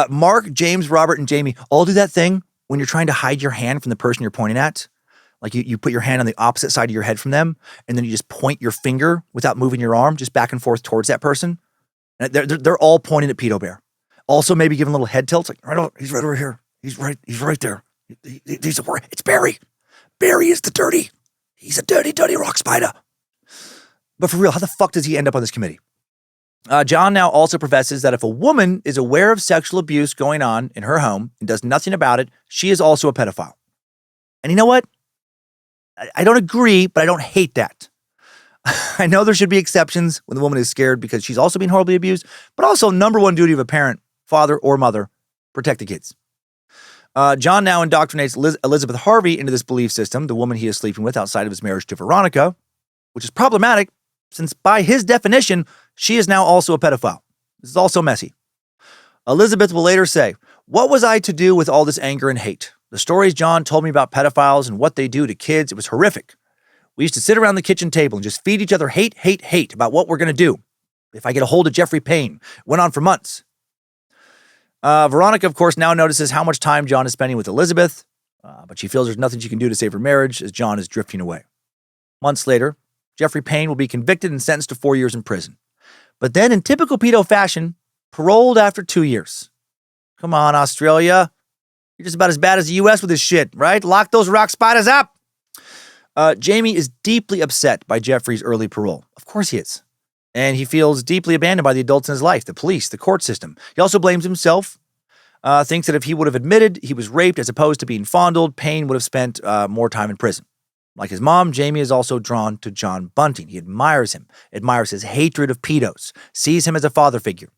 Mark, James, Robert, and Jamie all do that thing when you're trying to hide your hand from the person you're pointing at. Like you put your hand on the opposite side of your head from them, and then you just point your finger without moving your arm, just back and forth towards that person. And they're all pointing at Pedo Bear. Also, maybe giving little head tilts, like, he's right over here. He's right there. It's Barry. Barry is the dirty. He's a dirty rock spider. But for real, how the fuck does he end up on this committee? John now also professes that if a woman is aware of sexual abuse going on in her home and does nothing about it, she is also a pedophile. And you know what? I don't agree, but I don't hate that. I know there should be exceptions when the woman is scared because she's also being horribly abused, but also number one duty of a parent, father or mother, protect the kids. John now indoctrinates Elizabeth Harvey into this belief system, the woman he is sleeping with outside of his marriage to Veronica, which is problematic since by his definition, she is now also a pedophile. This is also messy. Elizabeth will later say, "What was I to do with all this anger and hate? The stories John told me about pedophiles and what they do to kids, it was horrific. We used to sit around the kitchen table and just feed each other hate about what we're going to do. If I get a hold of Jeffrey Payne, went on for months. Veronica, of course, now notices how much time John is spending with Elizabeth, but she feels there's nothing she can do to save her marriage as John is drifting away. Months later, Jeffrey Payne will be convicted and sentenced to 4 years in prison. But then, in typical pedo fashion, paroled after 2 years. Come on, Australia. You're just about as bad as the U.S. with this shit, right? Lock those rock spiders up. Jamie is deeply upset by Jeffrey's early parole. Of course he is. And he feels deeply abandoned by the adults in his life, the police, the court system. He also blames himself, thinks that if he would have admitted he was raped as opposed to being fondled, Payne would have spent more time in prison. Like his mom, Jamie is also drawn to John Bunting. He admires him, admires his hatred of pedos, sees him as a father figure.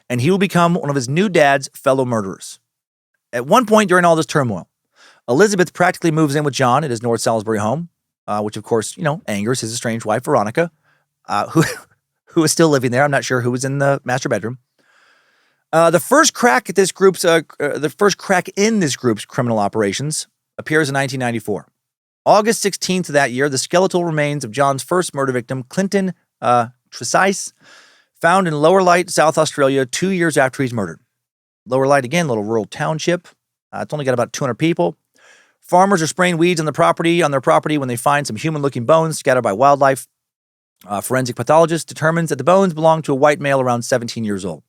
And he will become one of his new dad's fellow murderers. At one point during all this turmoil, Elizabeth practically moves in with John at his North Salisbury home, which of course, angers his estranged wife, Veronica, who is still living there. I'm not sure who was in the master bedroom. The first crack in this group's criminal operations appears in 1994. August 16th of that year, the skeletal remains of John's first murder victim, Clinton Tresice, found in Lower Light, South Australia, 2 years after he's murdered. Lower Light, again, little rural township. It's only got about 200 people. Farmers are spraying weeds on their property when they find some human-looking bones scattered by wildlife. Forensic pathologist determines that the bones belong to a white male around 17 years old.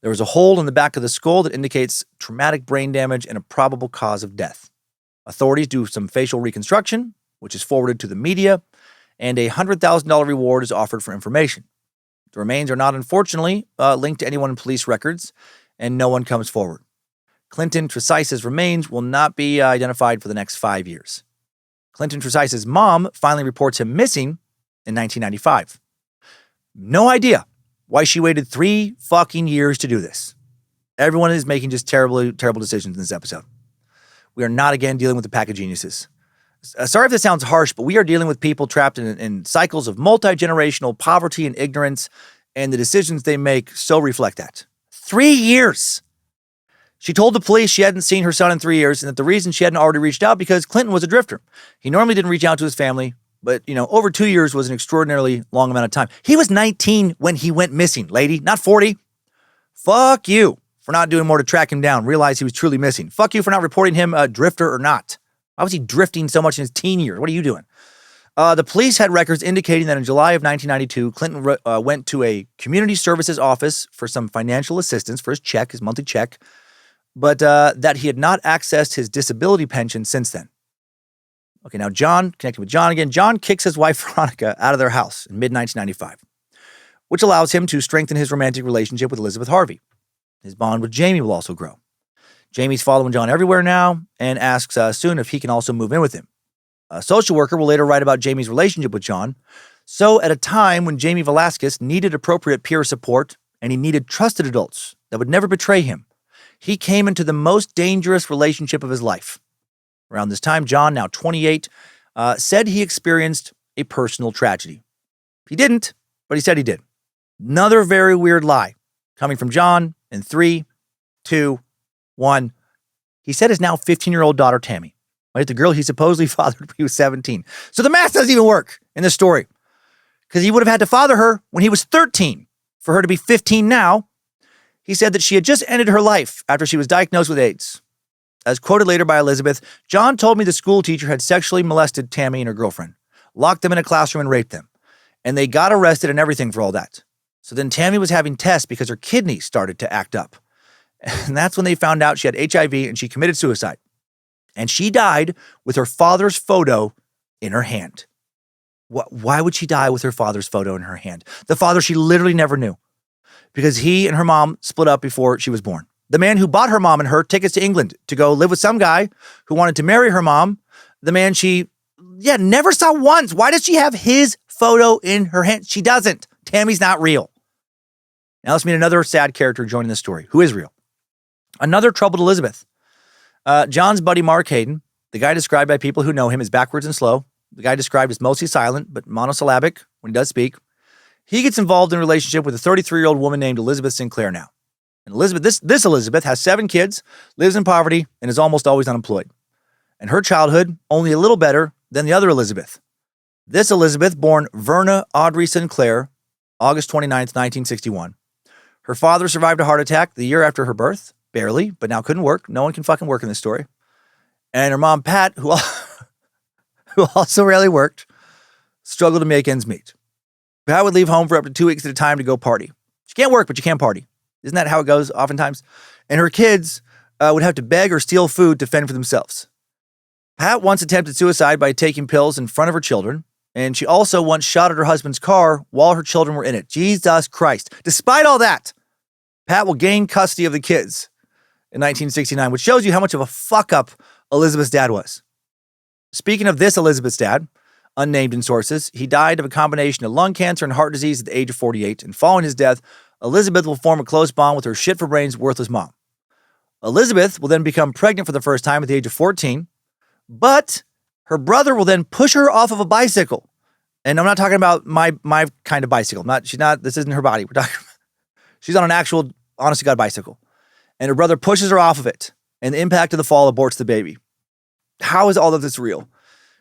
There was a hole in the back of the skull that indicates traumatic brain damage and a probable cause of death. Authorities do some facial reconstruction, which is forwarded to the media, and a $100,000 reward is offered for information. The remains are not, unfortunately, linked to anyone in police records, and no one comes forward. Clinton Tresice's remains will not be identified for the next 5 years. Clinton Tresice's mom finally reports him missing in 1995. No idea why she waited 3 fucking years to do this. Everyone is making just terrible decisions in this episode. We are not again dealing with the pack of geniuses. Sorry if this sounds harsh, but we are dealing with people trapped in cycles of multi-generational poverty and ignorance, and the decisions they make so reflect that. 3 years! She told the police she hadn't seen her son in 3 years and that the reason she hadn't already reached out because Clinton was a drifter. He normally didn't reach out to his family, but, over 2 years was an extraordinarily long amount of time. He was 19 when he went missing, lady, not 40. Fuck you for not doing more to track him down, realize he was truly missing. Fuck you for not reporting him a drifter or not. Why was he drifting so much in his teen years? What are you doing? The police had records indicating that in July of 1992, Clinton went to a community services office for some financial assistance for his monthly check, but that he had not accessed his disability pension since then. Okay, now connecting with John again. John kicks his wife, Veronica, out of their house in mid-1995, which allows him to strengthen his romantic relationship with Elizabeth Harvey. His bond with Jamie will also grow. Jamie's following John everywhere now and asks soon if he can also move in with him. A social worker will later write about Jamie's relationship with John. So at a time when Jamie Velasquez needed appropriate peer support and he needed trusted adults that would never betray him, he came into the most dangerous relationship of his life. Around this time, John, now 28, said he experienced a personal tragedy. He didn't, but he said he did. Another very weird lie coming from John in 3, 2, 1. He said his now 15-year-old daughter, Tammy, right, the girl he supposedly fathered when he was 17. So the math doesn't even work in this story because he would have had to father her when he was 13 for her to be 15 now. He said that she had just ended her life after she was diagnosed with AIDS. As quoted later by Elizabeth, John told me the school teacher had sexually molested Tammy and her girlfriend, locked them in a classroom and raped them. And they got arrested and everything for all that. So then Tammy was having tests because her kidneys started to act up. And that's when they found out she had HIV and she committed suicide. And she died with her father's photo in her hand. Why would she die with her father's photo in her hand? The father she literally never knew. Because he and her mom split up before she was born. The man who bought her mom and her tickets to England to go live with some guy who wanted to marry her mom, the man she, never saw once. Why does she have his photo in her hand? She doesn't. Tammy's not real. Now let's meet another sad character joining the story. Who is real? Another troubled Elizabeth. John's buddy Mark Hayden, the guy described by people who know him as backwards and slow, the guy described as mostly silent but monosyllabic when he does speak, he gets involved in a relationship with a 33-year-old woman named Elizabeth Sinclair now. And Elizabeth, this Elizabeth has 7 kids, lives in poverty, and is almost always unemployed. and her childhood only a little better than the other Elizabeth. This Elizabeth, born Verna Audrey Sinclair, August 29th, 1961. Her father survived a heart attack the year after her birth, barely, but now couldn't work. No one can fucking work in this story. And her mom, Pat, who also rarely worked, struggled to make ends meet. Pat would leave home for up to 2 weeks at a time to go party. She can't work, but she can party. Isn't that how it goes oftentimes? And her kids would have to beg or steal food to fend for themselves. Pat once attempted suicide by taking pills in front of her children, and she also once shot at her husband's car while her children were in it. Jesus Christ. Despite all that, Pat will gain custody of the kids in 1969, which shows you how much of a fuck-up Elizabeth's dad was. Speaking of this Elizabeth's dad, unnamed in sources, he died of a combination of lung cancer and heart disease at the age of 48, and following his death, Elizabeth will form a close bond with her shit-for-brains, worthless mom. Elizabeth will then become pregnant for the first time at the age of 14, but her brother will then push her off of a bicycle. And I'm not talking about my kind of bicycle. This isn't her body. She's on an actual, honest to God bicycle. And her brother pushes her off of it, and the impact of the fall aborts the baby. How is all of this real?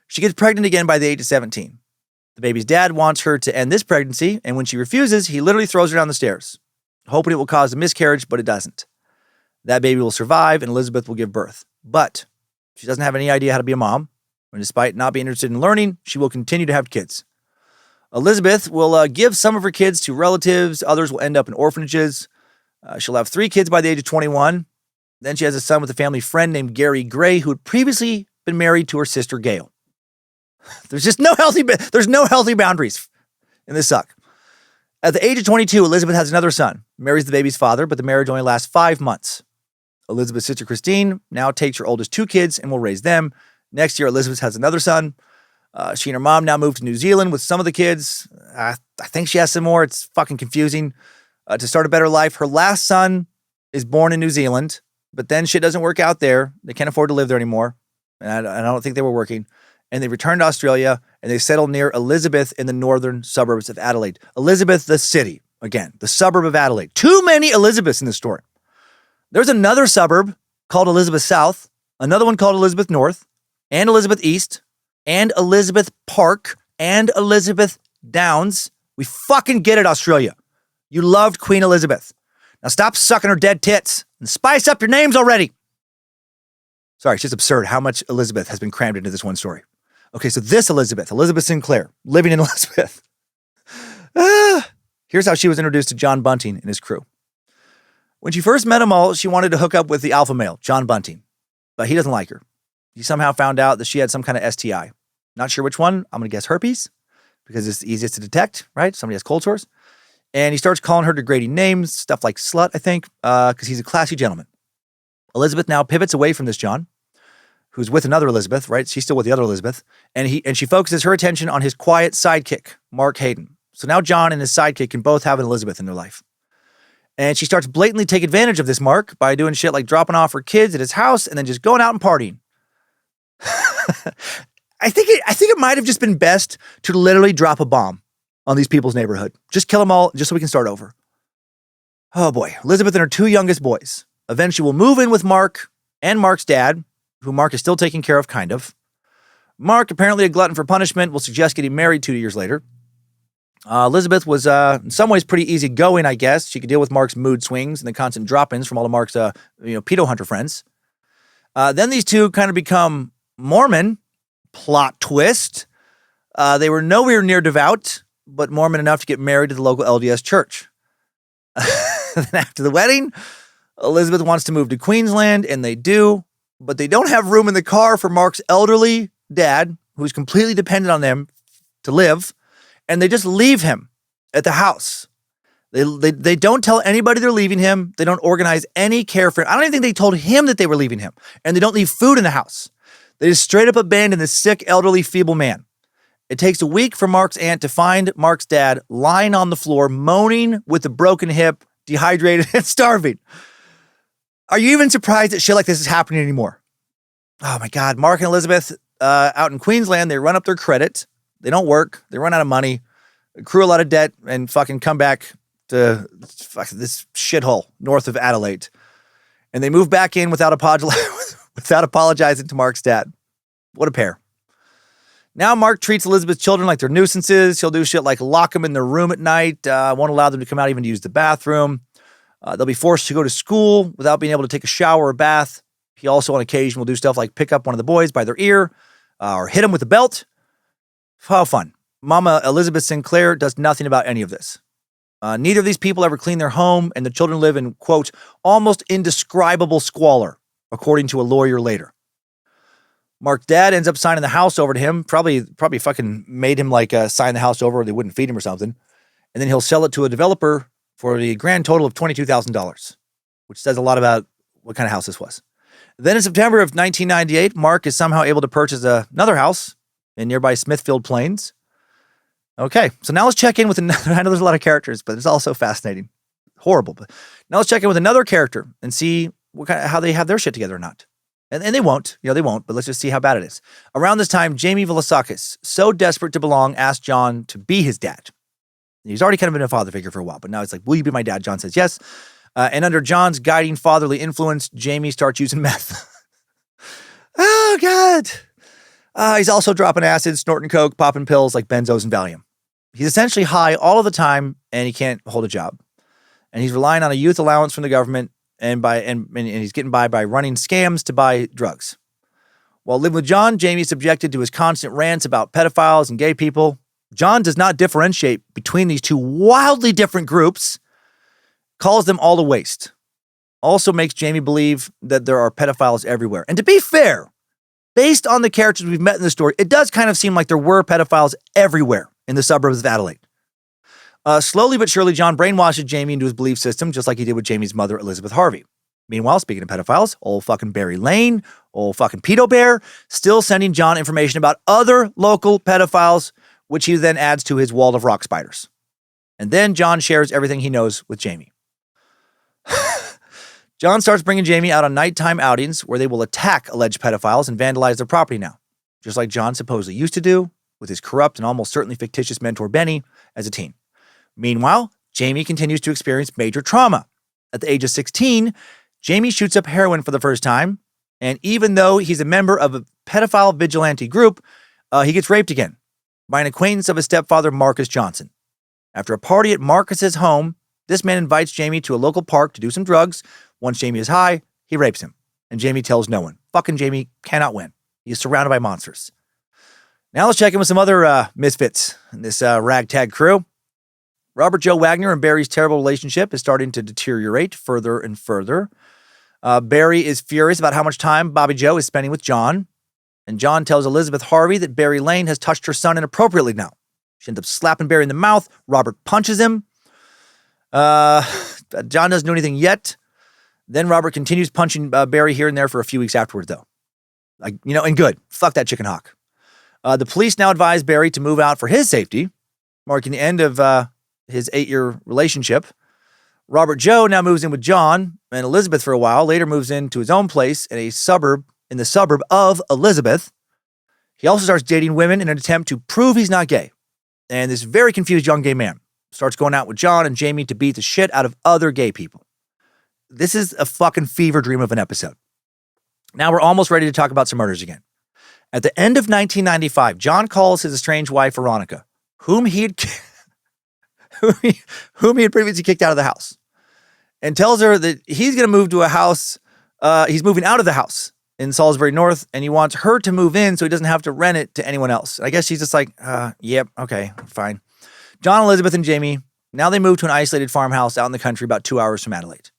She gets pregnant again by the age of 17. The baby's dad wants her to end this pregnancy, and when she refuses, he literally throws her down the stairs, hoping it will cause a miscarriage, but it doesn't. That baby will survive, and Elizabeth will give birth. But she doesn't have any idea how to be a mom, and despite not being interested in learning, she will continue to have kids. Elizabeth will give some of her kids to relatives. Others will end up in orphanages. She'll have 3 kids by the age of 21. Then she has a son with a family friend named Gary Gray, who had previously been married to her sister Gail. There's no healthy boundaries in this suck. At the age of 22, Elizabeth has another son, marries the baby's father, but the marriage only lasts 5 months. Elizabeth's sister Christine now takes her oldest 2 kids and will raise them. Next year, Elizabeth has another son. She and her mom now moved to New Zealand with some of the kids. I think she has some more. It's fucking confusing. To start a better life. Her last son is born in New Zealand, but then shit doesn't work out there. They can't afford to live there anymore. And I don't think they were working. And they returned to Australia, and they settled near Elizabeth in the northern suburbs of Adelaide. Elizabeth, the city. Again, the suburb of Adelaide. Too many Elizabeths in this story. There's another suburb called Elizabeth South, another one called Elizabeth North, and Elizabeth East, and Elizabeth Park, and Elizabeth Downs. We fucking get it, Australia. You loved Queen Elizabeth. Now stop sucking her dead tits and spice up your names already. Sorry, it's just absurd how much Elizabeth has been crammed into this one story. Okay, so this Elizabeth Sinclair, living in Elizabeth. Here's how she was introduced to John Bunting and his crew. When she first met them all, she wanted to hook up with the alpha male, John Bunting, but he doesn't like her. He somehow found out that she had some kind of STI. Not sure which one. I'm going to guess herpes because it's the easiest to detect, right? Somebody has cold sores. And he starts calling her degrading names, stuff like slut, I think, because he's a classy gentleman. Elizabeth now pivots away from this John, who's with another Elizabeth, right? She's still with the other Elizabeth. And she focuses her attention on his quiet sidekick, Mark Hayden. So now John and his sidekick can both have an Elizabeth in their life. And she starts blatantly take advantage of this Mark by doing shit like dropping off her kids at his house and then just going out and partying. I think it might have just been best to literally drop a bomb on these people's neighborhood. Just kill them all, just so we can start over. Oh boy, Elizabeth and her 2 youngest boys. Eventually will move in with Mark and Mark's dad, who Mark is still taking care of, kind of. Mark, apparently a glutton for punishment, will suggest getting married 2 years later. Elizabeth was in some ways pretty easygoing, I guess. She could deal with Mark's mood swings and the constant drop-ins from all of Mark's pedo hunter friends. Then these two kind of become Mormon. Plot twist. They were nowhere near devout, but Mormon enough to get married to the local LDS church. Then after the wedding, Elizabeth wants to move to Queensland, and they do, but they don't have room in the car for Mark's elderly dad, who's completely dependent on them to live, and they just leave him at the house. They don't tell anybody they're leaving him. They don't organize any care for him. I don't even think they told him that they were leaving him, and they don't leave food in the house. They just straight up abandon this sick, elderly, feeble man. It takes a week for Mark's aunt to find Mark's dad lying on the floor, moaning with a broken hip, dehydrated, and starving. Are you even surprised that shit like this is happening anymore? Oh my God. Mark and Elizabeth out in Queensland, they run up their credit. They don't work. They run out of money, accrue a lot of debt, and fucking come back to this shithole north of Adelaide. And they move back in without apologizing to Mark's dad. What a pair. Now Mark treats Elizabeth's children like they're nuisances. He'll do shit like lock them in their room at night, won't allow them to come out even to use the bathroom. They'll be forced to go to school without being able to take a shower or bath. He also on occasion will do stuff like pick up one of the boys by their ear or hit him with a belt. How fun. Mama Elizabeth Sinclair does nothing about any of this. Neither of these people ever clean their home, and the children live in, quote, almost indescribable squalor, according to a lawyer later. Mark's dad ends up signing the house over to him, probably fucking made him sign the house over or they wouldn't feed him or something. And then he'll sell it to a developer for the grand total of $22,000, which says a lot about what kind of house this was. Then in September of 1998, Mark is somehow able to purchase another house in nearby Smithfield Plains. Okay, so now let's check in with another. I know there's a lot of characters, but it's also fascinating. Horrible. But now let's check in with another character and see how they have their shit together or not. And they won't. They won't, but let's just see how bad it is. Around this time, Jamie Velasquez, so desperate to belong, asked John to be his dad. He's already kind of been a father figure for a while, but now it's like, will you be my dad? John says yes. And under John's guiding fatherly influence, Jamie starts using meth. Oh, God. He's also dropping acid, snorting coke, popping pills like benzos and Valium. He's essentially high all of the time, and he can't hold a job. And he's relying on a youth allowance from the government, and he's getting by running scams to buy drugs. While living with John, Jamie's subjected to his constant rants about pedophiles and gay people. John does not differentiate between these two wildly different groups, calls them all a waste. Also makes Jamie believe that there are pedophiles everywhere. And to be fair, based on the characters we've met in the story, it does kind of seem like there were pedophiles everywhere in the suburbs of Adelaide. Slowly but surely, John brainwashes Jamie into his belief system, just like he did with Jamie's mother, Elizabeth Harvey. Meanwhile, speaking of pedophiles, old fucking Barry Lane, old fucking pedo bear, still sending John information about other local pedophiles, which he then adds to his wall of rock spiders. And then John shares everything he knows with Jamie. John starts bringing Jamie out on nighttime outings where they will attack alleged pedophiles and vandalize their property now, just like John supposedly used to do with his corrupt and almost certainly fictitious mentor Benny as a teen. Meanwhile, Jamie continues to experience major trauma. At the age of 16, Jamie shoots up heroin for the first time, and even though he's a member of a pedophile vigilante group, he gets raped again by an acquaintance of his stepfather, Marcus Johnson. After a party at Marcus's home, this man invites Jamie to a local park to do some drugs. Once Jamie is high, he rapes him, and Jamie tells no one. Fucking Jamie cannot win. He is surrounded by monsters. Now let's check in with some other misfits in this ragtag crew. Robert Joe Wagner and Barry's terrible relationship is starting to deteriorate further and further. Barry is furious about how much time Bobby Joe is spending with John. And John tells Elizabeth Harvey that Barry Lane has touched her son inappropriately now. She ends up slapping Barry in the mouth. Robert punches him. John doesn't do anything yet. Then Robert continues punching Barry here and there for a few weeks afterwards, though. And good. Fuck that chicken hawk. The police now advise Barry to move out for his safety, marking the end of his 8-year relationship. Robert Joe now moves in with John and Elizabeth for a while, later moves into his own place in the suburb of Elizabeth. He also starts dating women in an attempt to prove he's not gay. And this very confused young gay man starts going out with John and Jamie to beat the shit out of other gay people. This is a fucking fever dream of an episode. Now we're almost ready to talk about some murders again. At the end of 1995, John calls his estranged wife, Veronica, whom he had previously kicked out of the house, and tells her that he's going to move to a house. He's moving out of the house in Salisbury North, and he wants her to move in so he doesn't have to rent it to anyone else. I guess she's just like, yep, okay, fine. John, Elizabeth, and Jamie, now they move to an isolated farmhouse out in the country about 2 hours from Adelaide.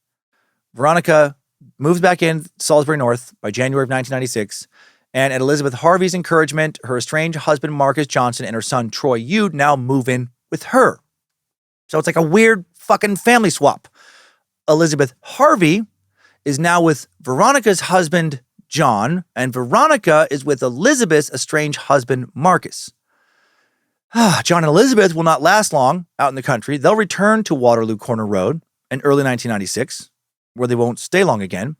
Veronica moves back in Salisbury North by January of 1996, and at Elizabeth Harvey's encouragement, her estranged husband, Marcus Johnson, and her son, Troy Yude, now move in with her. So it's like a weird fucking family swap. Elizabeth Harvey is now with Veronica's husband, John, and Veronica is with Elizabeth's estranged husband, Marcus. John and Elizabeth will not last long out in the country. They'll return to Waterloo Corner Road in early 1996, where they won't stay long again,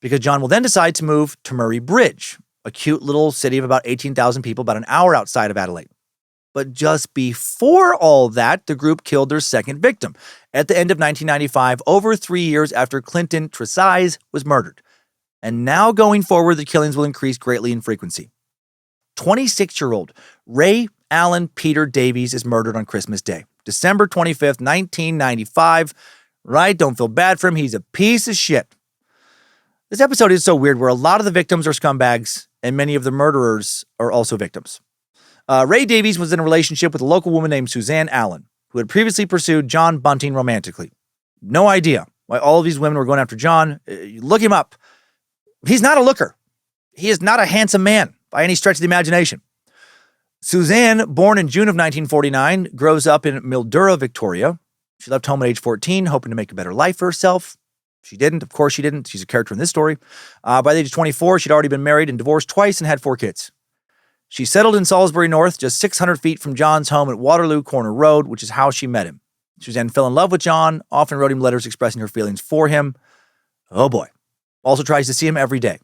because John will then decide to move to Murray Bridge, a cute little city of about 18,000 people, about an hour outside of Adelaide. But just before all that, the group killed their second victim at the end of 1995, over 3 years after Clinton Tresize was murdered. And now going forward, the killings will increase greatly in frequency. 26-year-old Ray Allen Peter Davies is murdered on Christmas Day, December 25th, 1995. Right? Don't feel bad for him. He's a piece of shit. This episode is so weird where a lot of the victims are scumbags and many of the murderers are also victims. Ray Davies was in a relationship with a local woman named Suzanne Allen, who had previously pursued John Bunting romantically. No idea why all of these women were going after John. Look him up. He's not a looker. He is not a handsome man by any stretch of the imagination. Suzanne, born in June of 1949, grows up in Mildura, Victoria. She left home at age 14, hoping to make a better life for herself. She didn't. Of course she didn't. She's a character in this story. By the age of 24, she'd already been married and divorced twice and had 4 kids. She settled in Salisbury North, just 600 feet from John's home at Waterloo Corner Road, which is how she met him. Suzanne fell in love with John, often wrote him letters expressing her feelings for him. Oh boy. Also tries to see him every day.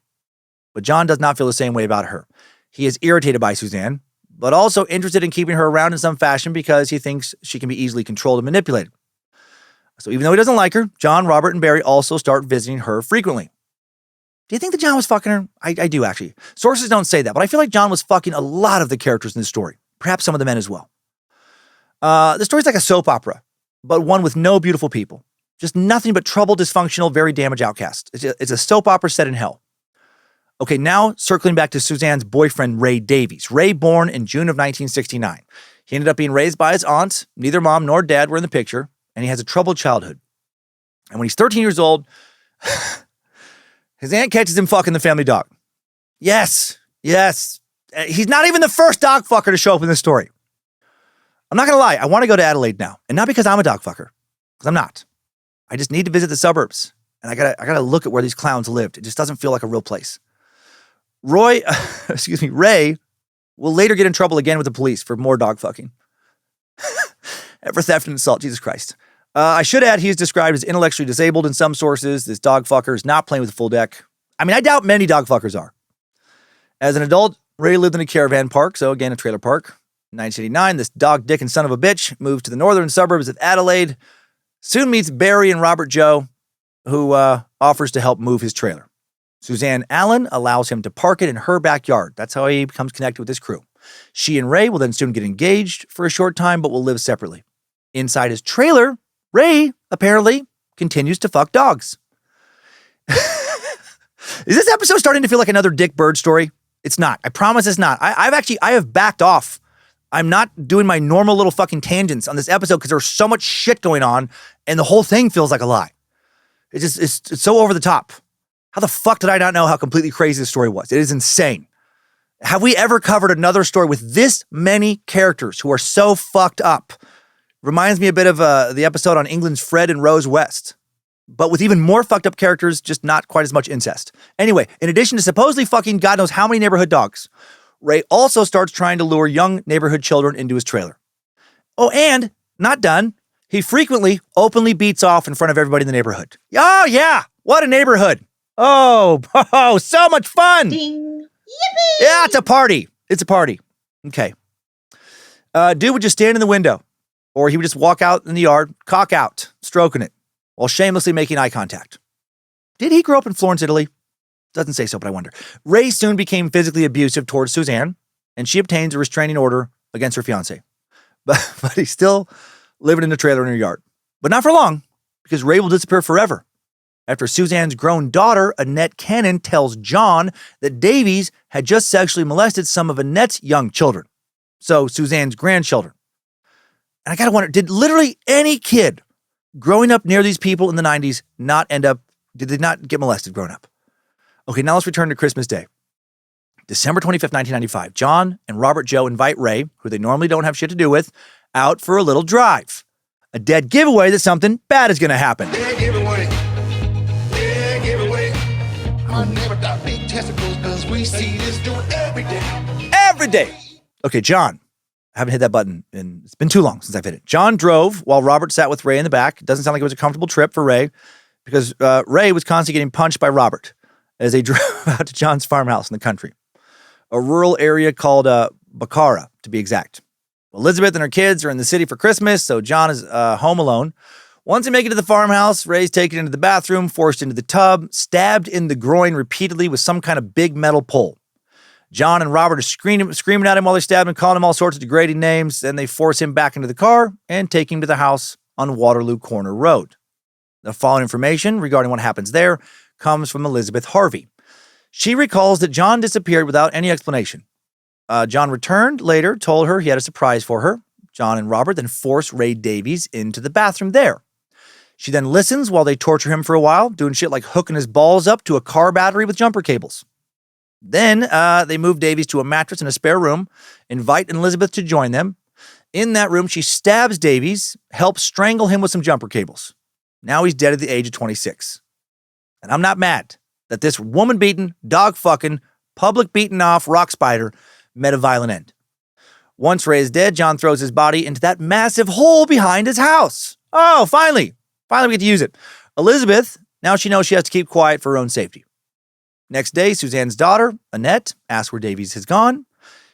But John does not feel the same way about her. He is irritated by Suzanne, but also interested in keeping her around in some fashion because he thinks she can be easily controlled and manipulated. So even though he doesn't like her, John, Robert, and Barry also start visiting her frequently. Do you think that John was fucking her? I do, actually. Sources don't say that, but I feel like John was fucking a lot of the characters in this story. Perhaps some of the men as well. The story's like a soap opera, but one with no beautiful people. Just nothing but troubled, dysfunctional, very damaged outcasts. It's a soap opera set in hell. Okay, now circling back to Suzanne's boyfriend, Ray Davies. Ray, born in June of 1969. He ended up being raised by his aunt. Neither mom nor dad were in the picture. And he has a troubled childhood. And when he's 13 years old, his aunt catches him fucking the family dog. Yes. He's not even the first dog fucker to show up in this story. I'm not going to lie. I want to go to Adelaide now. And not because I'm a dog fucker. Because I'm not. I just need to visit the suburbs. And I gotta look at where these clowns lived. It just doesn't feel like a real place. Ray will later get in trouble again with the police for more dog fucking. For theft and assault, Jesus Christ. I should add, he is described as intellectually disabled in some sources. This dog fucker is not playing with a full deck. I mean, I doubt many dog fuckers are. As an adult, Ray lived in a caravan park, so again, a trailer park. In 1989, this dog dick and son of a bitch moved to the northern suburbs of Adelaide, soon meets Barry and Robert Joe, who offers to help move his trailer. Suzanne Allen allows him to park it in her backyard. That's how he becomes connected with his crew. She and Ray will then soon get engaged for a short time, but will live separately. Inside his trailer, Ray apparently continues to fuck dogs. Is this episode starting to feel like another Dick Bird story? It's not. I promise it's not. I have backed off. I'm not doing my normal little fucking tangents on this episode because there's so much shit going on and the whole thing feels like a lie. It's so over the top. How the fuck did I not know how completely crazy this story was? It is insane. Have we ever covered another story with this many characters who are so fucked up? Reminds me a bit of the episode on England's Fred and Rose West, but with even more fucked up characters, just not quite as much incest. Anyway, in addition to supposedly fucking God knows how many neighborhood dogs, Ray also starts trying to lure young neighborhood children into his trailer. Oh, and not done. He frequently openly beats off in front of everybody in the neighborhood. Oh, yeah. What a neighborhood. Oh, so much fun. Ding. Yippee. Yeah, it's a party. Okay. Dude would just stand in the window, or he would just walk out in the yard, cock out, stroking it, while shamelessly making eye contact. Did he grow up in Florence, Italy? Doesn't say so, but I wonder. Ray soon became physically abusive towards Suzanne, and she obtains a restraining order against her fiancé. But he's still living in a trailer in her yard. But not for long, because Ray will disappear forever. After Suzanne's grown daughter, Annette Cannon, tells John that Davies had just sexually molested some of Annette's young children. So Suzanne's grandchildren. And I gotta wonder, did literally any kid growing up near these people in the 90s did they not get molested growing up? Okay, now let's return to Christmas Day. December 25th, 1995. John and Robert Joe invite Ray, who they normally don't have shit to do with, out for a little drive. A dead giveaway that something bad is gonna happen. Dead giveaway. I'll never stop big testicles because we see this doing every day. Every day. Okay, John. I haven't hit that button, and it's been too long since I've hit it. John drove while Robert sat with Ray in the back. It doesn't sound like it was a comfortable trip for Ray because Ray was constantly getting punched by Robert as they drove out to John's farmhouse in the country, a rural area called Bacara, to be exact. Elizabeth and her kids are in the city for Christmas, so John is home alone. Once they make it to the farmhouse, Ray's taken into the bathroom, forced into the tub, stabbed in the groin repeatedly with some kind of big metal pole. John and Robert are screaming at him while they stab him, calling him all sorts of degrading names. Then they force him back into the car and take him to the house on Waterloo Corner Road. The following information regarding what happens there comes from Elizabeth Harvey. She recalls that John disappeared without any explanation. John returned later, told her he had a surprise for her. John and Robert then force Ray Davies into the bathroom there. She then listens while they torture him for a while, doing shit like hooking his balls up to a car battery with jumper cables. Then they move Davies to a mattress in a spare room, invite Elizabeth to join them. In that room, she stabs Davies, helps strangle him with some jumper cables. Now he's dead at the age of 26. And I'm not mad that this woman-beaten, dog-fucking, public-beaten-off rock spider met a violent end. Once Ray is dead, John throws his body into that massive hole behind his house. Oh, finally we get to use it. Elizabeth, now she knows she has to keep quiet for her own safety. Next day, Suzanne's daughter, Annette, asks where Davies has gone.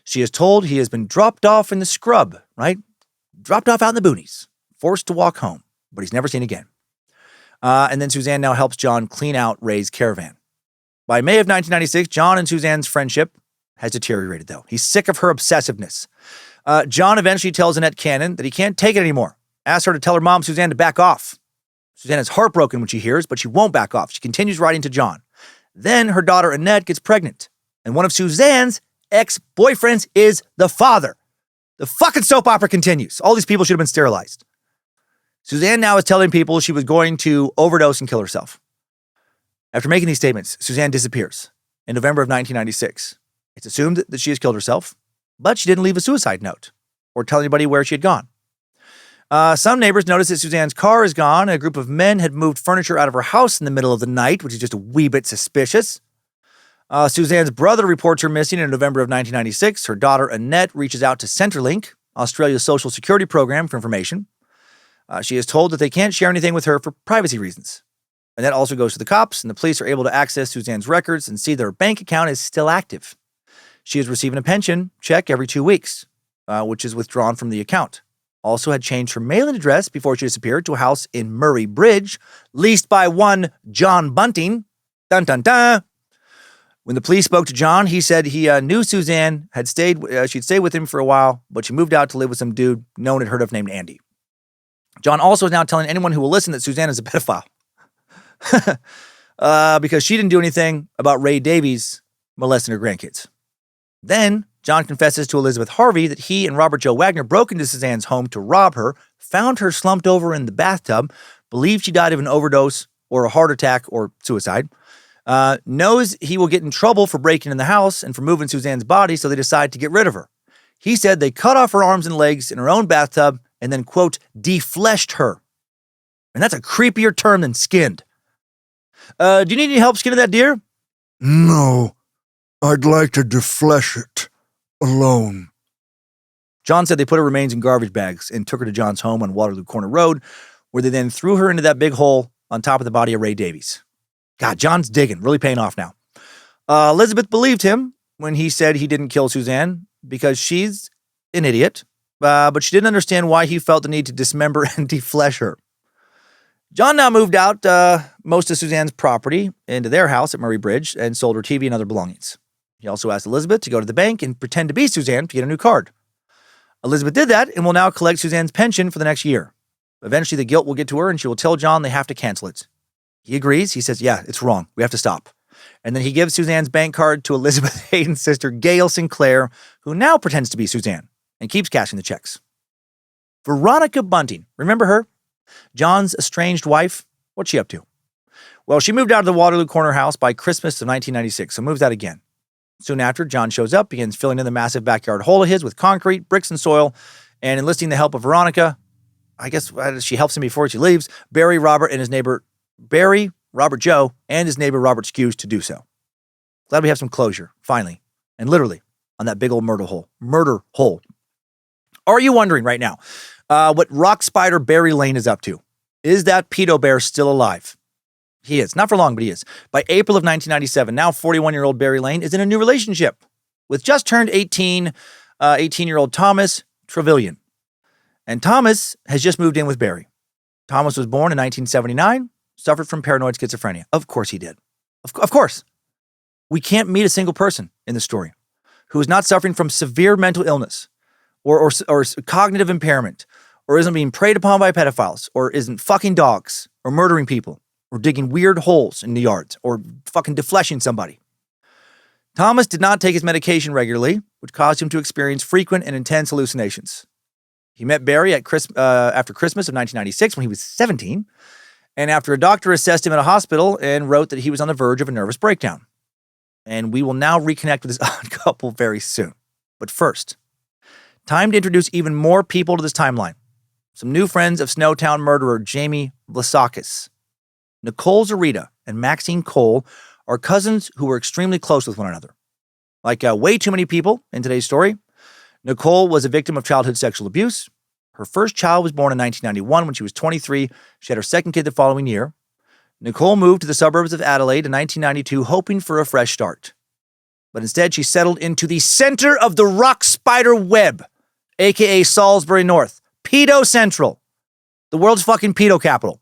She is told he has been dropped off in the scrub, right? Dropped off out in the boonies, forced to walk home, but he's never seen again. And then Suzanne now helps John clean out Ray's caravan. By May of 1996, John and Suzanne's friendship has deteriorated, though. He's sick of her obsessiveness. John eventually tells Annette Cannon that he can't take it anymore. Asks her to tell her mom, Suzanne, to back off. Suzanne is heartbroken when she hears, but she won't back off. She continues writing to John. Then her daughter Annette gets pregnant, and one of Suzanne's ex-boyfriends is the father. The fucking soap opera continues. All these people should have been sterilized. Suzanne now is telling people she was going to overdose and kill herself. After making these statements, Suzanne disappears in November of 1996. It's assumed that she has killed herself, but she didn't leave a suicide note or tell anybody where she had gone. Some neighbors noticed that Suzanne's car is gone. A group of men had moved furniture out of her house in the middle of the night, which is just a wee bit suspicious. Suzanne's brother reports her missing in November of 1996. Her daughter Annette reaches out to Centrelink, Australia's social security program, for information. She is told that they can't share anything with her for privacy reasons. Annette also goes to the cops, and the police are able to access Suzanne's records and see that her bank account is still active. She is receiving a pension check every 2 weeks, which is withdrawn from the account. Also had changed her mailing address before she disappeared to a house in Murray Bridge, leased by one John Bunting. Dun, dun, dun. When the police spoke to John, he said he knew Suzanne had she'd stayed with him for a while, but she moved out to live with some dude no one had heard of named Andy. John also is now telling anyone who will listen that Suzanne is a pedophile. Because she didn't do anything about Ray Davies molesting her grandkids. Then John confesses to Elizabeth Harvey that he and Robert Joe Wagner broke into Suzanne's home to rob her, found her slumped over in the bathtub, believed she died of an overdose or a heart attack or suicide, knows he will get in trouble for breaking in the house and for moving Suzanne's body, so they decide to get rid of her. He said they cut off her arms and legs in her own bathtub and then, quote, defleshed her. And that's a creepier term than skinned. Do you need any help skinning that deer? No, I'd like to deflesh it. Alone. John said they put her remains in garbage bags and took her to John's home on Waterloo Corner Road, where they then threw her into that big hole on top of the body of Ray Davies. God, John's digging, really paying off now. Elizabeth believed him when he said he didn't kill Suzanne because she's an idiot, but she didn't understand why he felt the need to dismember and deflesh her. John now moved out most of Suzanne's property into their house at Murray Bridge and sold her TV and other belongings. He also asked Elizabeth to go to the bank and pretend to be Suzanne to get a new card. Elizabeth did that and will now collect Suzanne's pension for the next year. Eventually, the guilt will get to her and she will tell John they have to cancel it. He agrees. He says, yeah, it's wrong. We have to stop. And then he gives Suzanne's bank card to Elizabeth Hayden's sister, Gail Sinclair, who now pretends to be Suzanne and keeps cashing the checks. Veronica Bunting, remember her? John's estranged wife? What's she up to? Well, she moved out of the Waterloo Corner house by Christmas of 1996, so moves out again. Soon after, John shows up, begins filling in the massive backyard hole of his with concrete, bricks, and soil, and enlisting the help of Veronica. I guess she helps him before she leaves. Robert Joe, and his neighbor Robert Skews to do so. Glad we have some closure, finally, and literally, on that big old murder hole. Are you wondering right now what rock spider Barry Lane is up to? Is that pedo bear still alive? He is. Not for long, but he is. By April of 1997, now 41-year-old Barry Lane is in a new relationship with just turned 18-year-old Thomas Trevelyan. And Thomas has just moved in with Barry. Thomas was born in 1979, suffered from paranoid schizophrenia. Of course he did. Of course. We can't meet a single person in the story. who is not suffering from severe mental illness or cognitive impairment, or isn't being preyed upon by pedophiles, or isn't fucking dogs, or murdering people, or digging weird holes in the yards, or fucking defleshing somebody. Thomas did not take his medication regularly, which caused him to experience frequent and intense hallucinations. He met Barry after Christmas of 1996 when he was 17, and after a doctor assessed him at a hospital and wrote that he was on the verge of a nervous breakdown. And we will now reconnect with this odd couple very soon. But first, time to introduce even more people to this timeline. Some new friends of Snowtown murderer Jamie Vlasakis. Nicole Zarita and Maxine Cole are cousins who were extremely close with one another. Like way too many people in today's story, Nicole was a victim of childhood sexual abuse. Her first child was born in 1991 when she was 23. She had her second kid the following year. Nicole moved to the suburbs of Adelaide in 1992, hoping for a fresh start. But instead, she settled into the center of the rock spider web, aka Salisbury North. Pedo Central, the world's fucking pedo capital.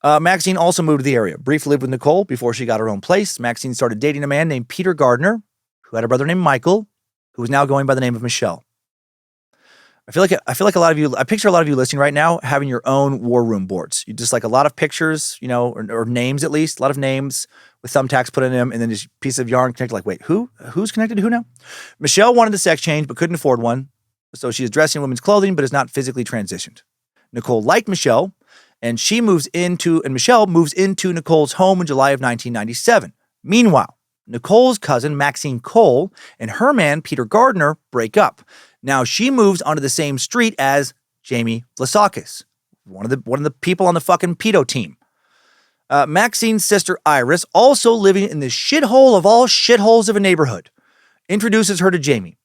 Maxine also moved to the area, briefly lived with Nicole before she got her own place. Maxine started dating a man named Peter Gardner, who had a brother named Michael, who was now going by the name of Michelle. I feel like a lot of you, I picture a lot of you listening right now having your own war room boards. You just like a lot of pictures, or names at least, a lot of names with thumbtacks put in them, and then this piece of yarn connected. Like, wait, who's connected to who now? Michelle wanted the sex change but couldn't afford one. So she is dressed in women's clothing, but is not physically transitioned. Nicole liked Michelle, and Michelle moves into Nicole's home in July of 1997. Meanwhile, Nicole's cousin, Maxine Cole, and her man, Peter Gardner, break up. Now she moves onto the same street as Jamie Vlasakis, one of the people on the fucking pedo team. Maxine's sister, Iris, also living in the shithole of all shitholes of a neighborhood, introduces her to Jamie.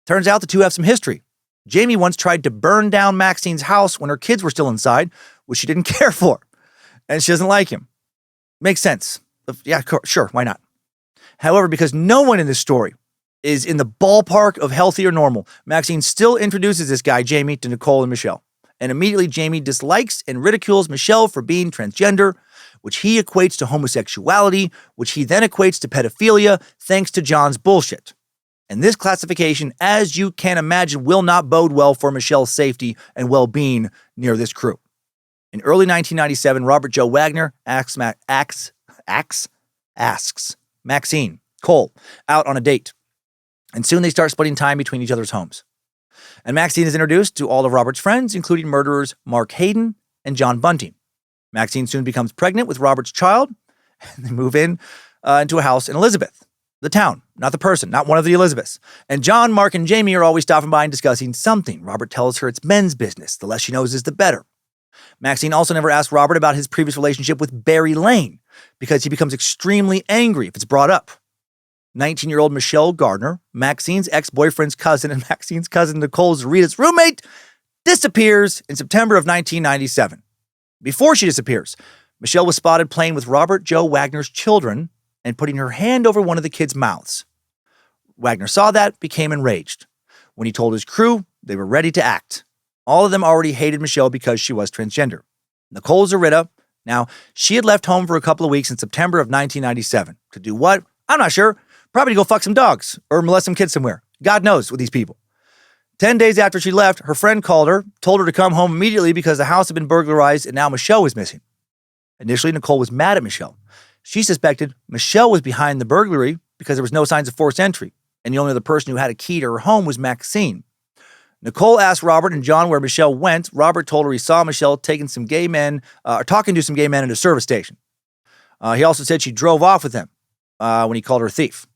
Turns out the two have some history. Jamie once tried to burn down Maxine's house when her kids were still inside, which she didn't care for. And she doesn't like him. Makes sense. Yeah, sure, why not? However, because no one in this story is in the ballpark of healthy or normal, Maxine still introduces this guy, Jamie, to Nicole and Michelle. And immediately Jamie dislikes and ridicules Michelle for being transgender, which he equates to homosexuality, which he then equates to pedophilia, thanks to John's bullshit. And this classification, as you can imagine, will not bode well for Michelle's safety and well-being near this crew. In early 1997, Robert Joe Wagner asks Maxine Cole out on a date. And soon they start splitting time between each other's homes. And Maxine is introduced to all of Robert's friends, including murderers Mark Hayden and John Bunting. Maxine soon becomes pregnant with Robert's child, and they move into a house in Elizabeth. The town, not the person, not one of the Elizabeths. And John, Mark, and Jamie are always stopping by and discussing something. Robert tells her it's men's business. The less she knows is the better. Maxine also never asks Robert about his previous relationship with Barry Lane because he becomes extremely angry if it's brought up. 19-year-old Michelle Gardner, Maxine's ex-boyfriend's cousin and Maxine's cousin Nicole Zarita's roommate, disappears in September of 1997. Before she disappears, Michelle was spotted playing with Robert Joe Wagner's children and putting her hand over one of the kids' mouths. Wagner saw that, became enraged. When he told his crew, they were ready to act. All of them already hated Michelle because she was transgender. Nicole Zarita, now, she had left home for a couple of weeks in September of 1997. To do what? I'm not sure. Probably to go fuck some dogs or molest some kids somewhere. God knows with these people. 10 days after she left, her friend called her, told her to come home immediately because the house had been burglarized and now Michelle was missing. Initially, Nicole was mad at Michelle. She suspected Michelle was behind the burglary because there was no signs of forced entry, and the only other person who had a key to her home was Maxine. Nicole asked Robert and John where Michelle went. Robert told her he saw Michelle talking to some gay men at a service station. He also said she drove off with him when he called her a thief.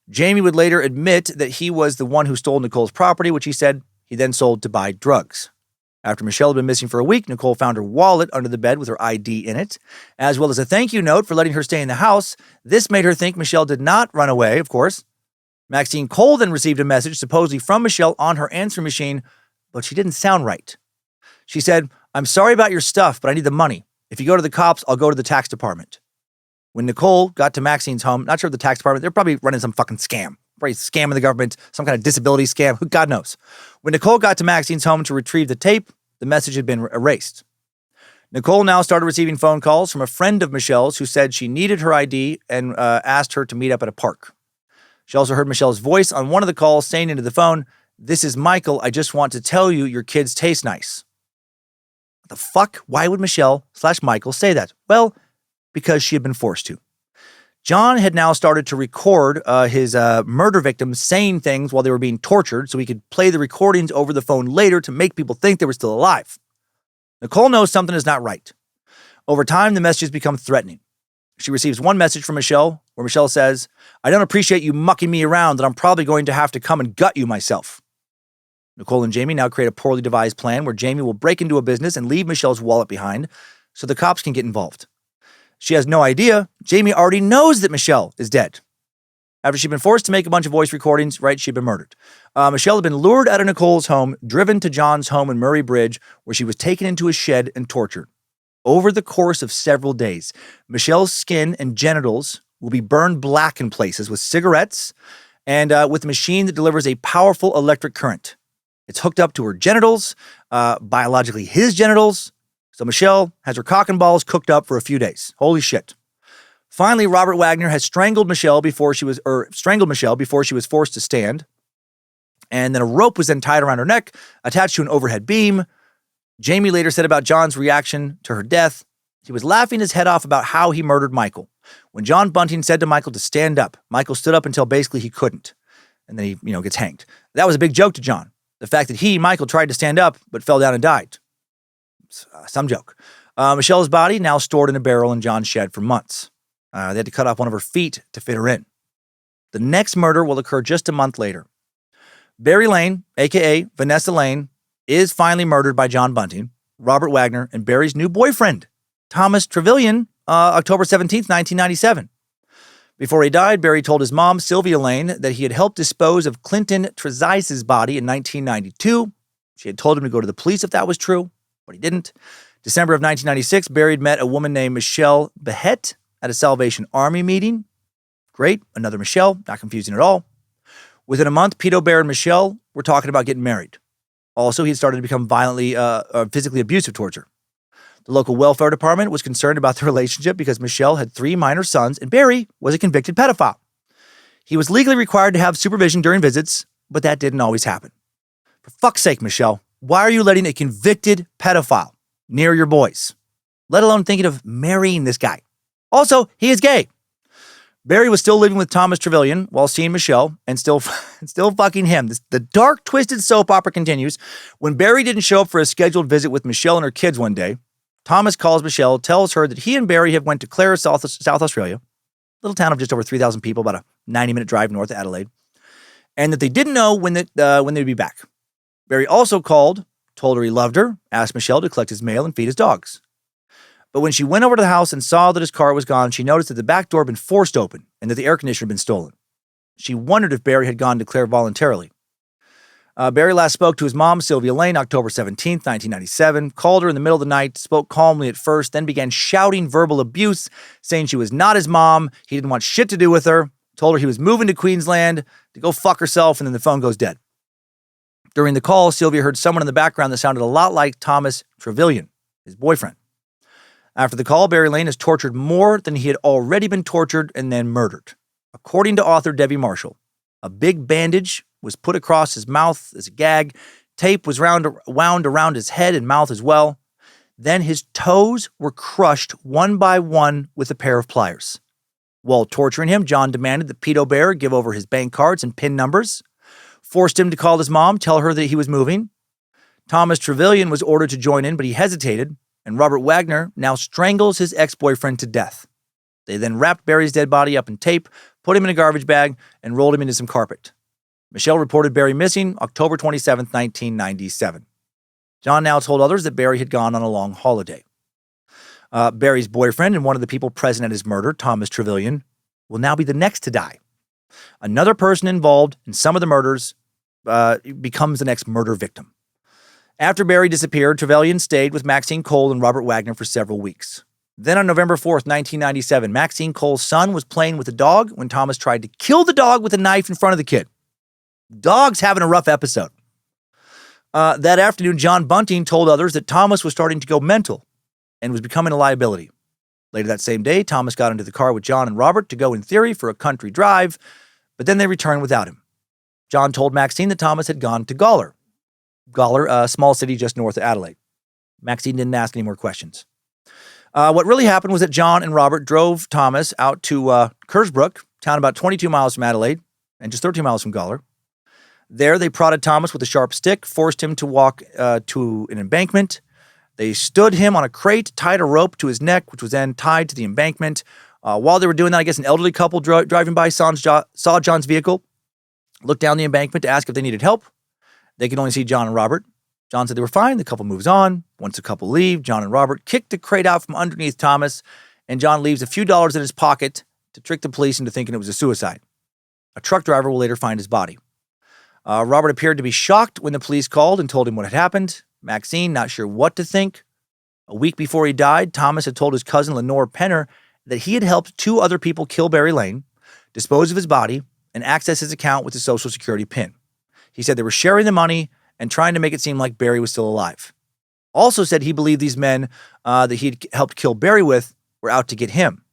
Jamie would later admit that he was the one who stole Nicole's property, which he said he then sold to buy drugs. After Michelle had been missing for a week, Nicole found her wallet under the bed with her ID in it, as well as a thank you note for letting her stay in the house. This made her think Michelle did not run away, of course. Maxine Cole then received a message supposedly from Michelle on her answering machine, but she didn't sound right. She said, "I'm sorry about your stuff, but I need the money. If you go to the cops, I'll go to the tax department." When Nicole got to Maxine's home, not sure the tax department, they're probably running some fucking scam. Probably scamming the government, some kind of disability scam, who God knows. When Nicole got to Maxine's home to retrieve the tape, the message had been erased. Nicole now started receiving phone calls from a friend of Michelle's who said she needed her ID and asked her to meet up at a park. She also heard Michelle's voice on one of the calls saying into the phone, "This is Michael. I just want to tell you your kids taste nice." What the fuck? Why would Michelle/Michael say that? Well, because she had been forced to. John had now started to record his murder victims saying things while they were being tortured so he could play the recordings over the phone later to make people think they were still alive. Nicole knows something is not right. Over time, the messages become threatening. She receives one message from Michelle where Michelle says, "I don't appreciate you mucking me around and I'm probably going to have to come and gut you myself." Nicole and Jamie now create a poorly devised plan where Jamie will break into a business and leave Michelle's wallet behind so the cops can get involved. She has no idea. Jamie already knows that Michelle is dead. After she'd been forced to make a bunch of voice recordings, she'd been murdered. Michelle had been lured out of Nicole's home, driven to John's home in Murray Bridge, where she was taken into a shed and tortured. Over the course of several days, Michelle's skin and genitals will be burned black in places with cigarettes and with a machine that delivers a powerful electric current. It's hooked up to her genitals, biologically his genitals. So Michelle has her cock and balls cooked up for a few days. Holy shit. Finally, Robert Wagner has strangled Michelle before she was forced to stand. And then a rope was then tied around her neck, attached to an overhead beam. Jamie later said about John's reaction to her death, he was laughing his head off about how he murdered Michael. When John Bunting said to Michael to stand up, Michael stood up until basically he couldn't. And then he, gets hanged. That was a big joke to John. The fact that Michael, tried to stand up but fell down and died. Some joke. Michelle's body now stored in a barrel in John's shed for months. They had to cut off one of her feet to fit her in. The next murder will occur just a month later. Barry Lane, a.k.a. Vanessa Lane, is finally murdered by Bunting, Robert Wagner, and Barry's new boyfriend, Thomas Trevelyan, October 17th, 1997. Before he died, Barry told his mom, Sylvia Lane, that he had helped dispose of Clinton Trezise's body in 1992. She had told him to go to the police if that was true, but he didn't. December of 1996, Barry had met a woman named Michelle Behet at a Salvation Army meeting. Great, another Michelle, not confusing at all. Within a month, Peter Bear and Michelle were talking about getting married. Also, he had started to become violently, physically abusive towards her. The local welfare department was concerned about the relationship because Michelle had 3 minor sons and Barry was a convicted pedophile. He was legally required to have supervision during visits, but that didn't always happen. For fuck's sake, Michelle, why are you letting a convicted pedophile near your boys? Let alone thinking of marrying this guy. Also, he is gay. Barry was still living with Thomas Trevelyan while seeing Michelle and still fucking him. The dark, twisted soap opera continues. When Barry didn't show up for a scheduled visit with Michelle and her kids one day, Thomas calls Michelle, tells her that he and Barry have went to Clare, South Australia, a little town of just over 3,000 people, about a 90-minute drive north of Adelaide, and that they didn't know when they'd be back. Barry also called, told her he loved her, asked Michelle to collect his mail and feed his dogs. But when she went over to the house and saw that his car was gone, she noticed that the back door had been forced open and that the air conditioner had been stolen. She wondered if Barry had gone to Clare voluntarily. Barry last spoke to his mom, Sylvia Lane, October 17th, 1997, called her in the middle of the night, spoke calmly at first, then began shouting verbal abuse, saying she was not his mom, he didn't want shit to do with her, told her he was moving to Queensland to go fuck herself, and then the phone goes dead. During the call, Sylvia heard someone in the background that sounded a lot like Thomas Trevelyan, his boyfriend. After the call, Barry Lane is tortured more than he had already been tortured and then murdered. According to author Debbie Marshall, a big bandage was put across his mouth as a gag. Tape was wound around his head and mouth as well. Then his toes were crushed one by one with a pair of pliers. While torturing him, John demanded that Peter Bear give over his bank cards and PIN numbers, forced him to call his mom, tell her that he was moving. Thomas Trevelyan was ordered to join in, but he hesitated, and Robert Wagner now strangles his ex-boyfriend to death. They then wrapped Barry's dead body up in tape, put him in a garbage bag, and rolled him into some carpet. Michelle reported Barry missing October 27th, 1997. John now told others that Barry had gone on a long holiday. Barry's boyfriend and one of the people present at his murder, Thomas Trevelyan, will now be the next to die. Another person involved in some of the murders becomes the next murder victim. After Barry disappeared, Trevelyan stayed with Maxine Cole and Robert Wagner for several weeks. Then on November 4th, 1997, Maxine Cole's son was playing with a dog when Thomas tried to kill the dog with a knife in front of the kid. Dog's having a rough episode. That afternoon, John Bunting told others that Thomas was starting to go mental and was becoming a liability. Later that same day, Thomas got into the car with John and Robert to go, in theory, for a country drive, but then they returned without him. John told Maxine that Thomas had gone to Gawler, a small city just north of Adelaide. Maxine didn't ask any more questions. What really happened was that John and Robert drove Thomas out to Kersbrook, town about 22 miles from Adelaide and just 13 miles from Gawler. There, they prodded Thomas with a sharp stick, forced him to walk to an embankment. They stood him on a crate, tied a rope to his neck, which was then tied to the embankment. While they were doing that, I guess an elderly couple driving by saw John's vehicle, looked down the embankment to ask if they needed help. They could only see John and Robert. John said they were fine. The couple moves on. Once the couple leave, John and Robert kick the crate out from underneath Thomas, and John leaves a few dollars in his pocket to trick the police into thinking it was a suicide. A truck driver will later find his body. Robert appeared to be shocked when the police called and told him what had happened. Maxine, not sure what to think. A week before he died, Thomas had told his cousin Lenore Penner that he had helped 2 other people kill Barry Lane, dispose of his body, and access his account with his Social Security PIN. He said they were sharing the money and trying to make it seem like Barry was still alive. Also said he believed these men that he'd helped kill Barry with were out to get him.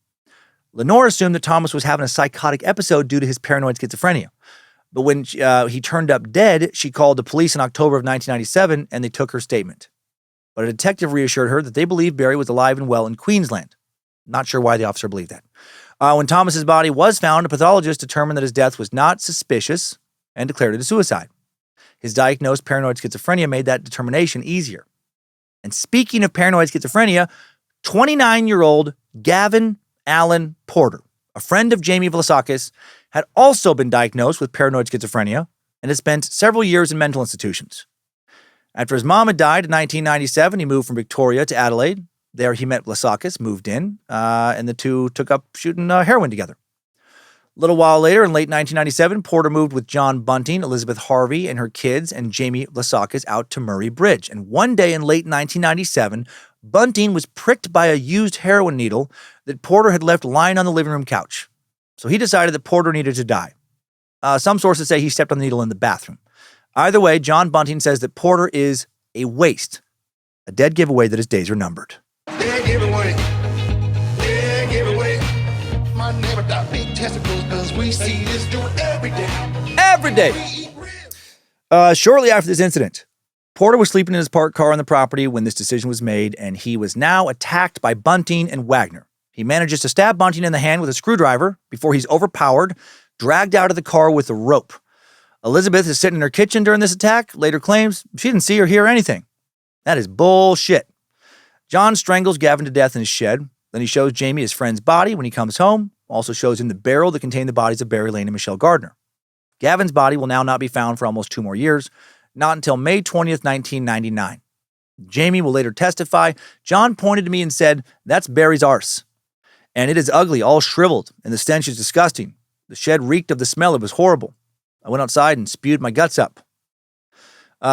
Lenore assumed that Thomas was having a psychotic episode due to his paranoid schizophrenia. But when he turned up dead, she called the police in October of 1997, and they took her statement. But a detective reassured her that they believed Barry was alive and well in Queensland. Not sure why the officer believed that. When Thomas's body was found, a pathologist determined that his death was not suspicious and declared it a suicide. His diagnosed paranoid schizophrenia made that determination easier. And speaking of paranoid schizophrenia, 29-year-old Gavin Allen Porter, a friend of Jamie Vlasakis, had also been diagnosed with paranoid schizophrenia and had spent several years in mental institutions. After his mom had died in 1997, he moved from Victoria to Adelaide. There he met Vlasakis, moved in, and the two took up shooting heroin together. A little while later, in late 1997, Porter moved with John Bunting, Elizabeth Harvey, and her kids, and Jamie Vlasakis out to Murray Bridge. And one day in late 1997, Bunting was pricked by a used heroin needle that Porter had left lying on the living room couch. So he decided that Porter needed to die. Some sources say he stepped on the needle in the bathroom. Either way, John Bunting says that Porter is a waste, a dead giveaway that his days are numbered. Dead giveaway. Dead giveaway. My neighbor got big testicles because we see this dude every day. Every day. Shortly after this incident, Porter was sleeping in his parked car on the property when this decision was made, and he was now attacked by Bunting and Wagner. He manages to stab Bunting in the hand with a screwdriver before he's overpowered, dragged out of the car with a rope. Elizabeth is sitting in her kitchen during this attack, later claims she didn't see or hear anything. That is bullshit. John strangles Gavin to death in his shed. Then he shows Jamie his friend's body when he comes home, also shows him the barrel that contained the bodies of Barry Lane and Michelle Gardner. Gavin's body will now not be found for almost 2 more years, not until May 20th, 1999. Jamie will later testify. John pointed to me and said, "That's Barry's arse. And it is ugly, all shriveled, and the stench is disgusting. The shed reeked of the smell. It was horrible. I went outside and spewed my guts up."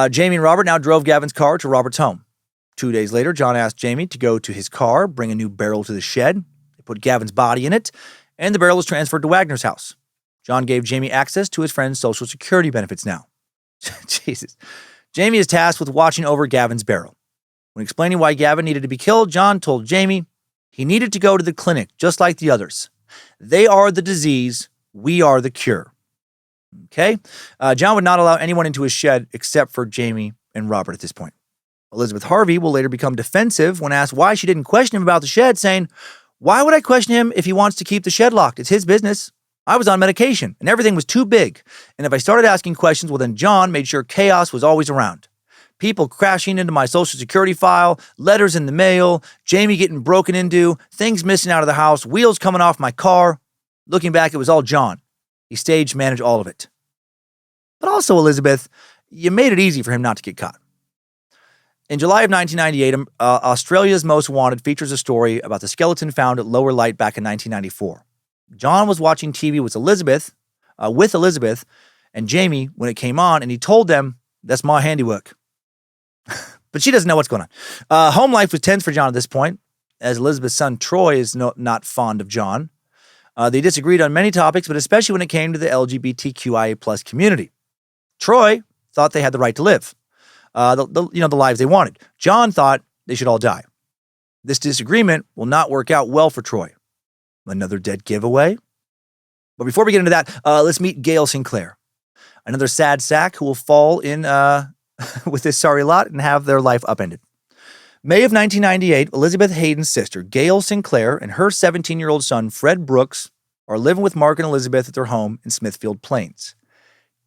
Jamie and Robert now drove Gavin's car to Robert's home. 2 days later, John asked Jamie to go to his car, bring a new barrel to the shed. They put Gavin's body in it, and the barrel was transferred to Wagner's house. John gave Jamie access to his friend's Social Security benefits now. Jesus. Jamie is tasked with watching over Gavin's barrel. When explaining why Gavin needed to be killed, John told Jamie he needed to go to the clinic just like the others. They are the disease. We are the cure. Okay? John would not allow anyone into his shed except for Jamie and Robert at this point. Elizabeth Harvey will later become defensive when asked why she didn't question him about the shed, saying, "Why would I question him if he wants to keep the shed locked? It's his business. I was on medication, and everything was too big. And if I started asking questions, well, then John made sure chaos was always around. People crashing into my Social Security file, letters in the mail, Jamie getting broken into, things missing out of the house, wheels coming off my car. Looking back, it was all John. He stage managed all of it." But also, Elizabeth, you made it easy for him not to get caught. In July of 1998, Australia's Most Wanted features a story about the skeleton found at Lower Light back in 1994. John was watching TV with Elizabeth and Jamie when it came on, and he told them, "That's my handiwork." But she doesn't know what's going on. Home life was tense for John at this point, as Elizabeth's son Troy is not fond of John. They disagreed on many topics, but especially when it came to the LGBTQIA+ community. Troy thought they had the right to live, the lives they wanted. John thought they should all die. This disagreement will not work out well for Troy. Another dead giveaway? But before we get into that, let's meet Gail Sinclair, another sad sack who will fall in with this sorry lot and have their life upended. May of 1998, Elizabeth Hayden's sister, Gail Sinclair, and her 17-year-old son, Fred Brooks, are living with Mark and Elizabeth at their home in Smithfield Plains.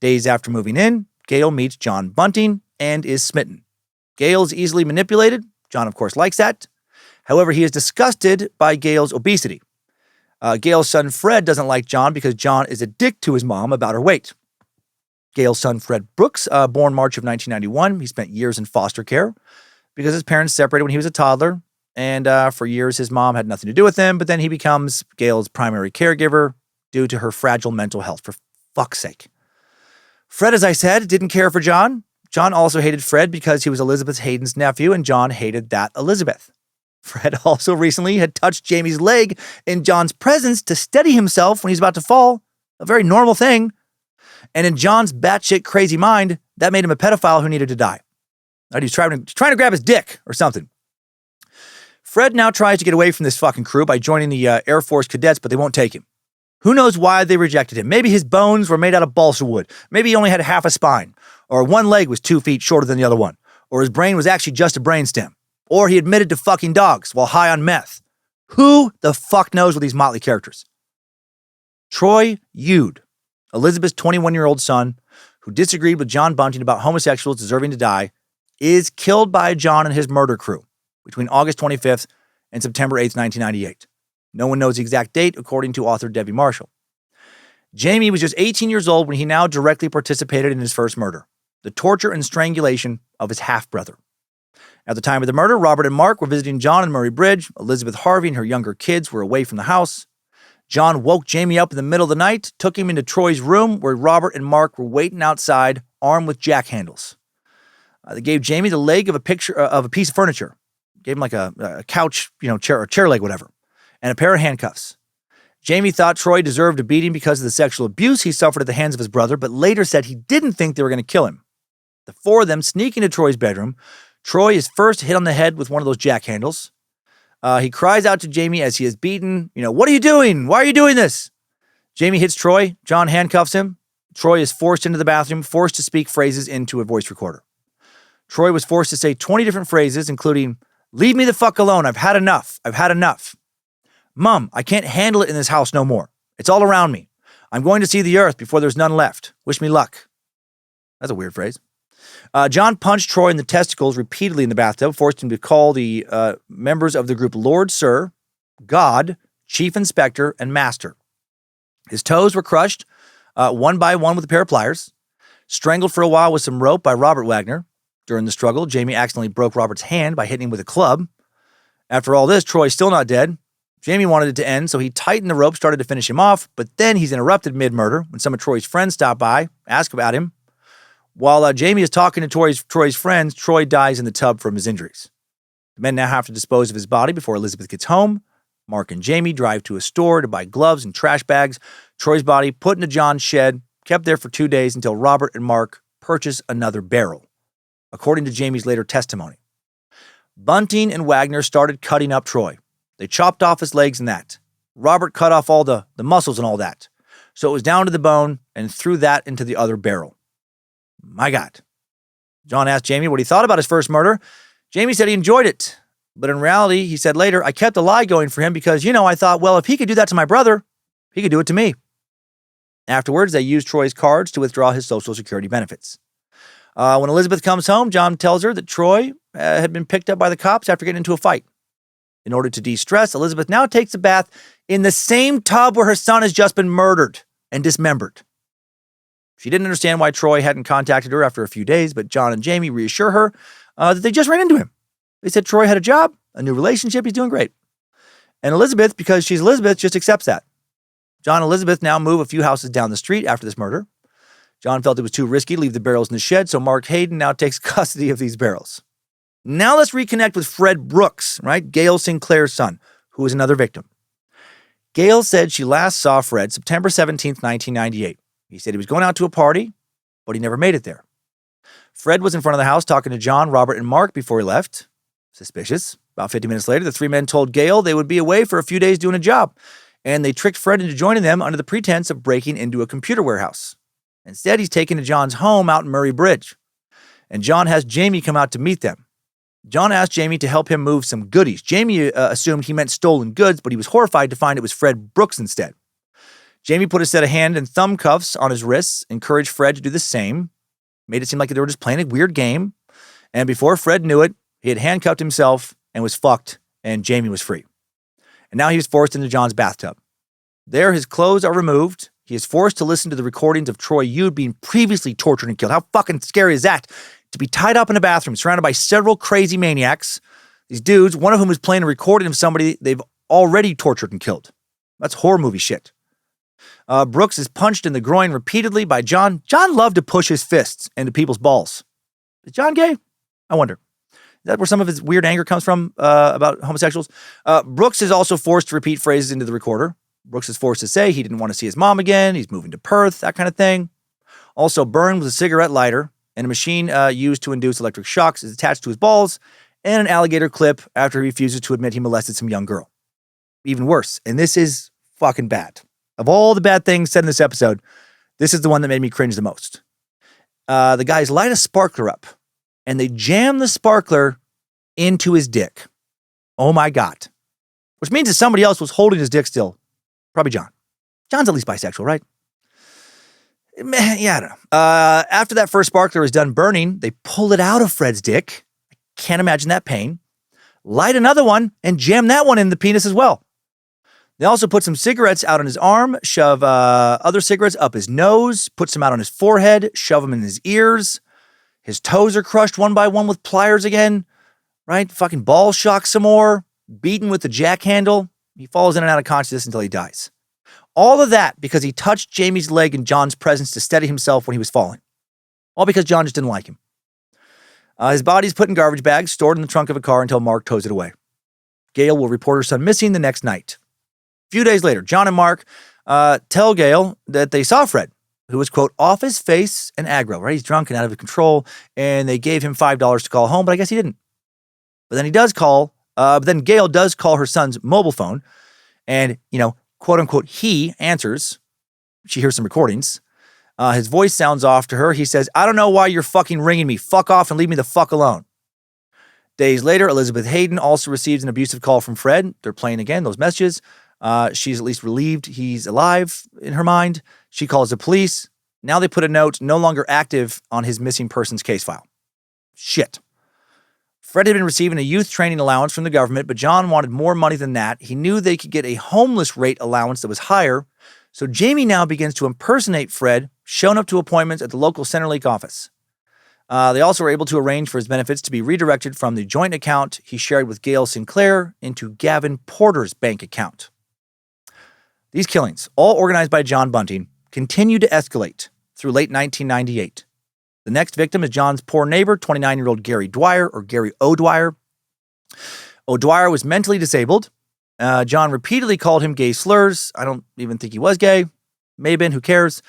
Days after moving in, Gail meets John Bunting and is smitten. Gail is easily manipulated. John, of course, likes that. However, he is disgusted by Gail's obesity. Gail's son, Fred, doesn't like John because John is a dick to his mom about her weight. Gail's son, Fred Brooks, born March of 1991, he spent years in foster care because his parents separated when he was a toddler, and for years his mom had nothing to do with him, but then he becomes Gail's primary caregiver due to her fragile mental health, for fuck's sake. Fred, as I said, didn't care for John. John also hated Fred because he was Elizabeth Hayden's nephew, and John hated that Elizabeth. Fred also recently had touched Jamie's leg in John's presence to steady himself when he's about to fall, a very normal thing. And in John's batshit crazy mind, that made him a pedophile who needed to die. He was trying to grab his dick or something. Fred now tries to get away from this fucking crew by joining the Air Force cadets, but they won't take him. Who knows why they rejected him? Maybe his bones were made out of balsa wood. Maybe he only had half a spine. Or one leg was 2 feet shorter than the other one. Or his brain was actually just a brainstem. Or he admitted to fucking dogs while high on meth. Who the fuck knows with these motley characters? Troy Eude, Elizabeth's 21-year-old son, who disagreed with John Bunting about homosexuals deserving to die, is killed by John and his murder crew between August 25th and September 8th, 1998. No one knows the exact date, according to author Debbie Marshall. Jamie was just 18 years old when he now directly participated in his first murder, the torture and strangulation of his half-brother. At the time of the murder, Robert and Mark were visiting John and Murray Bridge. Elizabeth Harvey and her younger kids were away from the house. John woke Jamie up in the middle of the night, took him into Troy's room where Robert and Mark were waiting outside, armed with jack handles. They gave Jamie the leg of a piece of furniture. Gave him like a couch, chair leg, whatever, and a pair of handcuffs. Jamie thought Troy deserved a beating because of the sexual abuse he suffered at the hands of his brother, but later said he didn't think they were going to kill him. The four of them sneak into Troy's bedroom. Troy is first hit on the head with one of those jack handles. He cries out to Jamie as he is beaten, "What are you doing? Why are you doing this?" Jamie hits Troy. John handcuffs him. Troy is forced into the bathroom, forced to speak phrases into a voice recorder. Troy was forced to say 20 different phrases, including, "Leave me the fuck alone. I've had enough. I've had enough. Mom, I can't handle it in this house no more. It's all around me. I'm going to see the earth before there's none left. Wish me luck." That's a weird phrase. John punched Troy in the testicles repeatedly in the bathtub, forced him to call the members of the group Lord, Sir, God, Chief Inspector, and Master. His toes were crushed one by one with a pair of pliers, strangled for a while with some rope by Robert Wagner. During the struggle, Jamie accidentally broke Robert's hand by hitting him with a club. After all this, Troy's still not dead. Jamie wanted it to end, so he tightened the rope, started to finish him off, but then he's interrupted mid-murder when some of Troy's friends stop by, ask about him. While Jamie is talking to Troy's friends, Troy dies in the tub from his injuries. The men now have to dispose of his body before Elizabeth gets home. Mark and Jamie drive to a store to buy gloves and trash bags. Troy's body put into John's shed, kept there for 2 days until Robert and Mark purchase another barrel, according to Jamie's later testimony. Bunting and Wagner started cutting up Troy. They chopped off his legs and that. Robert cut off all the muscles and all that. So it was down to the bone and threw that into the other barrel. My God. John asked Jamie what he thought about his first murder. Jamie said he enjoyed it. But in reality, he said later, "I kept a lie going for him because, I thought, well, if he could do that to my brother, he could do it to me." Afterwards, they used Troy's cards to withdraw his Social Security benefits. When Elizabeth comes home, John tells her that Troy had been picked up by the cops after getting into a fight. In order to de-stress, Elizabeth now takes a bath in the same tub where her son has just been murdered and dismembered. She didn't understand why Troy hadn't contacted her after a few days, but John and Jamie reassure her that they just ran into him. They said Troy had a job, a new relationship, he's doing great. And Elizabeth, because she's Elizabeth, just accepts that. John and Elizabeth now move a few houses down the street after this murder. John felt it was too risky to leave the barrels in the shed, so Mark Hayden now takes custody of these barrels. Now let's reconnect with Fred Brooks, right? Gail Sinclair's son, who is another victim. Gail said she last saw Fred September 17th, 1998. He said he was going out to a party, but he never made it there. Fred was in front of the house talking to John, Robert, and Mark before he left. Suspicious. About 50 minutes later, the three men told Gail they would be away for a few days doing a job. and they tricked Fred into joining them under the pretense of breaking into a computer warehouse. Instead, he's taken to John's home out in Murray Bridge, and John has Jamie come out to meet them. John asked Jamie to help him move some goodies. Jamie assumed he meant stolen goods, but he was horrified to find it was Fred Brooks instead. Jamie put a set of hand and thumb cuffs on his wrists, encouraged Fred to do the same, made it seem like they were just playing a weird game, and before Fred knew it, he had handcuffed himself and was fucked, and Jamie was free. And now he was forced into John's bathtub. There, his clothes are removed. He is forced to listen to the recordings of Troy Yude being previously tortured and killed. How fucking scary is that? To be tied up in a bathroom, surrounded by several crazy maniacs. These dudes, one of whom is playing a recording of somebody they've already tortured and killed. That's horror movie shit. Brooks is punched in the groin repeatedly by John. John loved to push his fists into people's balls. Is John gay? I wonder. Is that where some of his weird anger comes from about homosexuals? Brooks is also forced to repeat phrases into the recorder. Brooks is forced to say he didn't want to see his mom again. He's moving to Perth, that kind of thing. Also burned with a cigarette lighter, and a machine used to induce electric shocks is attached to his balls, and an alligator clip after he refuses to admit he molested some young girl. Even worse, and this is fucking bad. Of all the bad things said in this episode, this is the one that made me cringe the most. The guys light a sparkler up, and they jam the sparkler into his dick. Oh my God. Which means that somebody else was holding his dick still. Probably John. John's at least bisexual, right? Yeah, I don't know. After that first sparkler is done burning, they pull it out of Fred's dick. I can't imagine that pain. Light another one and jam that one in the penis as well. They also put some cigarettes out on his arm, shove other cigarettes up his nose, put some out on his forehead, shove them in his ears. His toes are crushed one by one with pliers again, right? Fucking ball shock some more, beaten with the jack handle. He falls in and out of consciousness until he dies. All of that because he touched Jamie's leg in John's presence to steady himself when he was falling. All because John just didn't like him. His body's put in garbage bags, stored in the trunk of a car until Mark tows it away. Gail will report her son missing the next night. A few days later, John and Mark tell Gail that they saw Fred, who was, quote, off his face and aggro, right? He's drunk and out of control, and they gave him $5 to call home, but I guess he didn't. But then he does call, but then Gail does call her son's mobile phone, and, quote unquote, he answers. She hears some recordings. His voice sounds off to her. He says, I don't know why you're fucking ringing me. Fuck off and leave me the fuck alone. Days later, Elizabeth Hayden also receives an abusive call from Fred. They're playing again, those messages. She's at least relieved he's alive in her mind. She calls the police. Now they put a note no longer active on his missing persons case file. Shit. Fred had been receiving a youth training allowance from the government, but John wanted more money than that. He knew they could get a homeless rate allowance that was higher, so Jamie now begins to impersonate Fred, showing up to appointments at the local Centerlake office. They also were able to arrange for his benefits to be redirected from the joint account he shared with Gail Sinclair into Gavin Porter's bank account. These killings, all organized by John Bunting, continue to escalate through late 1998. The next victim is John's poor neighbor, 29-year-old Gary Dwyer, or Gary O'Dwyer. O'Dwyer was mentally disabled. John repeatedly called him gay slurs. I don't even think he was gay. May have been, who cares?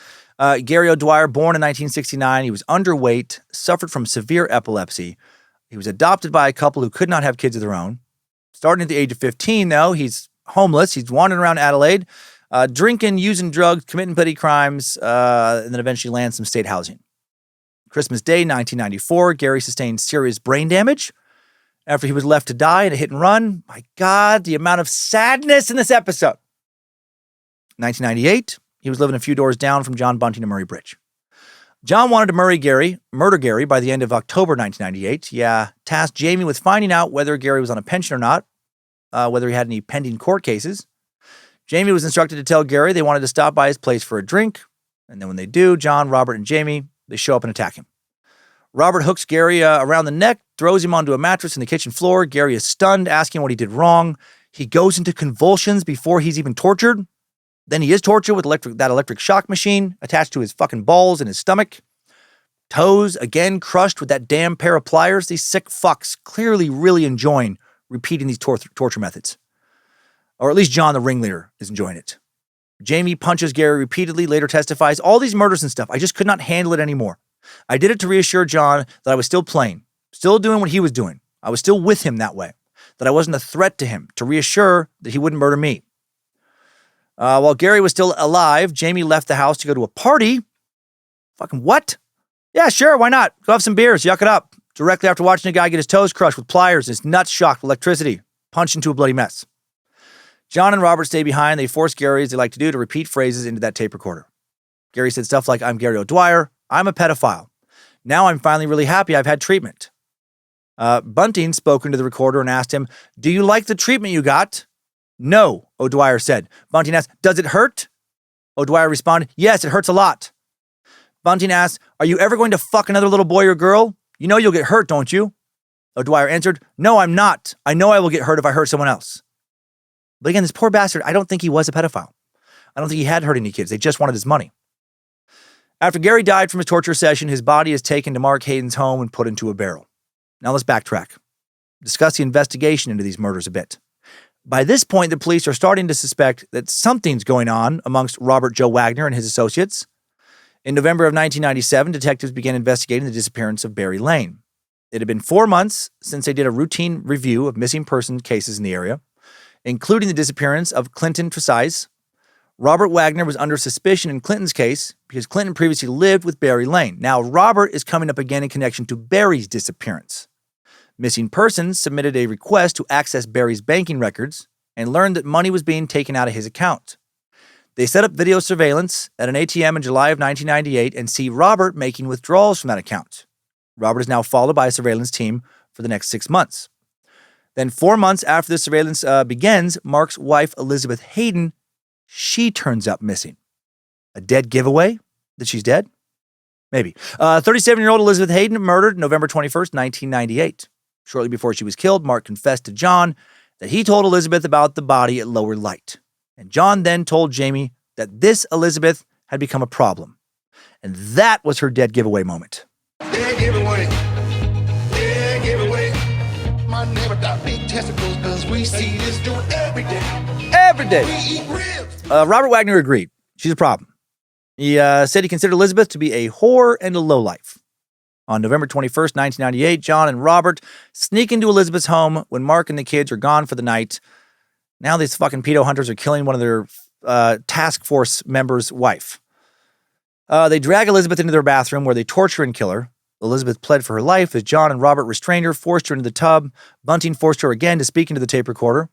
Gary O'Dwyer, born in 1969, he was underweight, suffered from severe epilepsy. He was adopted by a couple who could not have kids of their own. Starting at the age of 15, though, he's homeless. He's wandering around Adelaide, drinking, using drugs, committing petty crimes, and then eventually lands some state housing. Christmas Day, 1994, Gary sustained serious brain damage after he was left to die in a hit and run. My God, the amount of sadness in this episode. 1998, he was living a few doors down from John Bunting and Murray Bridge. John wanted to murder Gary by the end of October 1998. Yeah, tasked Jamie with finding out whether Gary was on a pension or not, whether he had any pending court cases. Jamie was instructed to tell Gary they wanted to stop by his place for a drink. And then when they do, John, Robert, and Jamie, they show up and attack him. Robert hooks Gary around the neck, throws him onto a mattress in the kitchen floor. Gary is stunned, asking what he did wrong. He goes into convulsions before he's even tortured. Then he is tortured with that electric shock machine attached to his fucking balls and his stomach. Toes, again, crushed with that damn pair of pliers. These sick fucks clearly really enjoying repeating these torture methods. Or at least John, the ringleader, is enjoying it. Jamie punches Gary repeatedly, later testifies, all these murders and stuff, I just could not handle it anymore. I did it to reassure John that I was still playing, still doing what he was doing. I was still with him that way, that I wasn't a threat to him, to reassure that he wouldn't murder me. While Gary was still alive, Jamie left the house to go to a party. Fucking what? Yeah, sure, why not? Go have some beers, yuck it up. Directly after watching a guy get his toes crushed with pliers and his nuts shocked with electricity, punched into a bloody mess. John and Robert stay behind. They force Gary, as they like to do, to repeat phrases into that tape recorder. Gary said stuff like, I'm Gary O'Dwyer. I'm a pedophile. Now I'm finally really happy I've had treatment. Bunting spoke into the recorder and asked him, do you like the treatment you got? No, O'Dwyer said. Bunting asked, does it hurt? O'Dwyer responded, yes, it hurts a lot. Bunting asked, are you ever going to fuck another little boy or girl? You know you'll get hurt, don't you? O'Dwyer answered, no, I'm not. I know I will get hurt if I hurt someone else. But again, this poor bastard, I don't think he was a pedophile. I don't think he had hurt any kids. They just wanted his money. After Gary died from his torture session, his body is taken to Mark Hayden's home and put into a barrel. Now let's backtrack. Discuss the investigation into these murders a bit. By this point, the police are starting to suspect that something's going on amongst Robert Joe Wagner and his associates. In November of 1997, detectives began investigating the disappearance of Barry Lane. It had been 4 months since they did a routine review of missing person cases in the area, including the disappearance of Clinton Tresize. Robert Wagner was under suspicion in Clinton's case because Clinton previously lived with Barry Lane. Now, Robert is coming up again in connection to Barry's disappearance. Missing Persons submitted a request to access Barry's banking records and learned that money was being taken out of his account. They set up video surveillance at an ATM in July of 1998 and see Robert making withdrawals from that account. Robert is now followed by a surveillance team for the next 6 months. Then 4 months after the surveillance begins, Mark's wife, Elizabeth Hayden, she turns up missing. A dead giveaway that she's dead? Maybe. 37-year-old Elizabeth Hayden murdered November 21st, 1998. Shortly before she was killed, Mark confessed to John that he told Elizabeth about the body at lower light. And John then told Jamie that this Elizabeth had become a problem. And that was her dead giveaway moment. Dead giveaway. Dead giveaway. My neighbor got big testicles because we see this dude every day. Every day. We eat ribs. Robert Wagner agreed. She's a problem. He said he considered Elizabeth to be a whore and a lowlife. On November 21st, 1998, John and Robert sneak into Elizabeth's home when Mark and the kids are gone for the night. Now these fucking pedo hunters are killing one of their task force members' wife. They drag Elizabeth into their bathroom where they torture and kill her. Elizabeth pled for her life as John and Robert restrained her, forced her into the tub. Bunting forced her again to speak into the tape recorder.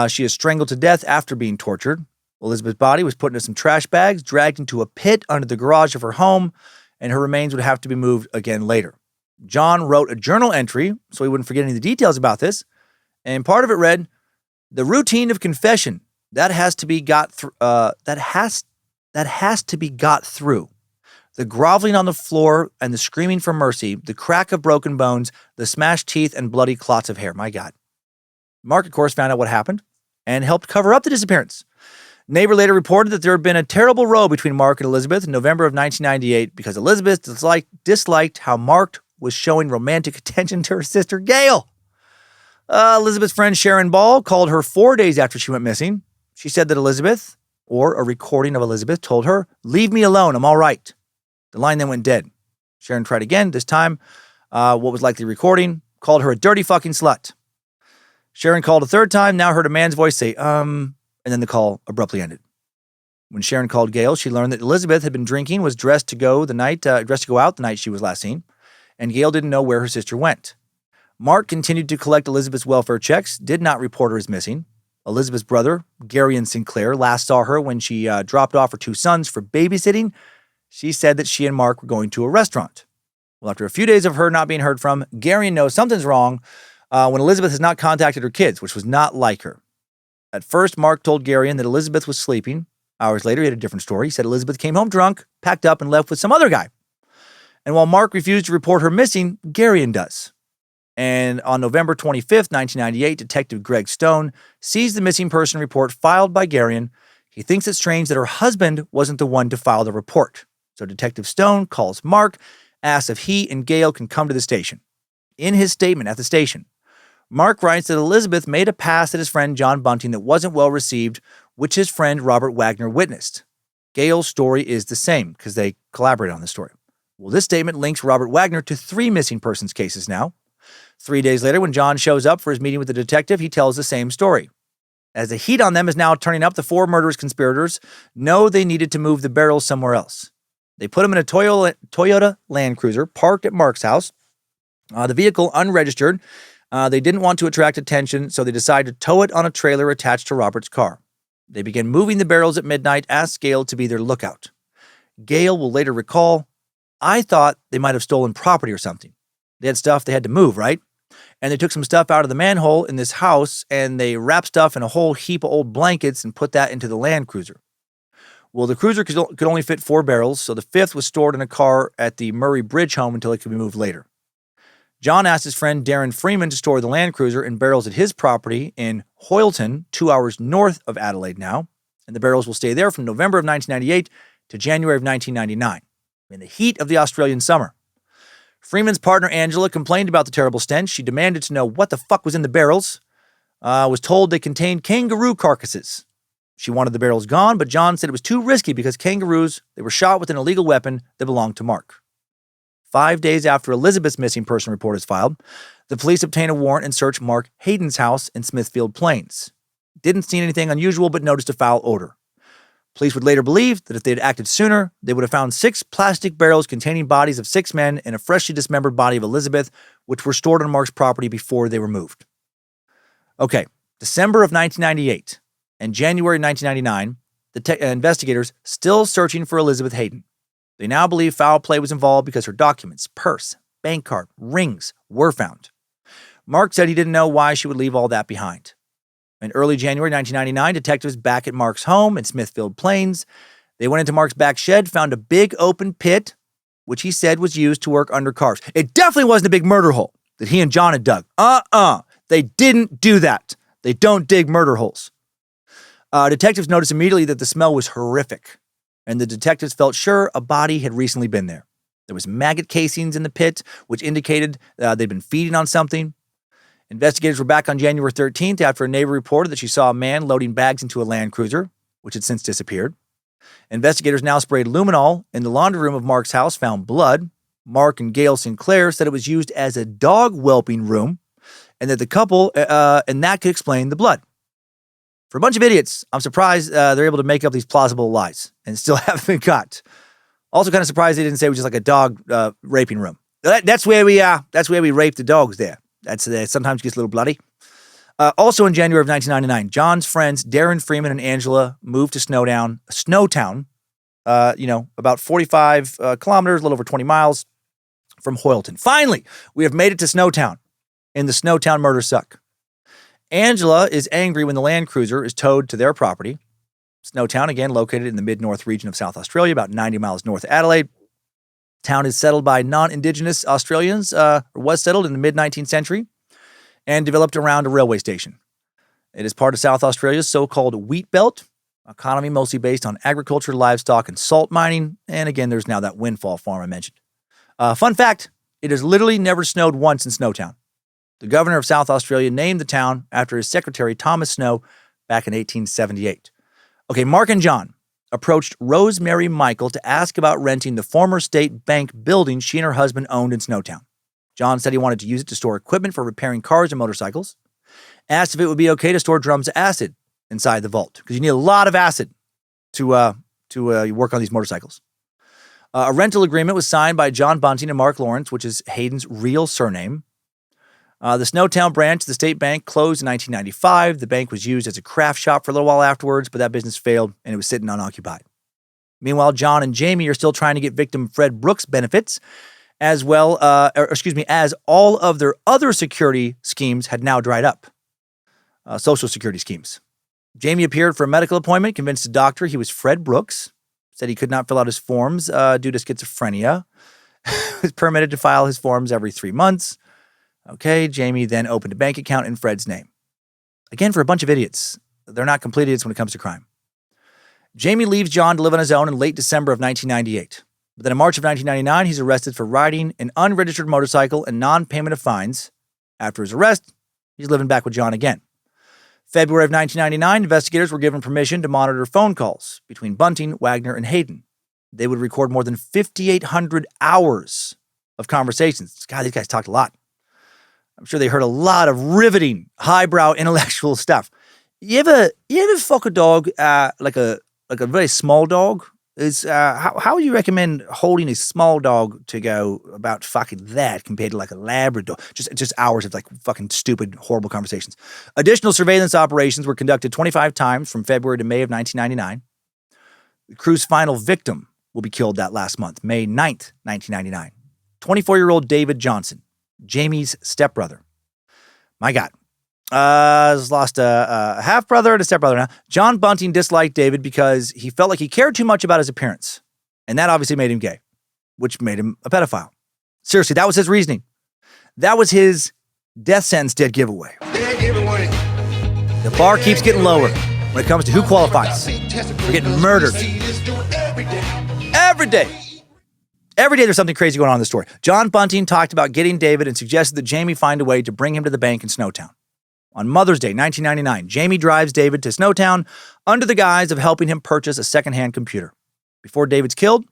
She is strangled to death after being tortured. Elizabeth's body was put into some trash bags, dragged into a pit under the garage of her home, and her remains would have to be moved again later. John wrote a journal entry so he wouldn't forget any of the details about this, and part of it read, "The routine of confession that has to be got through. That has to be got through. The groveling on the floor and the screaming for mercy, the crack of broken bones, the smashed teeth and bloody clots of hair. My God." Mark, of course, found out what happened and helped cover up the disappearance. Neighbor later reported that there had been a terrible row between Mark and Elizabeth in November of 1998 because Elizabeth disliked how Mark was showing romantic attention to her sister, Gail. Elizabeth's friend Sharon Ball called her 4 days after she went missing. She said that Elizabeth, or a recording of Elizabeth, told her, "Leave me alone, I'm all right." The line then went dead. Sharon tried again, this time, what was likely recording, called her a dirty fucking slut. Sharon called a third time, now heard a man's voice say, and then the call abruptly ended. When Sharon called Gail, she learned that Elizabeth had been drinking, was dressed to go out the night she was last seen, and Gail didn't know where her sister went. Mark continued to collect Elizabeth's welfare checks, did not report her as missing. Elizabeth's brother, Gary Sinclair, last saw her when she dropped off her 2 sons for babysitting. She said that she and Mark were going to a restaurant. Well, after a few days of her not being heard from, Gary knows something's wrong when Elizabeth has not contacted her kids, which was not like her. At first, Mark told Garion that Elizabeth was sleeping. Hours later, he had a different story. He said Elizabeth came home drunk, packed up, and left with some other guy. And while Mark refused to report her missing, Garion does. And on November 25th, 1998, Detective Greg Stone sees the missing person report filed by Garion. He thinks it's strange that her husband wasn't the one to file the report. So Detective Stone calls Mark, asks if he and Gail can come to the station. In his statement at the station, Mark writes that Elizabeth made a pass at his friend John Bunting that wasn't well received, which his friend Robert Wagner witnessed. Gail's story is the same because they collaborated on the story. Well, this statement links Robert Wagner to 3 missing persons cases now. 3 days later, when John shows up for his meeting with the detective, he tells the same story. As the heat on them is now turning up, the four murderous conspirators know they needed to move the barrels somewhere else. They put them in a Toyota Land Cruiser parked at Mark's house. The vehicle unregistered. They didn't want to attract attention, so they decided to tow it on a trailer attached to Robert's car. They began moving the barrels at midnight, asked Gail to be their lookout. Gail will later recall, I thought they might have stolen property or something. They had stuff they had to move, right? And they took some stuff out of the manhole in this house, and they wrapped stuff in a whole heap of old blankets and put that into the Land Cruiser. Well, the cruiser could only fit 4 barrels, so the 5th was stored in a car at the Murray Bridge home until it could be moved later. John asked his friend Darren Freeman to store the Land Cruiser in barrels at his property in Hoyleton, 2 hours north of Adelaide now, and the barrels will stay there from November of 1998 to January of 1999, in the heat of the Australian summer. Freeman's partner Angela complained about the terrible stench. She demanded to know what the fuck was in the barrels. Was told they contained kangaroo carcasses. She wanted the barrels gone, but John said it was too risky because kangaroos, they were shot with an illegal weapon that belonged to Mark. 5 days after Elizabeth's missing person report is filed, the police obtain a warrant and search Mark Hayden's house in Smithfield Plains. Didn't see anything unusual, but noticed a foul odor. Police would later believe that if they had acted sooner, they would have found 6 plastic barrels containing bodies of 6 men and a freshly dismembered body of Elizabeth, which were stored on Mark's property before they were moved. Okay, December of 1998 and January 1999, the investigators still searching for Elizabeth Hayden. They now believe foul play was involved because her documents, purse, bank card, rings were found. Mark said he didn't know why she would leave all that behind. In early January 1999, detectives back at Mark's home in Smithfield Plains, they went into Mark's back shed, found a big open pit, which he said was used to work under cars. It definitely wasn't a big murder hole that he and John had dug. They didn't do that. They don't dig murder holes. Detectives noticed immediately that the smell was horrific, and the detectives felt sure a body had recently been there. There was maggot casings in the pit, which indicated they'd been feeding on something. Investigators were back on January 13th after a neighbor reported that she saw a man loading bags into a Land Cruiser, which had since disappeared. Investigators now sprayed luminol in the laundry room of Mark's house, found blood. Mark and Gail Sinclair said it was used as a dog whelping room, and that the couple, and that could explain the blood. For a bunch of idiots, I'm surprised they're able to make up these plausible lies and still haven't been caught. Also kind of surprised they didn't say it was just like a dog raping room. That's where we rape the dogs there. That's sometimes gets a little bloody. Also in January of 1999, John's friends Darren Freeman and Angela moved to Snowtown, about 45 kilometers, a little over 20 miles from Hoyleton. Finally, we have made it to Snowtown, and the Snowtown Murders suck. Angela is angry when the Land Cruiser is towed to their property. Snowtown, again, located in the mid-north region of South Australia, about 90 miles north of Adelaide. Town is settled by non-Indigenous Australians, was settled in the mid-19th century, and developed around a railway station. It is part of South Australia's so-called wheat belt, economy mostly based on agriculture, livestock, and salt mining. And again, there's now that windfall farm I mentioned. Fun fact, it has literally never snowed once in Snowtown. The governor of South Australia named the town after his secretary, Thomas Snow, back in 1878. Okay, Mark and John approached Rosemary Michael to ask about renting the former state bank building she and her husband owned in Snowtown. John said he wanted to use it to store equipment for repairing cars and motorcycles. Asked if it would be okay to store drums of acid inside the vault, because you need a lot of acid to work on these motorcycles. A rental agreement was signed by John Bunting and Mark Lawrence, which is Hayden's real surname. The Snowtown branch of the state bank closed in 1995. The bank was used as a craft shop for a little while afterwards, but that business failed and it was sitting unoccupied. Meanwhile, John and Jamie are still trying to get victim Fred Brooks benefits, as all of their other security schemes had now dried up. Social security schemes. Jamie appeared for a medical appointment, convinced the doctor he was Fred Brooks, said he could not fill out his forms due to schizophrenia, was permitted to file his forms every 3 months. Okay, Jamie then opened a bank account in Fred's name. Again, for a bunch of idiots. They're not complete idiots when it comes to crime. Jamie leaves John to live on his own in late December of 1998. But then in March of 1999, he's arrested for riding an unregistered motorcycle and non-payment of fines. After his arrest, he's living back with John again. February of 1999, investigators were given permission to monitor phone calls between Bunting, Wagner, and Hayden. They would record more than 5,800 hours of conversations. God, these guys talked a lot. I'm sure they heard a lot of riveting, highbrow intellectual stuff. You ever fuck a dog, like a very small dog? How would you recommend holding a small dog to go about fucking that compared to like a Labrador? Just hours of like fucking stupid, horrible conversations. Additional surveillance operations were conducted 25 times from February to May of 1999. The crew's final victim will be killed that last month, May 9th, 1999. 24-year-old David Johnson, Jamie's stepbrother. My God. Has lost a half-brother and a stepbrother now. John Bunting disliked David because he felt like he cared too much about his appearance. And that obviously made him gay, which made him a pedophile. Seriously, that was his reasoning. That was his death sentence dead giveaway. The bar keeps getting lower when it comes to who qualifies for getting murdered. Every day. Every day there's something crazy going on in the story. John Bunting talked about getting David and suggested that Jamie find a way to bring him to the bank in Snowtown. On Mother's Day, 1999, Jamie drives David to Snowtown under the guise of helping him purchase a secondhand computer. Before David's killed,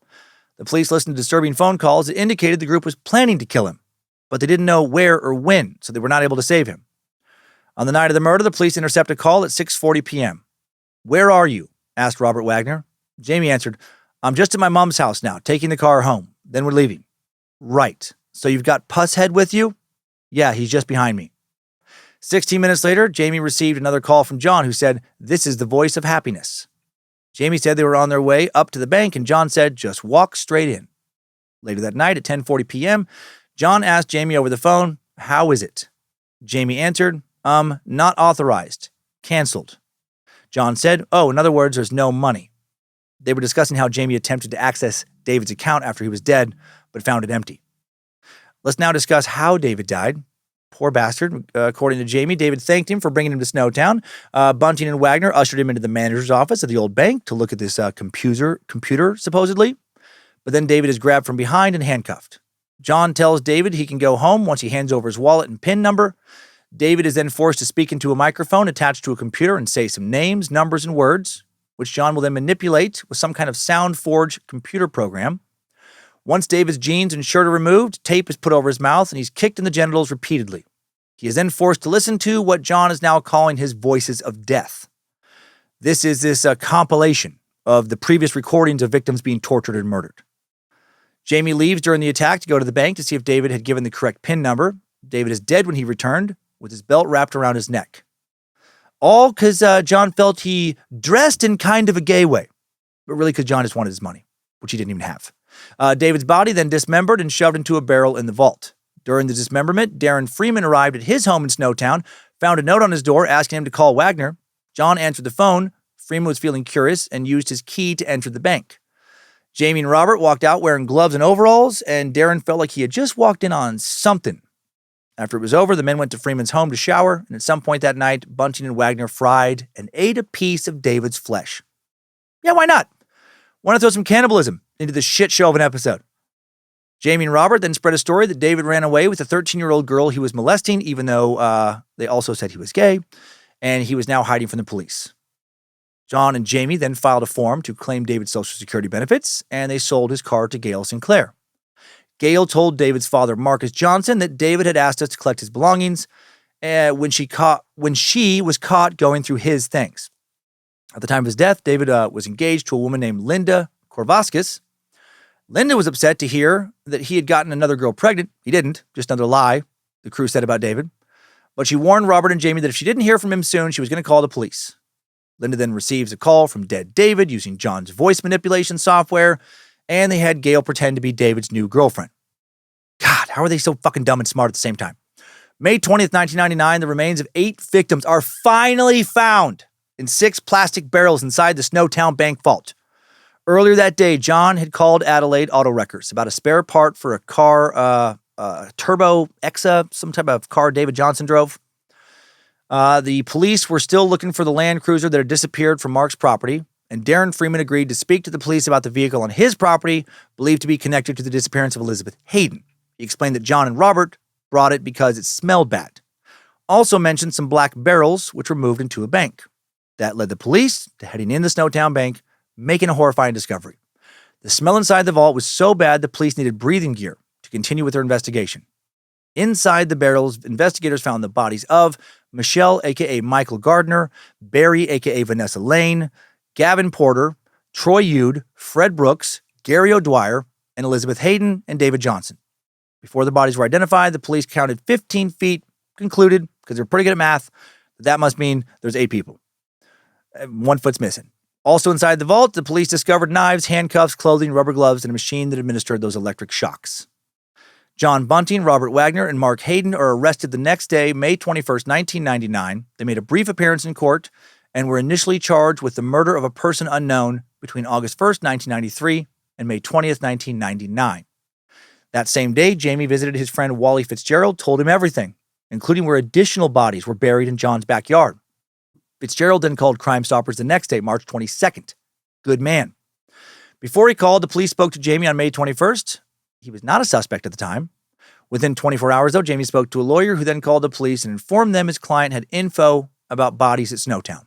the police listened to disturbing phone calls that indicated the group was planning to kill him, but they didn't know where or when, so they were not able to save him. On the night of the murder, the police intercept a call at 6:40 p.m. "Where are you?" asked Robert Wagner. Jamie answered, "I'm just at my mom's house now, taking the car home. Then we're leaving." "Right. So you've got Pusshead with you?" "Yeah, he's just behind me." 16 minutes later, Jamie received another call from John, who said, "This is the voice of happiness." Jamie said they were on their way up to the bank, and John said, "Just walk straight in." Later that night at 10:40 p.m., John asked Jamie over the phone, "How is it?" Jamie answered, "Not authorized. Canceled." John said, "Oh, in other words, there's no money." They were discussing how Jamie attempted to access David's account after he was dead, but found it empty. Let's now discuss how David died. Poor bastard. According to Jamie, David thanked him for bringing him to Snowtown. Bunting and Wagner ushered him into the manager's office of the old bank to look at this computer, supposedly. But then David is grabbed from behind and handcuffed. John tells David he can go home once he hands over his wallet and PIN number. David is then forced to speak into a microphone attached to a computer and say some names, numbers, and words, which John will then manipulate with some kind of SoundForge computer program. Once David's jeans and shirt are removed, tape is put over his mouth and he's kicked in the genitals repeatedly. He is then forced to listen to what John is now calling his voices of death. This is this compilation of the previous recordings of victims being tortured and murdered. Jamie leaves during the attack to go to the bank to see if David had given the correct PIN number. David is dead when he returned, with his belt wrapped around his neck. All because John felt he dressed in kind of a gay way, but really because John just wanted his money, which he didn't even have. David's body then dismembered and shoved into a barrel in the vault. During the dismemberment, Darren Freeman arrived at his home in Snowtown, found a note on his door asking him to call Wagner. John answered the phone. Freeman was feeling curious and used his key to enter the bank. Jamie and Robert walked out wearing gloves and overalls, and Darren felt like he had just walked in on something. After it was over, the men went to Freeman's home to shower, and at some point that night, Bunting and Wagner fried and ate a piece of David's flesh. Yeah, why not? Want to throw some cannibalism into this shit show of an episode? Jamie and Robert then spread a story that David ran away with a 13-year-old girl he was molesting, even though they also said he was gay, and he was now hiding from the police. John and Jamie then filed a form to claim David's Social Security benefits, and they sold his car to Gail Sinclair. Gail told David's father, Marcus Johnson, that David had asked us to collect his belongings when she was caught going through his things. At the time of his death, David was engaged to a woman named Linda Korvaskis. Linda was upset to hear that he had gotten another girl pregnant. He didn't, just another lie, the crew said about David. But she warned Robert and Jamie that if she didn't hear from him soon, she was going to call the police. Linda then receives a call from dead David using John's voice manipulation software, and they had Gail pretend to be David's new girlfriend. God, how are they so fucking dumb and smart at the same time? May 20th, 1999, the remains of 8 victims are finally found in 6 plastic barrels inside the Snowtown Bank vault. Earlier that day, John had called Adelaide Auto Wreckers about a spare part for a car, Turbo Exa, some type of car David Johnson drove. The police were still looking for the Land Cruiser that had disappeared from Mark's property, and Darren Freeman agreed to speak to the police about the vehicle on his property, believed to be connected to the disappearance of Elizabeth Hayden. He explained that John and Robert brought it because it smelled bad. Also mentioned some black barrels, which were moved into a bank. That led the police to heading in the Snowtown Bank, making a horrifying discovery. The smell inside the vault was so bad the police needed breathing gear to continue with their investigation. Inside the barrels, investigators found the bodies of Michelle, a.k.a. Michael Gardner, Barry, a.k.a. Vanessa Lane, Gavin Porter, Troy Yude, Fred Brooks, Gary O'Dwyer, and Elizabeth Hayden and David Johnson. Before the bodies were identified, the police counted 15 feet, concluded, because they're pretty good at math, that must mean there's 8 people. 1 foot's missing. Also inside the vault, the police discovered knives, handcuffs, clothing, rubber gloves, and a machine that administered those electric shocks. John Bunting, Robert Wagner, and Mark Hayden are arrested the next day, May 21st, 1999. They made a brief appearance in court and were initially charged with the murder of a person unknown between August 1st, 1993 and May 20th, 1999. That same day, Jamie visited his friend Wally Fitzgerald, told him everything, including where additional bodies were buried in John's backyard. Fitzgerald then called Crime Stoppers the next day, March 22nd. Good man. Before he called, the police spoke to Jamie on May 21st. He was not a suspect at the time. Within 24 hours, though, Jamie spoke to a lawyer who then called the police and informed them his client had info about bodies at Snowtown.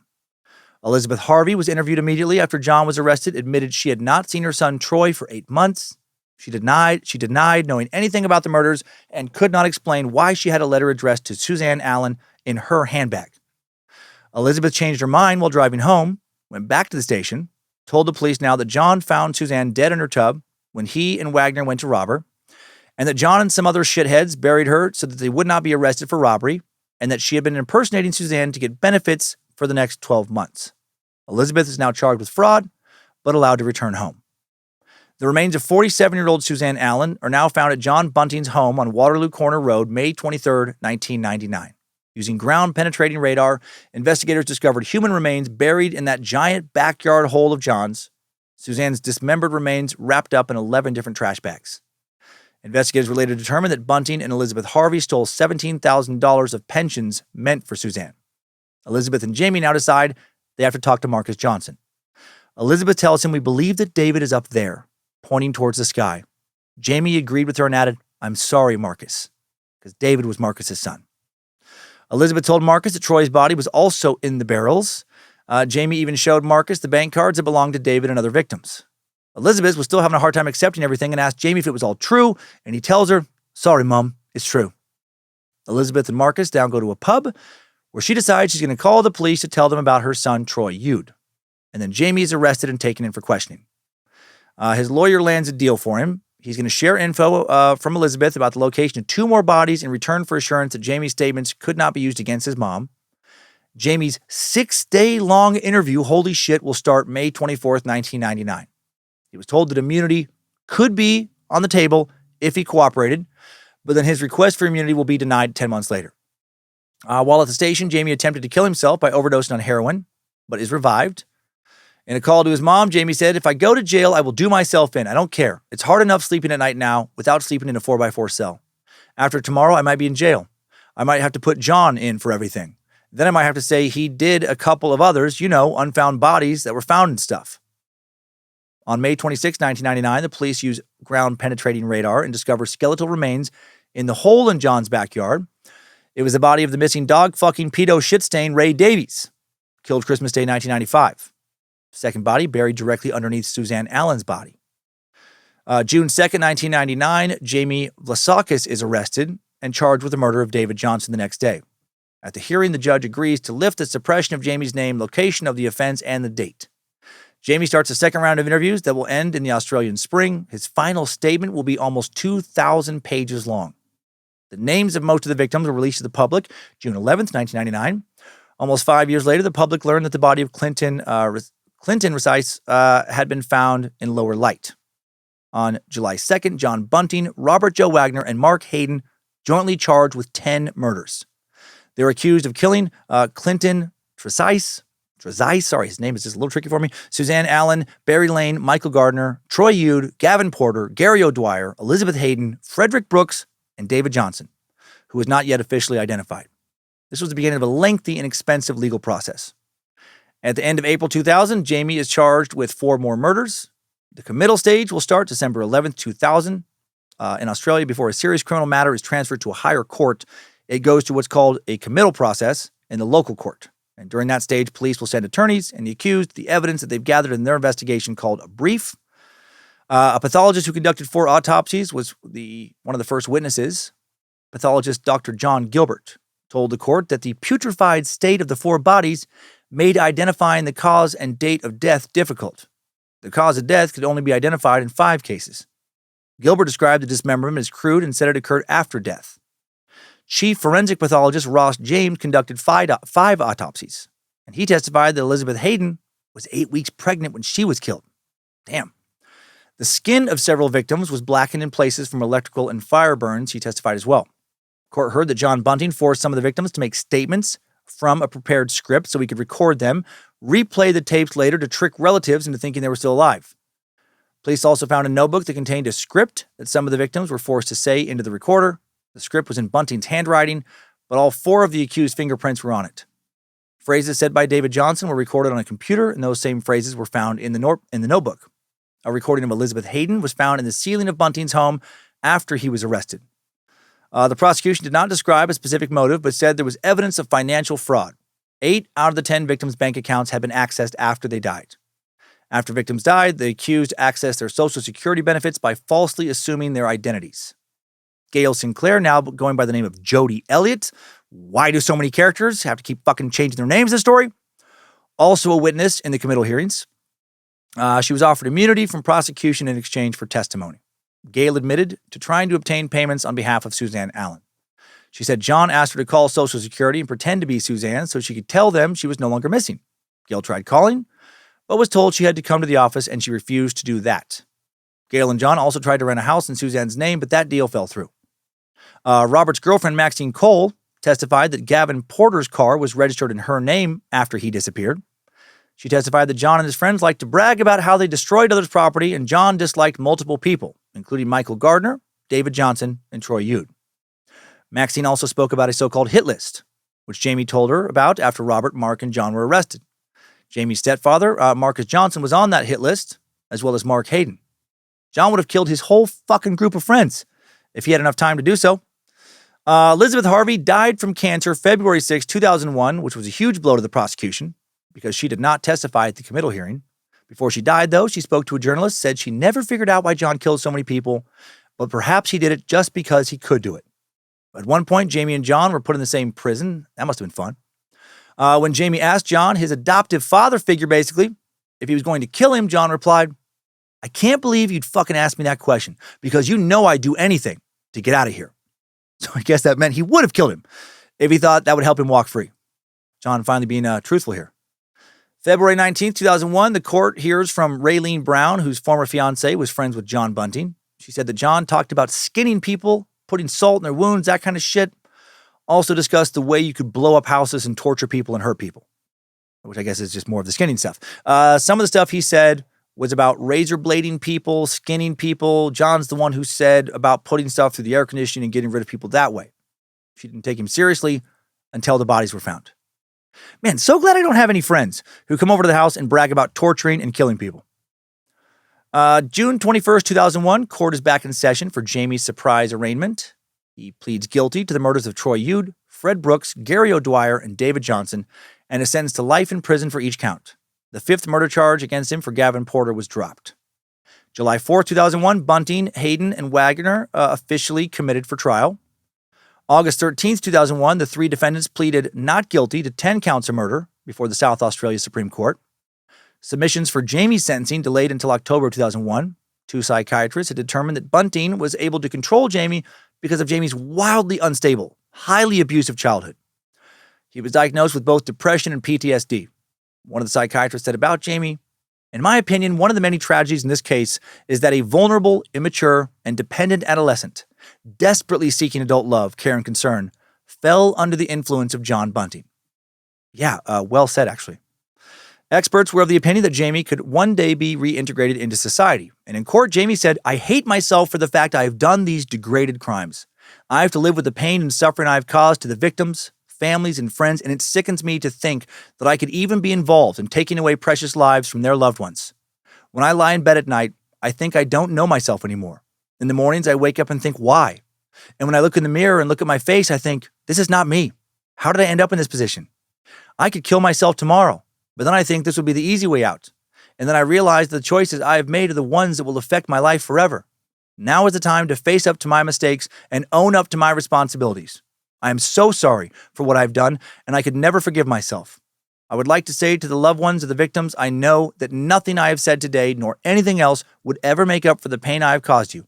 Elizabeth Harvey was interviewed immediately after John was arrested, admitted she had not seen her son Troy for 8 months. She denied knowing anything about the murders and could not explain why she had a letter addressed to Suzanne Allen in her handbag. Elizabeth changed her mind while driving home, went back to the station, told the police now that John found Suzanne dead in her tub when he and Wagner went to rob her, and that John and some other shitheads buried her so that they would not be arrested for robbery, and that she had been impersonating Suzanne to get benefits for the next 12 months. Elizabeth is now charged with fraud, but allowed to return home. The remains of 47-year-old Suzanne Allen are now found at John Bunting's home on Waterloo Corner Road, May 23rd, 1999. Using ground-penetrating radar, investigators discovered human remains buried in that giant backyard hole of John's, Suzanne's dismembered remains wrapped up in 11 different trash bags. Investigators were later determined that Bunting and Elizabeth Harvey stole $17,000 of pensions meant for Suzanne. Elizabeth and Jamie now decide they have to talk to Marcus Johnson. Elizabeth tells him, "We believe that David is up there," pointing towards the sky. Jamie agreed with her and added, "I'm sorry, Marcus," because David was Marcus's son. Elizabeth told Marcus that Troy's body was also in the barrels. Jamie even showed Marcus the bank cards that belonged to David and other victims. Elizabeth was still having a hard time accepting everything and asked Jamie if it was all true, and he tells her, "Sorry, Mom, it's true." Elizabeth and Marcus now go to a pub where she decides she's going to call the police to tell them about her son, Troy Yude. And then Jamie is arrested and taken in for questioning. His lawyer lands a deal for him. He's going to share info from Elizabeth about the location of 2 more bodies in return for assurance that Jamie's statements could not be used against his mom. Jamie's 6-day-long interview, holy shit, will start May 24th, 1999. He was told that immunity could be on the table if he cooperated, but then his request for immunity will be denied 10 months later. While at the station, Jamie attempted to kill himself by overdosing on heroin, but is revived. In a call to his mom, Jamie said, "If I go to jail, I will do myself in. I don't care. It's hard enough sleeping at night now without sleeping in a 4x4 cell. After tomorrow, I might be in jail. I might have to put John in for everything. Then I might have to say he did a couple of others, unfound bodies that were found and stuff." On May 26, 1999, the police used ground-penetrating radar and discovered skeletal remains in the hole in John's backyard. It was the body of the missing dog-fucking pedo shit-stain Ray Davies, killed Christmas Day, 1995. Second body buried directly underneath Suzanne Allen's body. June 2nd, 1999, Jamie Vlasakis is arrested and charged with the murder of David Johnson the next day. At the hearing, the judge agrees to lift the suppression of Jamie's name, location of the offense, and the date. Jamie starts a second round of interviews that will end in the Australian spring. His final statement will be almost 2,000 pages long. The names of most of the victims were released to the public June 11th, 1999. Almost 5 years later, the public learned that the body of Clinton Resice had been found in Lower Light. On July 2nd, John Bunting, Robert Joe Wagner, and Mark Hayden jointly charged with 10 murders. They were accused of killing Clinton Resice, his name is just a little tricky for me, Suzanne Allen, Barry Lane, Michael Gardner, Troy Yude, Gavin Porter, Gary O'Dwyer, Elizabeth Hayden, Frederick Brooks, and David Johnson, who was not yet officially identified. This was the beginning of a lengthy and expensive legal process. At the end of April 2000, Jamie is charged with 4 more murders. The committal stage will start December 11th, 2000. In Australia, before a serious criminal matter is transferred to a higher court, it goes to what's called a committal process in the local court. And during that stage, police will send attorneys and the accused the evidence that they've gathered in their investigation called a brief. A pathologist who conducted 4 autopsies was one of the first witnesses, pathologist Dr. John Gilbert. told the court that the putrefied state of the 4 bodies made identifying the cause and date of death difficult. The cause of death could only be identified in 5 cases. Gilbert described the dismemberment as crude and said it occurred after death. Chief forensic pathologist Ross James conducted 5 autopsies, and he testified that Elizabeth Hayden was 8 weeks pregnant when she was killed. Damn. The skin of several victims was blackened in places from electrical and fire burns, he testified as well. Court heard that John Bunting forced some of the victims to make statements from a prepared script so he could record them, replay the tapes later to trick relatives into thinking they were still alive. Police also found a notebook that contained a script that some of the victims were forced to say into the recorder. The script was in Bunting's handwriting, but all 4 of the accused fingerprints were on it. Phrases said by David Johnson were recorded on a computer, and those same phrases were found in the notebook. A recording of Elizabeth Hayden was found in the ceiling of Bunting's home after he was arrested. The prosecution did not describe a specific motive, but said there was evidence of financial fraud. 8 out of the 10 victims' bank accounts had been accessed after they died. After victims died, the accused accessed their Social Security benefits by falsely assuming their identities. Gail Sinclair, now going by the name of Jody Elliott. Why do so many characters have to keep fucking changing their names in the story? Also a witness in the committal hearings. She was offered immunity from prosecution in exchange for testimony. Gail admitted to trying to obtain payments on behalf of Suzanne Allen. She said John asked her to call Social Security and pretend to be Suzanne so she could tell them she was no longer missing. Gail tried calling, but was told she had to come to the office, and she refused to do that. Gail and John also tried to rent a house in Suzanne's name, but that deal fell through. Robert's girlfriend, Maxine Cole, testified that Gavin Porter's car was registered in her name after he disappeared. She testified that John and his friends liked to brag about how they destroyed others' property, and John disliked multiple people, including Michael Gardner, David Johnson, and Troy Yude. Maxine also spoke about a so-called hit list, which Jamie told her about after Robert, Mark, and John were arrested. Jamie's stepfather, Marcus Johnson, was on that hit list, as well as Mark Hayden. John would have killed his whole fucking group of friends if he had enough time to do so. Elizabeth Harvey died from cancer February 6, 2001, which was a huge blow to the prosecution because she did not testify at the committal hearing. Before she died, though, she spoke to a journalist, said she never figured out why John killed so many people, but perhaps he did it just because he could do it. At one point, Jamie and John were put in the same prison. That must have been fun. When Jamie asked John, his adoptive father figure basically, if he was going to kill him, John replied, "I can't believe you'd fucking ask me that question because you know I'd do anything to get out of here." So I guess that meant he would have killed him if he thought that would help him walk free. John finally being truthful here. February 19th, 2001, the court hears from Raylene Brown, whose former fiancé was friends with John Bunting. She said that John talked about skinning people, putting salt in their wounds, that kind of shit. Also discussed the way you could blow up houses and torture people and hurt people, which I guess is just more of the skinning stuff. Some of the stuff he said was about razor blading people, skinning people. John's the one who said about putting stuff through the air conditioning and getting rid of people that way. She didn't take him seriously until the bodies were found. Man, so glad I don't have any friends who come over to the house and brag about torturing and killing people. June 21st, 2001, court is back in session for Jamie's surprise arraignment. He pleads guilty to the murders of Troy Yude, Fred Brooks, Gary O'Dwyer, and David Johnson, and is sentenced to life in prison for each count. The 5th murder charge against him for Gavin Porter was dropped. July 4th, 2001, Bunting, Hayden, and Wagner officially committed for trial. August 13th, 2001, the 3 defendants pleaded not guilty to 10 counts of murder before the South Australia Supreme Court. Submissions for Jamie's sentencing delayed until October 2001. 2 psychiatrists had determined that Bunting was able to control Jamie because of Jamie's wildly unstable, highly abusive childhood. He was diagnosed with both depression and PTSD. One of the psychiatrists said about Jamie, "In my opinion, one of the many tragedies in this case is that a vulnerable, immature, and dependent adolescent, desperately seeking adult love, care, and concern, fell under the influence of John Bunting." Yeah, well said, actually. Experts were of the opinion that Jamie could one day be reintegrated into society. And in court, Jamie said, "I hate myself for the fact I have done these degraded crimes. I have to live with the pain and suffering I have caused to the victims, families, and friends, and it sickens me to think that I could even be involved in taking away precious lives from their loved ones. When I lie in bed at night, I think I don't know myself anymore. In the mornings, I wake up and think, why? And when I look in the mirror and look at my face, I think, this is not me. How did I end up in this position? I could kill myself tomorrow, but then I think this would be the easy way out. And then I realize the choices I have made are the ones that will affect my life forever. Now is the time to face up to my mistakes and own up to my responsibilities. I am so sorry for what I've done, and I could never forgive myself. I would like to say to the loved ones of the victims, I know that nothing I have said today, nor anything else, would ever make up for the pain I have caused you.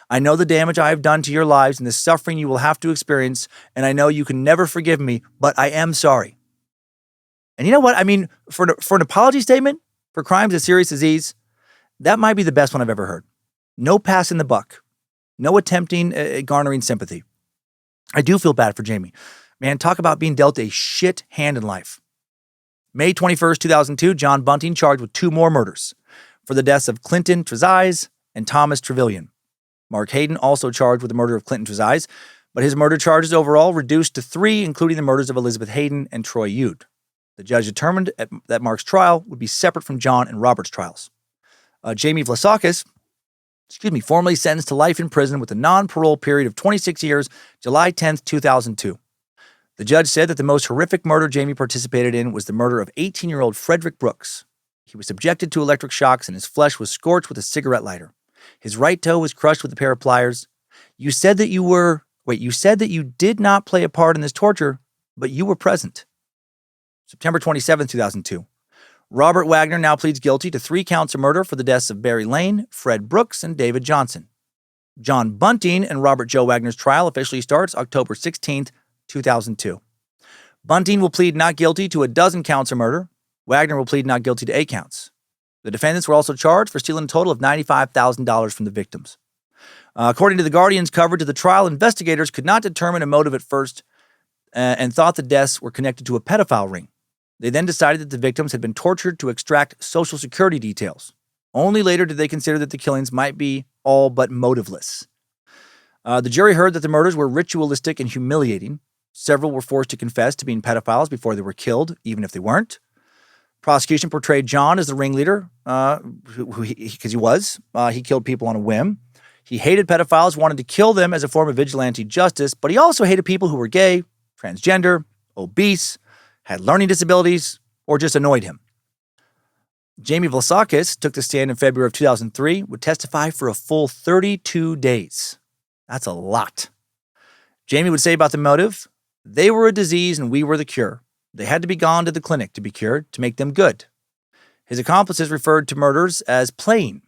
I know the damage I have done to your lives and the suffering you will have to experience, and I know you can never forgive me, but I am sorry. And you know what? I mean, for an apology statement for crimes as serious as these, that might be the best one I've ever heard. No passing the buck. No attempting at garnering sympathy. I do feel bad for Jamie. Man, talk about being dealt a shit hand in life. May 21st, 2002, John Bunting charged with 2 more murders for the deaths of Clinton Trezise and Thomas Trevelyan. Mark Hayden also charged with the murder of Clinton Trezise, but his murder charges overall reduced to 3, including the murders of Elizabeth Hayden and Troy Yude. The judge determined that Mark's trial would be separate from John and Robert's trials. Jamie Vlasakis, formally sentenced to life in prison with a non-parole period of 26 years, July 10th, 2002. The judge said that the most horrific murder Jamie participated in was the murder of 18-year-old Frederick Brooks. He was subjected to electric shocks and his flesh was scorched with a cigarette lighter. His right toe was crushed with a pair of pliers. You said that you did not play a part in this torture, but you were present. September 27th, 2002. Robert Wagner now pleads guilty to 3 counts of murder for the deaths of Barry Lane, Fred Brooks, and David Johnson. John Bunting and Robert Joe Wagner's trial officially starts October 16th, 2002. Bunting will plead not guilty to 12 counts of murder. Wagner will plead not guilty to 8 counts. The defendants were also charged for stealing a total of $95,000 from the victims. According to The Guardian's coverage of the trial, investigators could not determine a motive at first and thought the deaths were connected to a pedophile ring. They then decided that the victims had been tortured to extract Social Security details. Only later did they consider that the killings might be all but motiveless. The jury heard that the murders were ritualistic and humiliating. Several were forced to confess to being pedophiles before they were killed, even if they weren't. Prosecution portrayed John as the ringleader, because he was. He killed people on a whim. He hated pedophiles, wanted to kill them as a form of vigilante justice, but he also hated people who were gay, transgender, obese, had learning disabilities, or just annoyed him. Jamie Vlasakis took the stand in February of 2003, would testify for a full 32 days. That's a lot. Jamie would say about the motive, they were a disease and we were the cure. They had to be gone to the clinic to be cured, to make them good. His accomplices referred to murders as playing.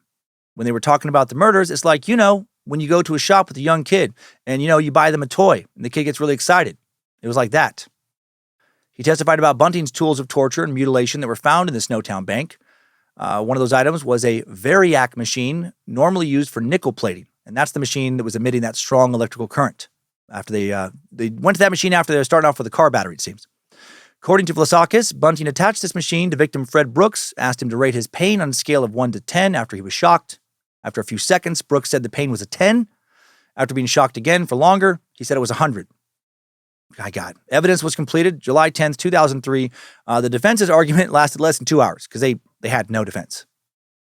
When they were talking about the murders, it's like, when you go to a shop with a young kid and, you buy them a toy and the kid gets really excited. It was like that. He testified about Bunting's tools of torture and mutilation that were found in the Snowtown bank. One of those items was a Variac machine, normally used for nickel plating. And that's the machine that was emitting that strong electrical current. After they went to that machine after they were starting off with a car battery, it seems. According to Vlasakis, Bunting attached this machine to victim Fred Brooks, asked him to rate his pain on a scale of 1 to 10 after he was shocked. After a few seconds, Brooks said the pain was a 10. After being shocked again for longer, he said it was 100. My God. Evidence was completed July 10th, 2003. The defense's argument lasted less than 2 hours because they had no defense.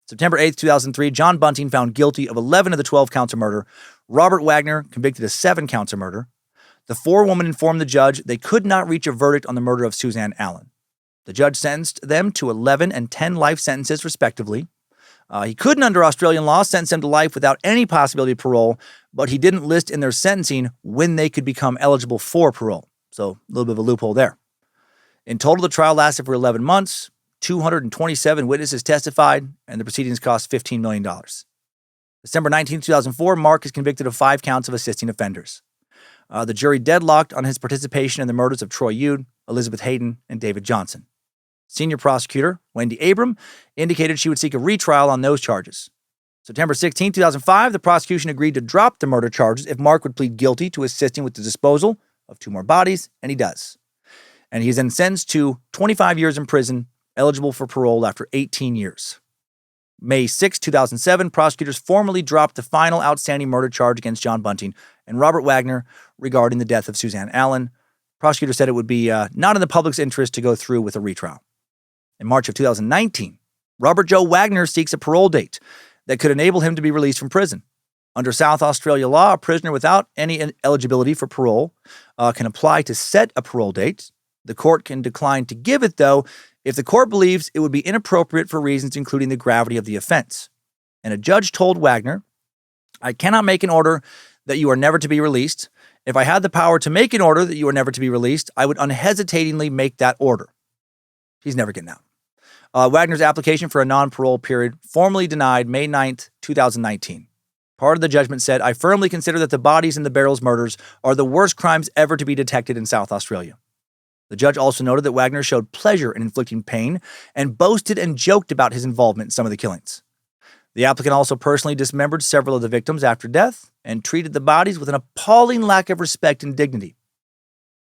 September 8th, 2003, John Bunting found guilty of 11 of the 12 counts of murder. Robert Wagner convicted of 7 counts of murder. The 4 women informed the judge they could not reach a verdict on the murder of Suzanne Allen. The judge sentenced them to 11 and 10 life sentences, respectively. He couldn't, under Australian law, sentence them to life without any possibility of parole, but he didn't list in their sentencing when they could become eligible for parole. So a little bit of a loophole there. In total, the trial lasted for 11 months. 227 witnesses testified, and the proceedings cost $15 million. December 19, 2004, Mark is convicted of 5 counts of assisting offenders. The jury deadlocked on his participation in the murders of Troy Yude, Elizabeth Hayden, and David Johnson. Senior prosecutor Wendy Abram indicated she would seek a retrial on those charges. September 16, 2005, the prosecution agreed to drop the murder charges if Mark would plead guilty to assisting with the disposal of 2 more bodies, and he does. And he is then sentenced to 25 years in prison, eligible for parole after 18 years. May 6, 2007, prosecutors formally dropped the final outstanding murder charge against John Bunting and Robert Wagner regarding the death of Suzanne Allen. Prosecutors said it would be not in the public's interest to go through with a retrial. In March of 2019, Robert Joe Wagner seeks a parole date that could enable him to be released from prison. Under South Australia law, a prisoner without any eligibility for parole can apply to set a parole date. The court can decline to give it, though, if the court believes it would be inappropriate for reasons including the gravity of the offense. And a judge told Wagner, I cannot make an order that you are never to be released, If I had the power to make an order that you are never to be released, I would unhesitatingly make that order. He's never getting out. Wagner's application for a non-parole period formally denied May 9th, 2019. Part of the judgment said, I firmly consider that the bodies in the Barrels murders are the worst crimes ever to be detected in South Australia. The judge also noted that Wagner showed pleasure in inflicting pain and boasted and joked about his involvement in some of the killings. The applicant also personally dismembered several of the victims after death and treated the bodies with an appalling lack of respect and dignity.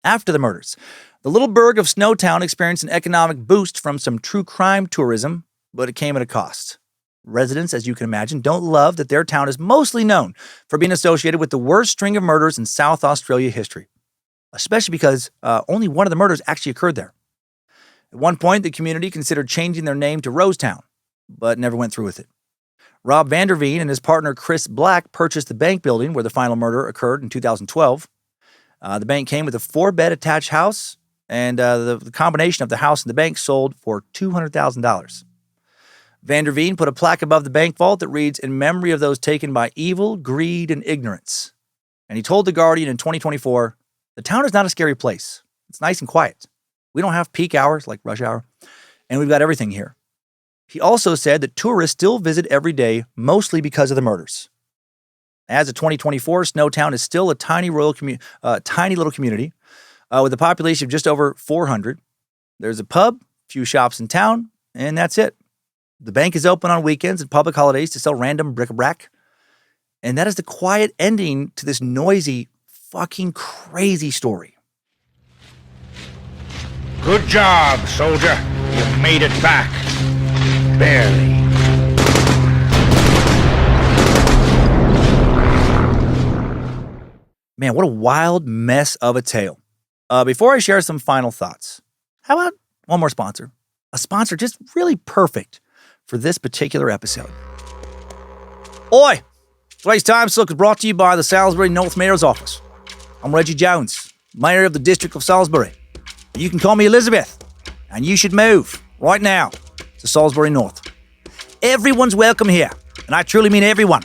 After the murders, the little burg of Snowtown experienced an economic boost from some true crime tourism, but it came at a cost. Residents, as you can imagine, don't love that their town is mostly known for being associated with the worst string of murders in South Australia history, especially because only one of the murders actually occurred there. At one point, the community considered changing their name to Rosetown, but never went through with it. Rob Vanderveen and his partner Chris Black purchased the bank building where the final murder occurred in 2012. The bank came with a 4-bed attached house, and the combination of the house and the bank sold for $200,000. Vanderveen put a plaque above the bank vault that reads, in memory of those taken by evil, greed, and ignorance. And he told The Guardian in 2024, the town is not a scary place. It's nice and quiet. We don't have peak hours like rush hour, and we've got everything here. He also said that tourists still visit every day, mostly because of the murders. As of 2024, Snowtown is still a tiny little community with a population of just over 400. There's a pub, a few shops in town, and that's it. The bank is open on weekends and public holidays to sell random bric-a-brac. And that is the quiet ending to this noisy, fucking crazy story. Good job, soldier. You made it back. Barely. Man, what a wild mess of a tale. Before I share some final thoughts, how about one more sponsor? A sponsor just really perfect for this particular episode. Oi! Today's Timesuck is brought to you by the Salisbury North Mayor's Office. I'm Reggie Jones, Mayor of the District of Salisbury. You can call me Elizabeth, and you should move right now to Salisbury North. Everyone's welcome here, and I truly mean everyone.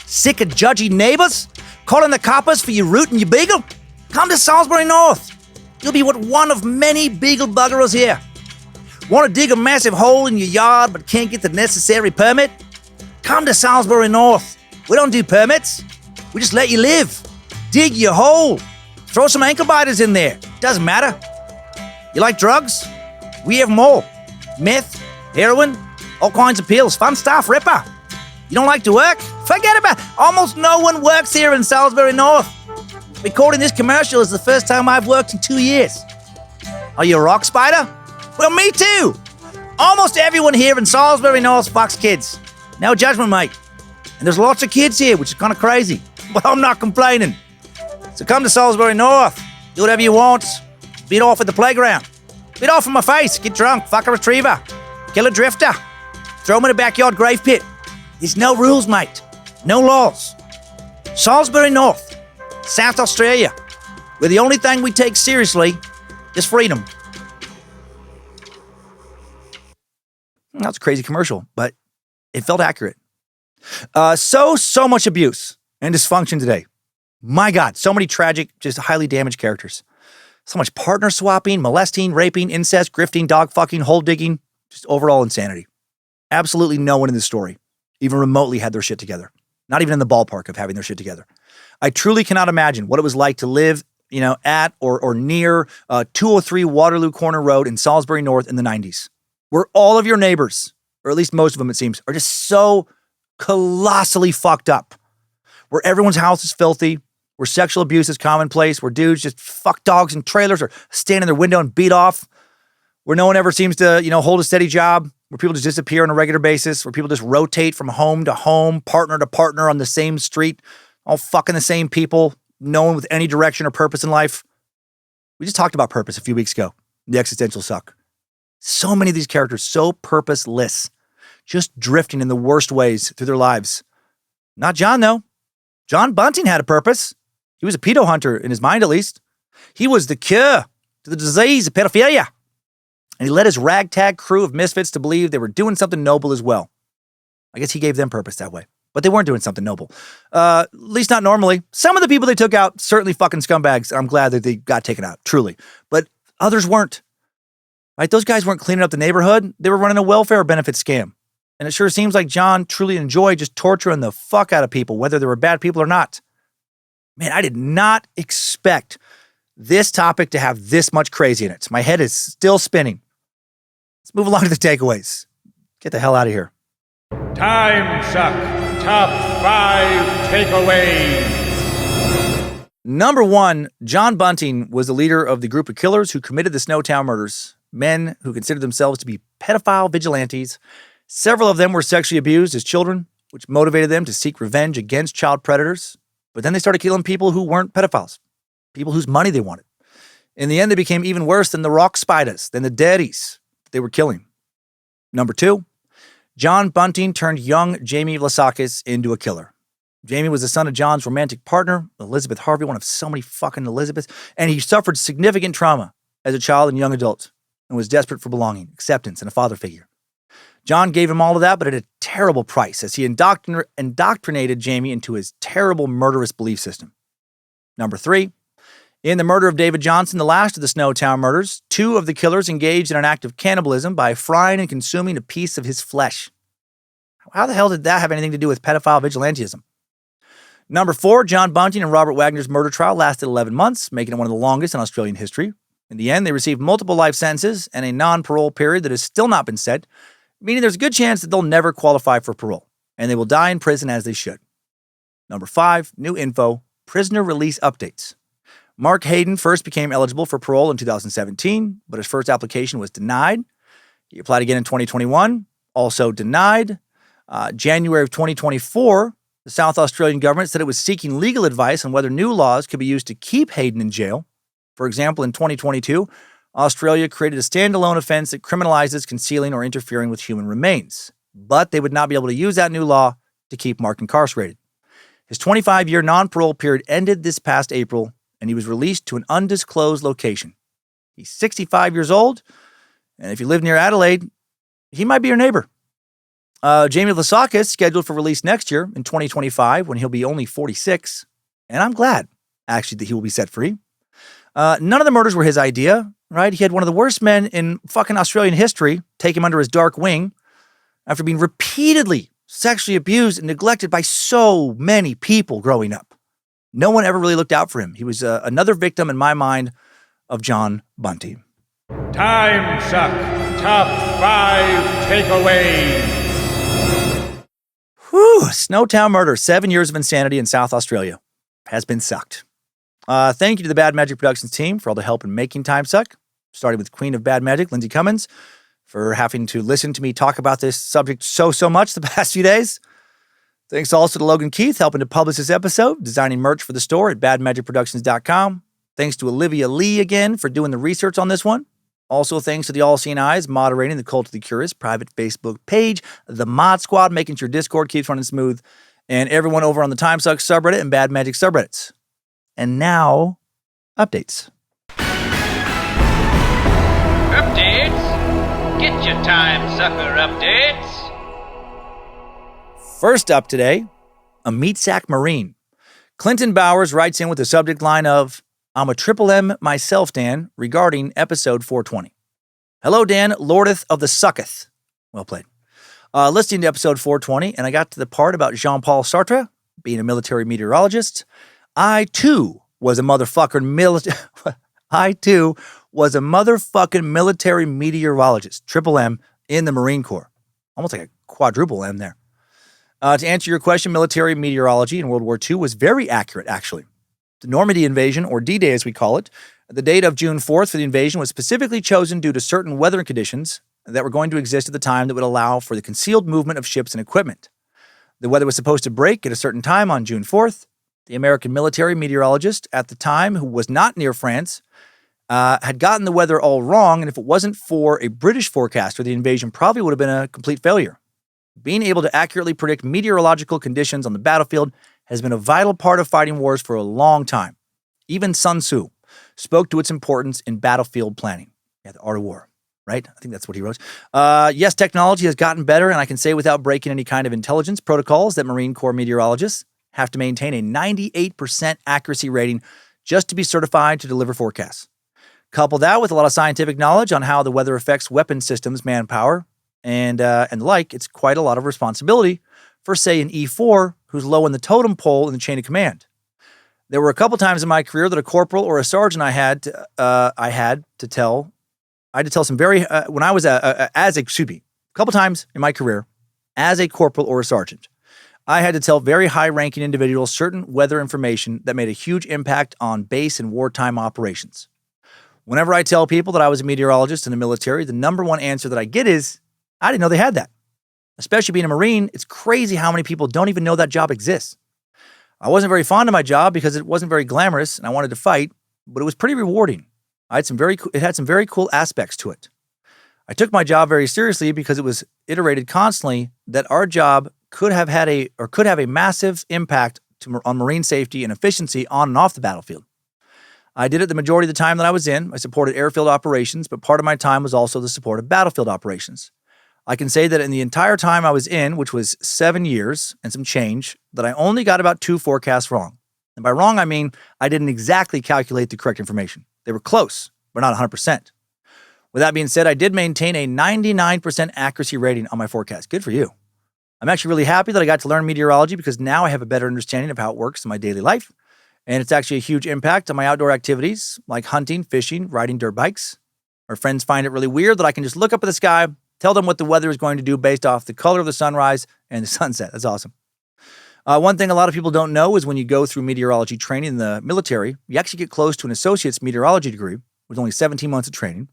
Sick of judgy neighbours? Calling the coppers for your root and your beagle? Come to Salisbury North. You'll be one of many beagle buggerers here. Want to dig a massive hole in your yard but can't get the necessary permit? Come to Salisbury North. We don't do permits. We just let you live. Dig your hole. Throw some ankle biters in there. Doesn't matter. You like drugs? We have them all. Meth, heroin, all kinds of pills. Fun stuff, Ripper. You don't like to work? Forget about it. Almost no one works here in Salisbury North. Recording this commercial is the first time I've worked in 2 years. Are you a rock spider? Well, me too. Almost everyone here in Salisbury North fucks kids. No judgment, mate. And there's lots of kids here, which is kind of crazy. But I'm not complaining. So come to Salisbury North. Do whatever you want. Beat off at the playground. Beat off in my face. Get drunk. Fuck a retriever. Kill a drifter. Throw him in a backyard grave pit. There's no rules, mate. No laws. Salisbury North, South Australia, where the only thing we take seriously is freedom. That's a crazy commercial, but it felt accurate. So much abuse and dysfunction today. My God, so many tragic, just highly damaged characters. So much partner swapping, molesting, raping, incest, grifting, dog fucking, hole digging, just overall insanity. Absolutely no one in this story even remotely had their shit together. Not even in the ballpark of having their shit together. I truly cannot imagine what it was like to live, at or near 203 Waterloo Corner Road in Salisbury North in the 90s, where all of your neighbors, or at least most of them it seems, are just so colossally fucked up, where everyone's house is filthy, where sexual abuse is commonplace, where dudes just fuck dogs in trailers or stand in their window and beat off, where no one ever seems to, hold a steady job, where people just disappear on a regular basis, where people just rotate from home to home, partner to partner on the same street, all fucking the same people, no one with any direction or purpose in life. We just talked about purpose a few weeks ago, the existential suck. So many of these characters, so purposeless, just drifting in the worst ways through their lives. Not John, though. John Bunting had a purpose. He was a pedo hunter, in his mind at least. He was the cure to the disease of pedophilia. And he led his ragtag crew of misfits to believe they were doing something noble as well. I guess he gave them purpose that way. But they weren't doing something noble. At least not normally. Some of the people they took out, certainly fucking scumbags. I'm glad that they got taken out, truly. But others weren't. Right? Those guys weren't cleaning up the neighborhood. They were running a welfare benefit scam. And it sure seems like John truly enjoyed just torturing the fuck out of people, whether they were bad people or not. Man, I did not expect this topic to have this much crazy in it. My head is still spinning. Let's move along to the takeaways. Get the hell out of here. Timesuck Top 5 Takeaways. Number 1, John Bunting was the leader of the group of killers who committed the Snowtown murders, men who considered themselves to be pedophile vigilantes. Several of them were sexually abused as children, which motivated them to seek revenge against child predators. But then they started killing people who weren't pedophiles, people whose money they wanted. In the end, they became even worse than the rock spiders, than the daddies they were killing. Number 2, John Bunting turned young Jamie Vlasakis into a killer. Jamie was the son of John's romantic partner, Elizabeth Harvey, one of so many fucking Elizabeths, and he suffered significant trauma as a child and young adult and was desperate for belonging, acceptance, and a father figure. John gave him all of that, but at a terrible price as he indoctrinated Jamie into his terrible murderous belief system. Number 3, in the murder of David Johnson, the last of the Snowtown murders, 2 of the killers engaged in an act of cannibalism by frying and consuming a piece of his flesh. How the hell did that have anything to do with pedophile vigilantism? Number 4, John Bunting and Robert Wagner's murder trial lasted 11 months, making it one of the longest in Australian history. In the end, they received multiple life sentences and a non-parole period that has still not been set, meaning there's a good chance that they'll never qualify for parole, and they will die in prison as they should. Number 5, new info, prisoner release updates. Mark Hayden first became eligible for parole in 2017, but his first application was denied. He applied again in 2021, also denied. January of 2024, the South Australian government said it was seeking legal advice on whether new laws could be used to keep Hayden in jail. For example, in 2022, Australia created a standalone offense that criminalizes concealing or interfering with human remains, but they would not be able to use that new law to keep Mark incarcerated. His 25-year non-parole period ended this past April, and he was released to an undisclosed location. He's 65 years old, and if you live near Adelaide, he might be your neighbor. Jamie Vlasakis scheduled for release next year in 2025 when he'll be only 46, and I'm glad, actually, that he will be set free. None of the murders were his idea, right? He had one of the worst men in fucking Australian history take him under his dark wing after being repeatedly sexually abused and neglected by so many people growing up. No one ever really looked out for him. He was another victim, in my mind, of John Bunting. Timesuck Top 5 Takeaways. Whew, Snowtown Murder, 7 years of insanity in South Australia has been sucked. Thank you to the Bad Magic Productions team for all the help in making Timesuck, starting with Queen of Bad Magic, Lindsay Cummins, for having to listen to me talk about this subject so much the past few days. Thanks also to Logan Keith helping to publish this episode, designing merch for the store at badmagicproductions.com. Thanks to Olivia Lee again for doing the research on this one. Also, thanks to the All Seeing Eyes moderating the Cult of the Curious private Facebook page, the Mod Squad making sure Discord keeps running smooth, and everyone over on the Timesuck subreddit and Bad Magic subreddits. And now, updates. Updates? Get your time sucker updates. First up today, a meat sack Marine. Clinton Bowers writes in with the subject line of, I'm a triple M myself, Dan, regarding episode 420. Hello, Dan, Lordeth of the Sucketh. Well played. Listening to episode 420, and I got to the part about Jean-Paul Sartre being a military meteorologist. I too was a motherfucking military meteorologist, triple M, in the Marine Corps. Almost like a quadruple M there. To answer your question, military meteorology in World War II was very accurate, actually. The Normandy invasion, or D-Day as we call it, the date of June 4th for the invasion was specifically chosen due to certain weather conditions that were going to exist at the time that would allow for the concealed movement of ships and equipment. The weather was supposed to break at a certain time on June 4th. The American military meteorologist at the time, who was not near France, had gotten the weather all wrong, and if it wasn't for a British forecaster, the invasion probably would have been a complete failure. Being able to accurately predict meteorological conditions on the battlefield has been a vital part of fighting wars for a long time. Even Sun Tzu spoke to its importance in battlefield planning. Yeah, the art of war. right? I think that's what he wrote. Yes, technology has gotten better, and I can say without breaking any kind of intelligence protocols that Marine Corps meteorologists have to maintain a 98% accuracy rating just to be certified to deliver forecasts. Couple that with a lot of scientific knowledge on how the weather affects weapon systems, manpower, and the like, it's quite a lot of responsibility for, say, an E4 who's low in the totem pole in the chain of command. There were a couple times in my career that a corporal or a sergeant I had to tell some very when I was a couple times in my career as a corporal or a sergeant, I had to tell very high-ranking individuals certain weather information that made a huge impact on base and wartime operations. Whenever I tell people that I was a meteorologist in the military, the number one answer that I get is, I didn't know they had that. Especially being a Marine, it's crazy how many people don't even know that job exists. I wasn't very fond of my job because it wasn't very glamorous and I wanted to fight, but it was pretty rewarding. It had some very cool aspects to it. I took my job very seriously because it was iterated constantly that our job could have a massive impact on Marine safety and efficiency on and off the battlefield. I did it the majority of the time that I was in. I supported airfield operations, but part of my time was also the support of battlefield operations. I can say that in the entire time I was in, which was 7 years and some change, that I only got about 2 forecasts wrong. And by wrong, I mean I didn't exactly calculate the correct information. They were close, but not 100%. With that being said, I did maintain a 99% accuracy rating on my forecast. Good for you. I'm actually really happy that I got to learn meteorology because now I have a better understanding of how it works in my daily life. And it's actually a huge impact on my outdoor activities like hunting, fishing, riding dirt bikes. Our friends find it really weird that I can just look up at the sky, tell them what the weather is going to do based off the color of the sunrise and the sunset. That's awesome. One thing a lot of people don't know is when you go through meteorology training in the military, you actually get close to an associate's meteorology degree with only 17 months of training.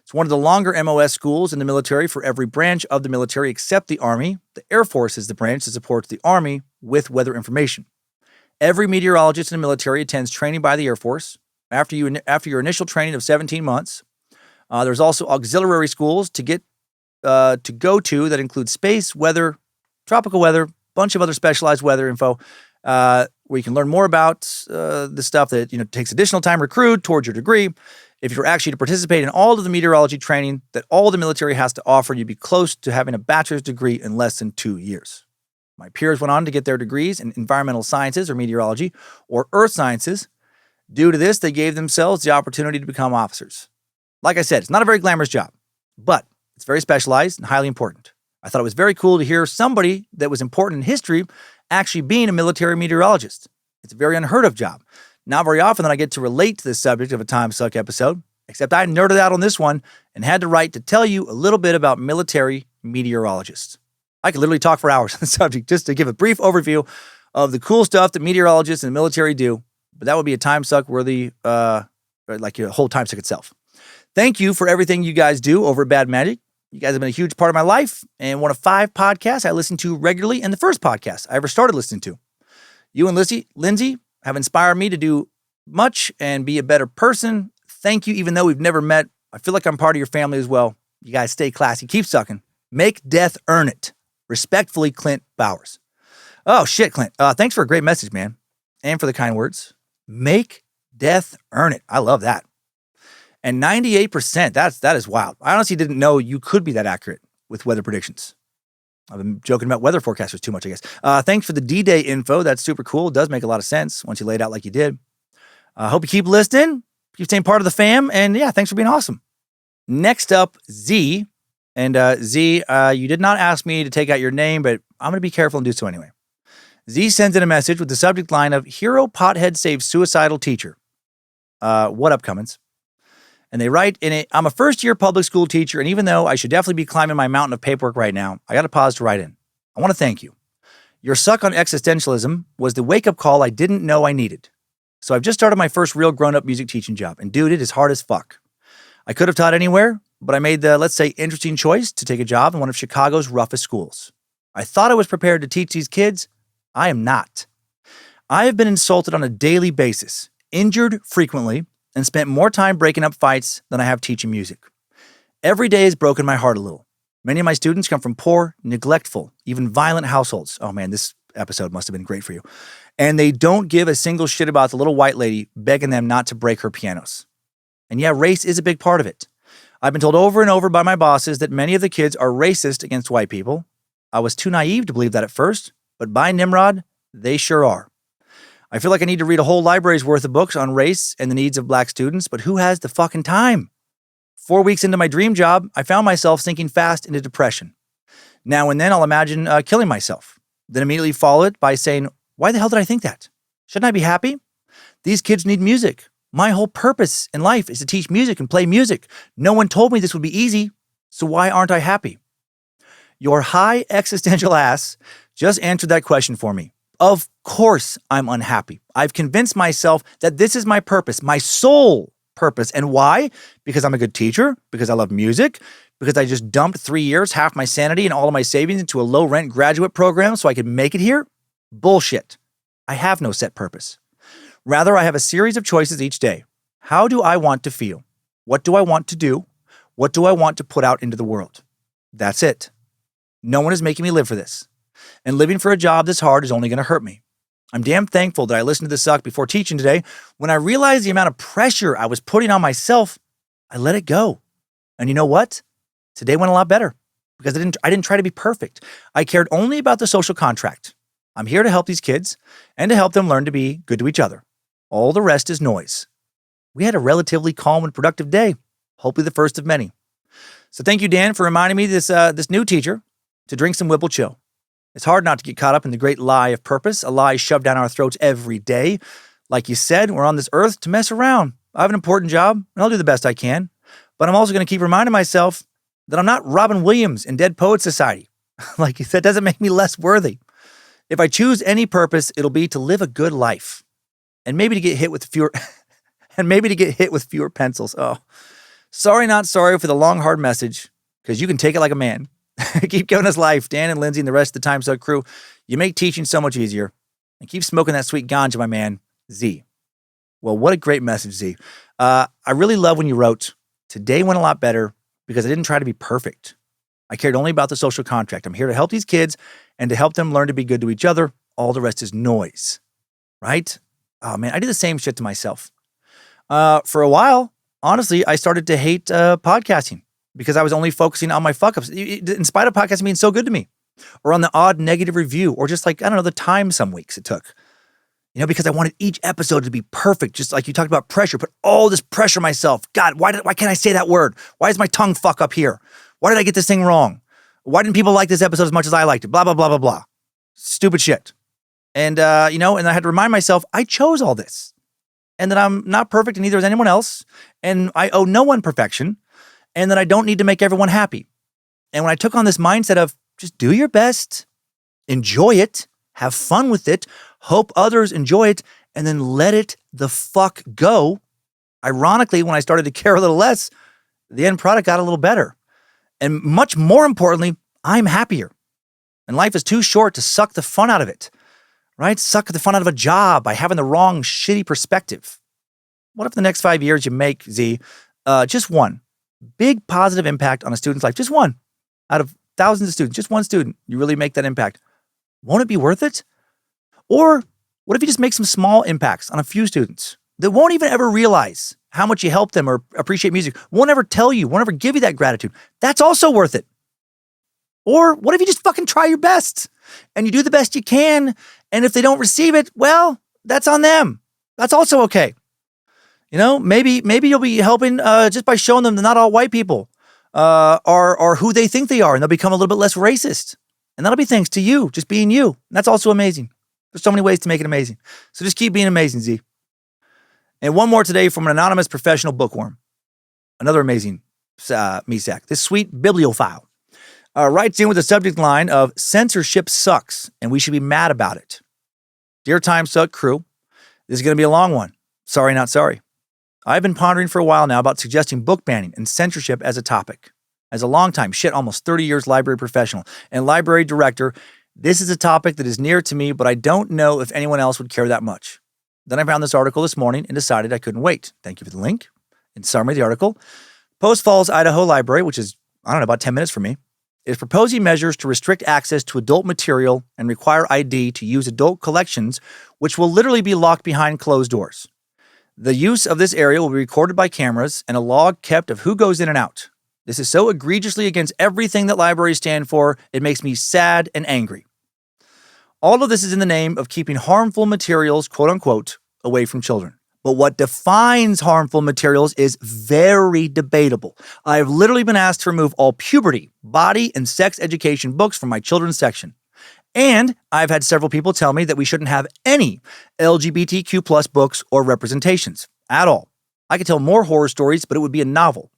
It's one of the longer MOS schools in the military for every branch of the military except the Army. The Air Force is the branch that supports the Army with weather information. Every meteorologist in the military attends training by the Air Force. After your initial training of 17 months, there's also auxiliary schools to go to that include space, weather, tropical weather, bunch of other specialized weather info, where you can learn more about the stuff that takes additional time recruit towards your degree. If you're actually to participate in all of the meteorology training that all the military has to offer, you'd be close to having a bachelor's degree in less than 2 years. My peers went on to get their degrees in environmental sciences or meteorology or earth sciences. Due to this, they gave themselves the opportunity to become officers. Like I said, it's not a very glamorous job, but it's very specialized and highly important. I thought it was very cool to hear somebody that was important in history actually being a military meteorologist. It's a very unheard of job. Not very often that I get to relate to the subject of a Timesuck episode, except I nerded out on this one and had to write to tell you a little bit about military meteorologists. I could literally talk for hours on the subject just to give a brief overview of the cool stuff that meteorologists in the military do, but that would be a Timesuck worthy, like your whole Timesuck itself. Thank you for everything you guys do over at Bad Magic. You guys have been a huge part of my life and one of 5 podcasts I listen to regularly and the first podcast I ever started listening to. You and Lindsay have inspired me to do much and be a better person. Thank you, even though we've never met. I feel like I'm part of your family as well. You guys stay classy. Keep sucking. Make death earn it. Respectfully, Clint Bowers. Oh, shit, Clint. Thanks for a great message, man. And for the kind words. Make death earn it. I love that. And 98%, that is wild. I honestly didn't know you could be that accurate with weather predictions. I've been joking about weather forecasters too much, I guess. Thanks for the D-Day info. That's super cool. It does make a lot of sense once you lay it out like you did. Hope you keep listening. Keep staying part of the fam. And yeah, thanks for being awesome. Next up, Z. And Z, you did not ask me to take out your name, but I'm going to be careful and do so anyway. Z sends in a message with the subject line of Hero Pothead Saves Suicidal Teacher. What up, Cummins? And they write in it, I'm a first-year public school teacher, and even though I should definitely be climbing my mountain of paperwork right now, I got to pause to write in. I want to thank you. Your suck on existentialism was the wake-up call I didn't know I needed. So I've just started my first real grown-up music teaching job, and dude, it is hard as fuck. I could have taught anywhere, but I made the, let's say, interesting choice to take a job in one of Chicago's roughest schools. I thought I was prepared to teach these kids. I am not. I have been insulted on a daily basis, injured frequently, and spent more time breaking up fights than I have teaching music. Every day has broken my heart a little. Many of my students come from poor, neglectful, even violent households. Oh man, this episode must have been great for you. And they don't give a single shit about the little white lady begging them not to break her pianos. And yeah, race is a big part of it. I've been told over and over by my bosses that many of the kids are racist against white people. I was too naive to believe that at first, but by Nimrod, they sure are. I feel like I need to read a whole library's worth of books on race and the needs of black students, but who has the fucking time? 4 weeks into my dream job, I found myself sinking fast into depression. Now and then I'll imagine killing myself, then immediately follow it by saying, why the hell did I think that? Shouldn't I be happy? These kids need music. My whole purpose in life is to teach music and play music. No one told me this would be easy, so why aren't I happy? Your high existential ass just answered that question for me. Of course I'm unhappy. I've convinced myself that this is my purpose, my sole purpose. And why? Because I'm a good teacher, because I love music, because I just dumped 3 years, half my sanity and all of my savings into a low-rent graduate program so I could make it here? Bullshit. I have no set purpose. Rather, I have a series of choices each day. How do I want to feel? What do I want to do? What do I want to put out into the world? That's it. No one is making me live for this. And living for a job this hard is only going to hurt me. I'm damn thankful that I listened to the suck before teaching today. When I realized the amount of pressure I was putting on myself, I let it go. And you know what? Today went a lot better because I didn't try to be perfect. I cared only about the social contract. I'm here to help these kids and to help them learn to be good to each other. All the rest is noise. We had a relatively calm and productive day, hopefully the first of many. So thank you, Dan, for reminding me this new teacher to drink some Whipple Chill. It's hard not to get caught up in the great lie of purpose, a lie shoved down our throats every day. Like you said, we're on this earth to mess around. I have an important job, and I'll do the best I can. But I'm also going to keep reminding myself that I'm not Robin Williams in Dead Poets Society. Like, that doesn't make me less worthy. If I choose any purpose, it'll be to live a good life. And maybe to get hit with fewer pencils. Oh, sorry, not sorry for the long, hard message, because you can take it like a man. Keep giving us life, Dan and Lindsay and the rest of the Timesuck crew. You make teaching so much easier. And keep smoking that sweet ganja, my man, Z. Well, what a great message, Z. I really love when you wrote, today went a lot better because I didn't try to be perfect. I cared only about the social contract. I'm here to help these kids and to help them learn to be good to each other. All the rest is noise, right? Oh, man, I do the same shit to myself. For a while, honestly, I started to hate podcasting because I was only focusing on my fuck-ups, in spite of podcasting being so good to me, or on the odd negative review, or just like, I don't know, the time some weeks it took. You know, because I wanted each episode to be perfect, just like you talked about pressure, put all this pressure on myself. God, why can't I say that word? Why is my tongue fuck up here? Why did I get this thing wrong? Why didn't people like this episode as much as I liked it? Blah, blah, blah, blah, blah. Stupid shit. And, and I had to remind myself, I chose all this. And that I'm not perfect and neither is anyone else. And I owe no one perfection. And that I don't need to make everyone happy. And when I took on this mindset of just do your best, enjoy it, have fun with it, hope others enjoy it, and then let it the fuck go. Ironically, when I started to care a little less, the end product got a little better. And much more importantly, I'm happier. And life is too short to suck the fun out of it. Right? Suck the fun out of a job by having the wrong, shitty perspective. What if the next 5 years you make, Z, just one big positive impact on a student's life? Just one out of thousands of students, just one student, you really make that impact. Won't it be worth it? Or what if you just make some small impacts on a few students that won't even ever realize how much you help them or appreciate music, won't ever tell you, won't ever give you that gratitude? That's also worth it. Or what if you just fucking try your best and you do the best you can? And if they don't receive it, well, that's on them. That's also okay. You know, maybe you'll be helping just by showing them that not all white people are who they think they are, and they'll become a little bit less racist. And that'll be thanks to you, just being you. And that's also amazing. There's so many ways to make it amazing. So just keep being amazing, Z. And one more today from an anonymous professional bookworm. Another amazing me-sack. This sweet bibliophile writes in with a subject line of censorship sucks and we should be mad about it. Dear Timesuck crew, this is going to be a long one. Sorry, not sorry. I've been pondering for a while now about suggesting book banning and censorship as a topic. As a longtime, almost 30 years library professional and library director, this is a topic that is near to me, but I don't know if anyone else would care that much. Then I found this article this morning and decided I couldn't wait. Thank you for the link. In summary of the article, Post Falls, Idaho Library, which is, about 10 minutes from me, is proposing measures to restrict access to adult material and require ID to use adult collections, which will literally be locked behind closed doors. The use of this area will be recorded by cameras and a log kept of who goes in and out. This is so egregiously against everything that libraries stand for, it makes me sad and angry. All of this is in the name of keeping harmful materials, quote unquote, away from children. But what defines harmful materials is very debatable. I have literally been asked to remove all puberty, body, and sex education books from my children's section. And I've had several people tell me that we shouldn't have any LGBTQ plus books or representations at all. I could tell more horror stories, but it would be a novel.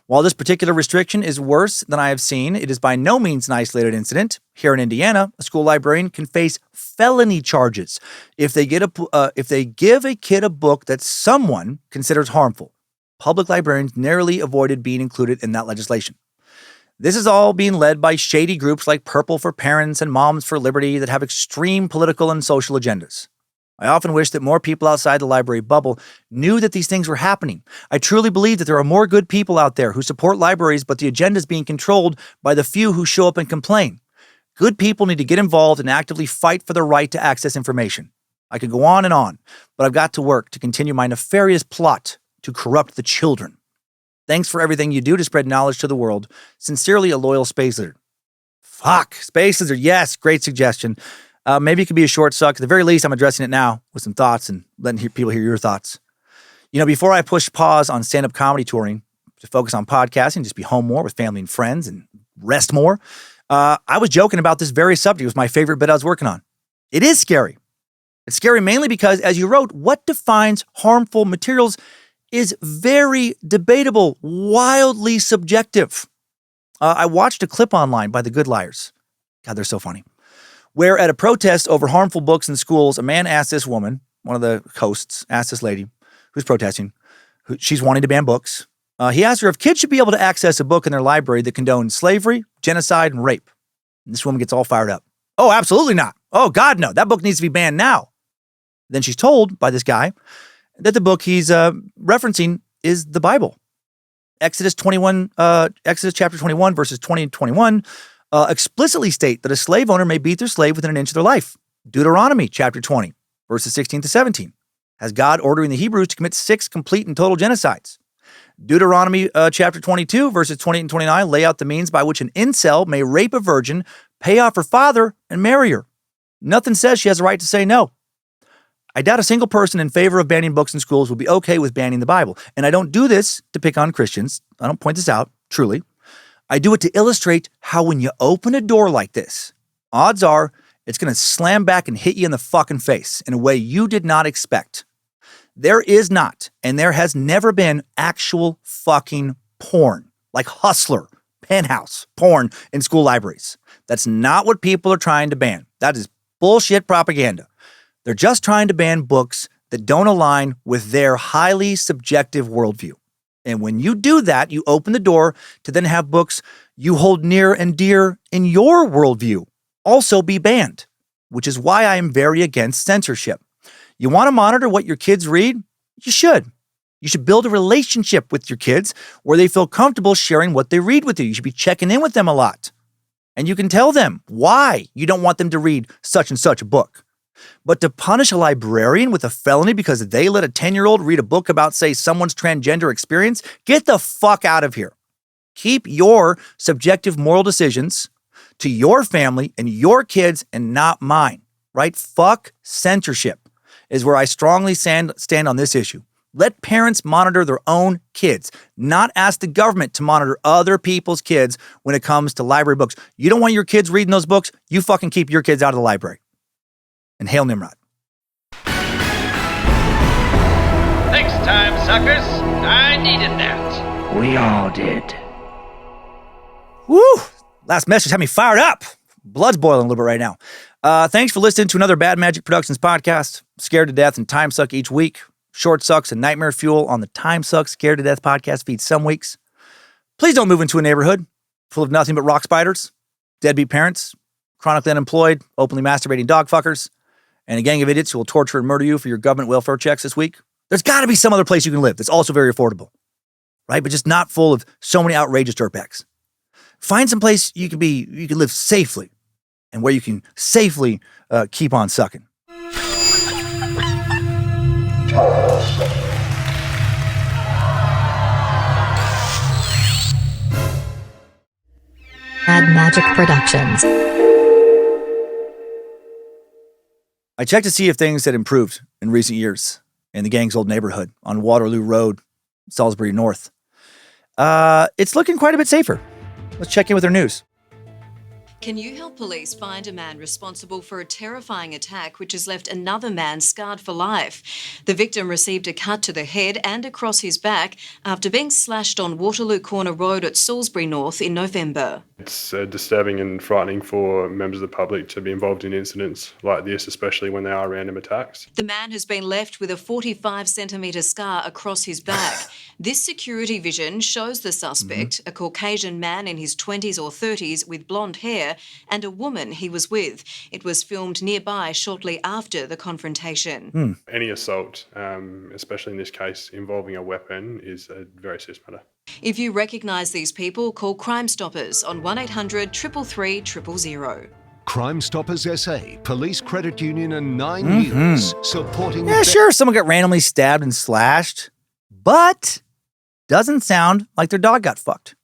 While this particular restriction is worse than I have seen, it is by no means an isolated incident. Here in Indiana, a school librarian can face felony charges if they give a kid a book that someone considers harmful. Public librarians narrowly avoided being included in that legislation. This is all being led by shady groups like Purple for Parents and Moms for Liberty that have extreme political and social agendas. I often wish that more people outside the library bubble knew that these things were happening. I truly believe that there are more good people out there who support libraries, but the agenda is being controlled by the few who show up and complain. Good people need to get involved and actively fight for the right to access information. I could go on, but I've got to work to continue my nefarious plot to corrupt the children. Thanks for everything you do to spread knowledge to the world. Sincerely, a loyal Space Lizard. Fuck, Space Lizard, yes, great suggestion. Maybe it could be a short suck. At the very least, I'm addressing it now with some thoughts and letting people hear your thoughts. You know, before I pushed pause on stand-up comedy touring to focus on podcasting, just be home more with family and friends and rest more, I was joking about this very subject. It was my favorite bit I was working on. It is scary. It's scary mainly because, as you wrote, what defines harmful materials is very debatable, wildly subjective. I watched a clip online by the Good Liars. God, they're so funny. Where at a protest over harmful books in schools, a man asked this woman, one of the hosts, asked this lady who's protesting, she's wanting to ban books. He asked her if kids should be able to access a book in their library that condones slavery, genocide, and rape. And this woman gets all fired up. Oh, absolutely not. Oh, God, no. That book needs to be banned now. Then she's told by this guy that the book he's referencing is the Bible. Exodus chapter 21, verses 20 and 21, explicitly state that a slave owner may beat their slave within an inch of their life. Deuteronomy chapter 20, verses 16 to 17, has God ordering the Hebrews to commit 6 complete and total genocides. Deuteronomy chapter 22, verses 20 and 29 lay out the means by which an incel may rape a virgin, pay off her father, and marry her. Nothing says she has a right to say no. I doubt a single person in favor of banning books in schools will be okay with banning the Bible. And I don't do this to pick on Christians. I don't point this out, truly. I do it to illustrate how when you open a door like this, odds are it's going to slam back and hit you in the fucking face in a way you did not expect. There is not, and there has never been, actual fucking porn, like Hustler, Penthouse, porn in school libraries. That's not what people are trying to ban. That is bullshit propaganda. They're just trying to ban books that don't align with their highly subjective worldview. And when you do that, you open the door to then have books you hold near and dear in your worldview also be banned, which is why I am very against censorship. You want to monitor what your kids read? You should. You should build a relationship with your kids where they feel comfortable sharing what they read with you. You should be checking in with them a lot. And you can tell them why you don't want them to read such and such a book. But to punish a librarian with a felony because they let a 10-year-old read a book about, say, someone's transgender experience, get the fuck out of here. Keep your subjective moral decisions to your family and your kids and not mine, right? Fuck censorship is where I strongly stand on this issue. Let parents monitor their own kids, not ask the government to monitor other people's kids when it comes to library books. You don't want your kids reading those books, you fucking keep your kids out of the library. And hail Nimrod. Thanks, time suckers. I needed that. We all did. Woo! Last message had me fired up. Blood's boiling a little bit right now. Thanks for listening to another Bad Magic Productions podcast. Scared to Death and Timesuck each week. Short Sucks and Nightmare Fuel on the Timesuck Scared to Death podcast feed some weeks. Please don't move into a neighborhood full of nothing but rock spiders, deadbeat parents, chronically unemployed, openly masturbating dog fuckers, and a gang of idiots who will torture and murder you for your government welfare checks this week. There's got to be some other place you can live that's also very affordable, right? But just not full of so many outrageous dirtbags. Find some place you can live safely and where you can safely keep on sucking. Magic Productions. I checked to see if things had improved in recent years in the gang's old neighborhood on Waterloo Road, Salisbury North. It's looking quite a bit safer. Let's check in with our news. Can you help police find a man responsible for a terrifying attack which has left another man scarred for life? The victim received a cut to the head and across his back after being slashed on Waterloo Corner Road at Salisbury North in November. It's disturbing and frightening for members of the public to be involved in incidents like this, especially when they are random attacks. The man has been left with a 45-centimetre scar across his back. This security vision shows the suspect, a Caucasian man in his 20s or 30s with blonde hair, and a woman he was with. It was filmed nearby shortly after the confrontation. Any assault, especially in this case involving a weapon, is a very serious matter. If you recognise these people, call Crime Stoppers on 1800 333 000. Crime Stoppers SA, Police Credit Union, and 9 years supporting... Yeah, sure, someone got randomly stabbed and slashed, but doesn't sound like their dog got fucked.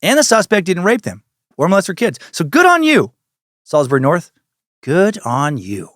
And the suspect didn't rape them or molest their kids. So good on you, Salisbury North. Good on you.